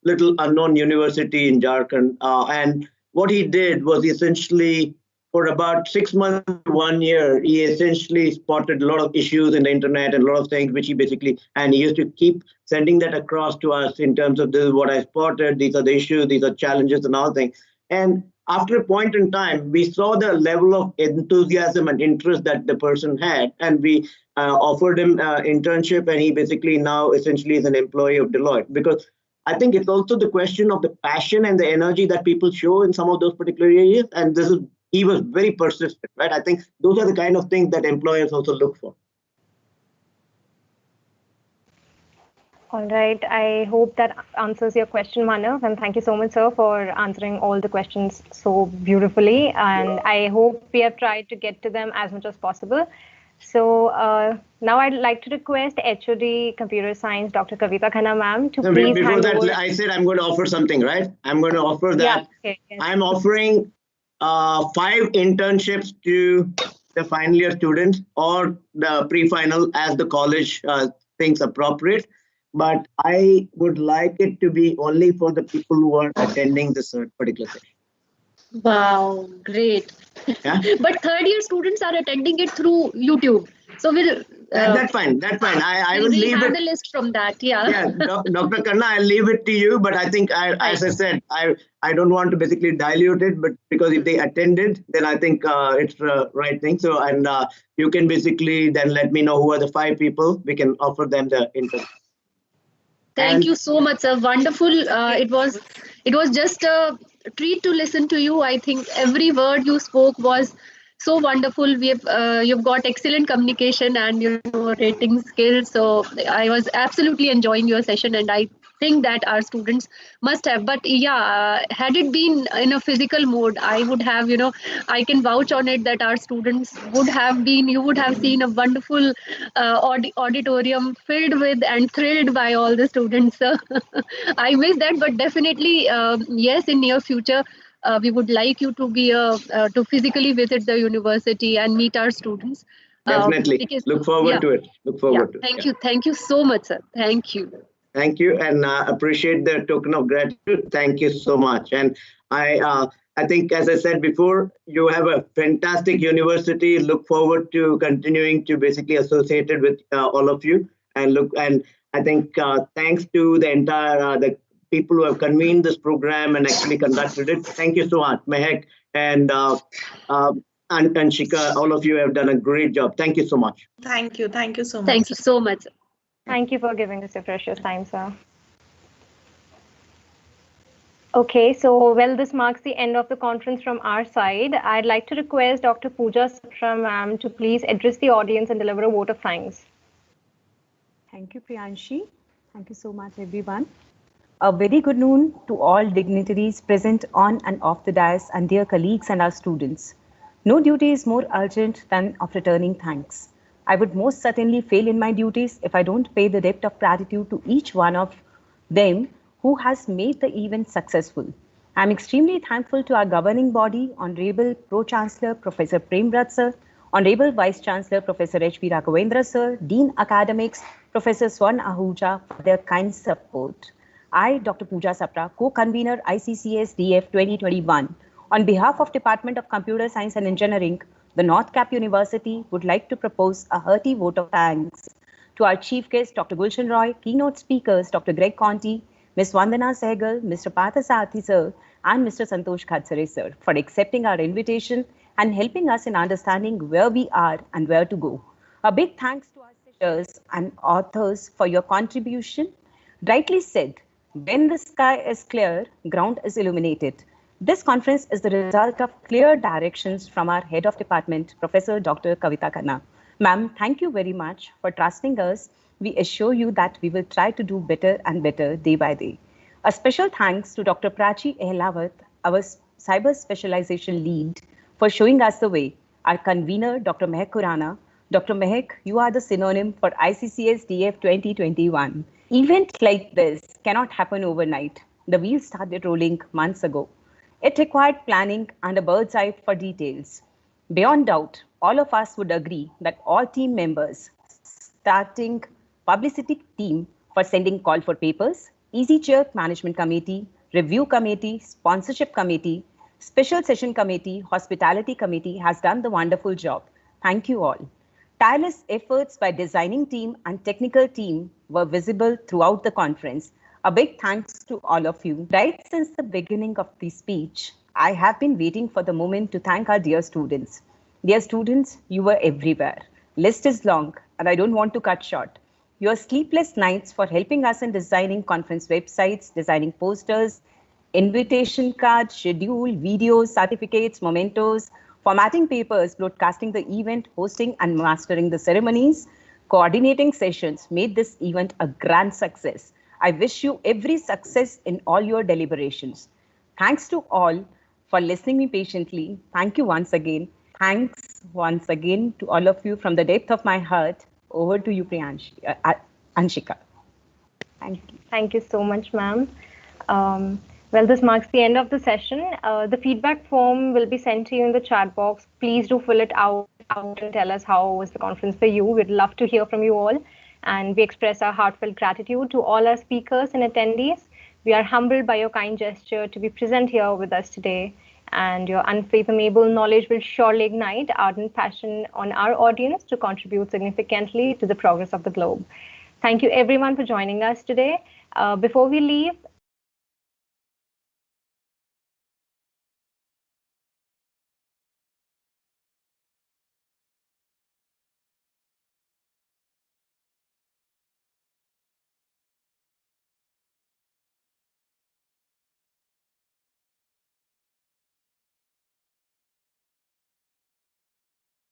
N: little unknown university in Jharkhand. And what he did was essentially, for about 6 months to 1 year, he essentially spotted a lot of issues in the internet and a lot of things, which he basically, and he used to keep sending that across to us in terms of this is what I spotted, these are the issues, these are challenges and all things. And after a point in time, we saw the level of enthusiasm and interest that the person had, and we offered him internship, and he basically now essentially is an employee of Deloitte. Because I think it's also the question of the passion and the energy that people show in some of those particular areas, and he was very persistent, right? I think those are the kind of things that employers also look for.
J: All right. I hope that answers your question, Manav. And thank you so much, sir, for answering all the questions so beautifully. And I hope we have tried to get to them as much as possible. So now I'd like to request HOD Computer Science, Dr. Kavita Khanna ma'am, to please
N: Before
J: hand
N: that,
J: over.
N: I said I'm going to offer something, right? I'm going to offer that.
J: Yeah, okay, yes.
N: I'm offering 5 internships to the final year students or the pre-final as the college thinks appropriate. But I would like it to be only for the people who are attending this particular session.
L: Wow, great.
N: Yeah?
L: But third year students are attending it through YouTube. So we'll...
N: that's fine. That's fine. I will leave it.
L: The list from that. Yeah.
N: Yeah, Dr. Khanna, I'll leave it to you. But I think, as I said, I don't want to basically dilute it. But because if they attended, then I think it's the right thing. So, and you can basically then let me know who are the 5 people. We can offer them the internship.
L: Thank you so much, sir. Wonderful. It was just a treat to listen to you. I think every word you spoke was so wonderful. You've got excellent communication and rating skills. So I was absolutely enjoying your session, and I think that our students must have. But yeah, had it been in a physical mode, I would have, I can vouch on it that our students would have been, you would have seen a wonderful auditorium filled with and thrilled by all the students. So I miss that, but definitely, yes, in near future, we would like you to be to physically visit the university and meet our students.
N: Definitely. Look forward to it. Look forward to it.
L: Thank you. Thank you so much, sir. Thank you.
N: Thank you, and appreciate the token of gratitude. Thank you so much. And I think, as I said before, you have a fantastic university. Look forward to continuing to basically associated with all of you. And I think thanks to the entire the people who have convened this program and actually conducted it. Thank you so much, Mehak and Shika. All of you have done a great job. Thank you so much.
O: Thank you. Thank you so much.
L: Thank you so much.
J: Thank you for giving us your precious time, sir. Okay, so this marks the end of the conference from our side. I'd like to request Dr. Pooja Sapra ma'am to please address the audience and deliver a vote of thanks.
M: Thank you, Priyanshi. Thank you so much, everyone. A very good noon to all dignitaries present on and off the dais and dear colleagues and our students. No duty is more urgent than of returning thanks. I would most certainly fail in my duties if I don't pay the debt of gratitude to each one of them who has made the event successful. I'm extremely thankful to our governing body, Honorable Pro-Chancellor Professor Premrat sir, Honorable Vice-Chancellor Professor H.V. Raghavendra sir, Dean Academics Professor Swarn Ahuja for their kind support. I, Dr. Pooja Sapra, co-convener ICCSDF 2021, on behalf of Department of Computer Science and Engineering, the NorthCap University would like to propose a hearty vote of thanks to to our chief guest, Dr. Gulshan Roy, keynote speakers, Dr. Greg Conti, Ms. Vandana Sehgal, Mr. Parthasarathy sir, and Mr. Santosh Khatsare sir for accepting our invitation and helping us in understanding where we are and where to go. A big thanks to our teachers and authors for your contribution. Rightly said, when the sky is clear, ground is illuminated. This conference is the result of clear directions from our head of department, Professor Dr. Kavita Khanna. Ma'am, thank you very much for trusting us. We assure you that we will try to do better and better day by day. A special thanks to Dr. Prachi Ehlawat, our cyber specialization lead, for showing us the way. Our convener, Dr. Mehak Khurana. Dr. Mehak, you are the synonym for ICCSDF 2021. Events like this cannot happen overnight. The wheels started rolling months ago. It required planning and a bird's eye for details. Beyond doubt, all of us would agree that all team members, starting publicity team for sending call for papers, Easy Chair Management Committee, Review Committee, Sponsorship Committee, Special Session Committee, Hospitality Committee has done the wonderful job. Thank you all. Tireless efforts by designing team and technical team were visible throughout the conference. A big thanks to all of you. Right since the beginning of the speech, I have been waiting for the moment to thank our dear students. Dear students, you were everywhere. List is long and I don't want to cut short. Your sleepless nights for helping us in designing conference websites, designing posters, invitation cards, schedule, videos, certificates, mementos, formatting papers, broadcasting the event, hosting and mastering the ceremonies, coordinating sessions made this event a grand success. I wish you every success in all your deliberations. Thanks to all for listening me patiently. Thank you once again. Thanks once again to all of you from the depth of my heart. Over to you, Anshika.
J: Thank you. Thank you so much, ma'am. Well, this marks the end of the session. The feedback form will be sent to you in the chat box. Please do fill it out and tell us how was the conference for you. We'd love to hear from you all. And we express our heartfelt gratitude to all our speakers and attendees. We are humbled by your kind gesture to be present here with us today. And your unfathomable knowledge will surely ignite ardent passion on our audience to contribute significantly to the progress of the globe. Thank you everyone for joining us today. Before we leave,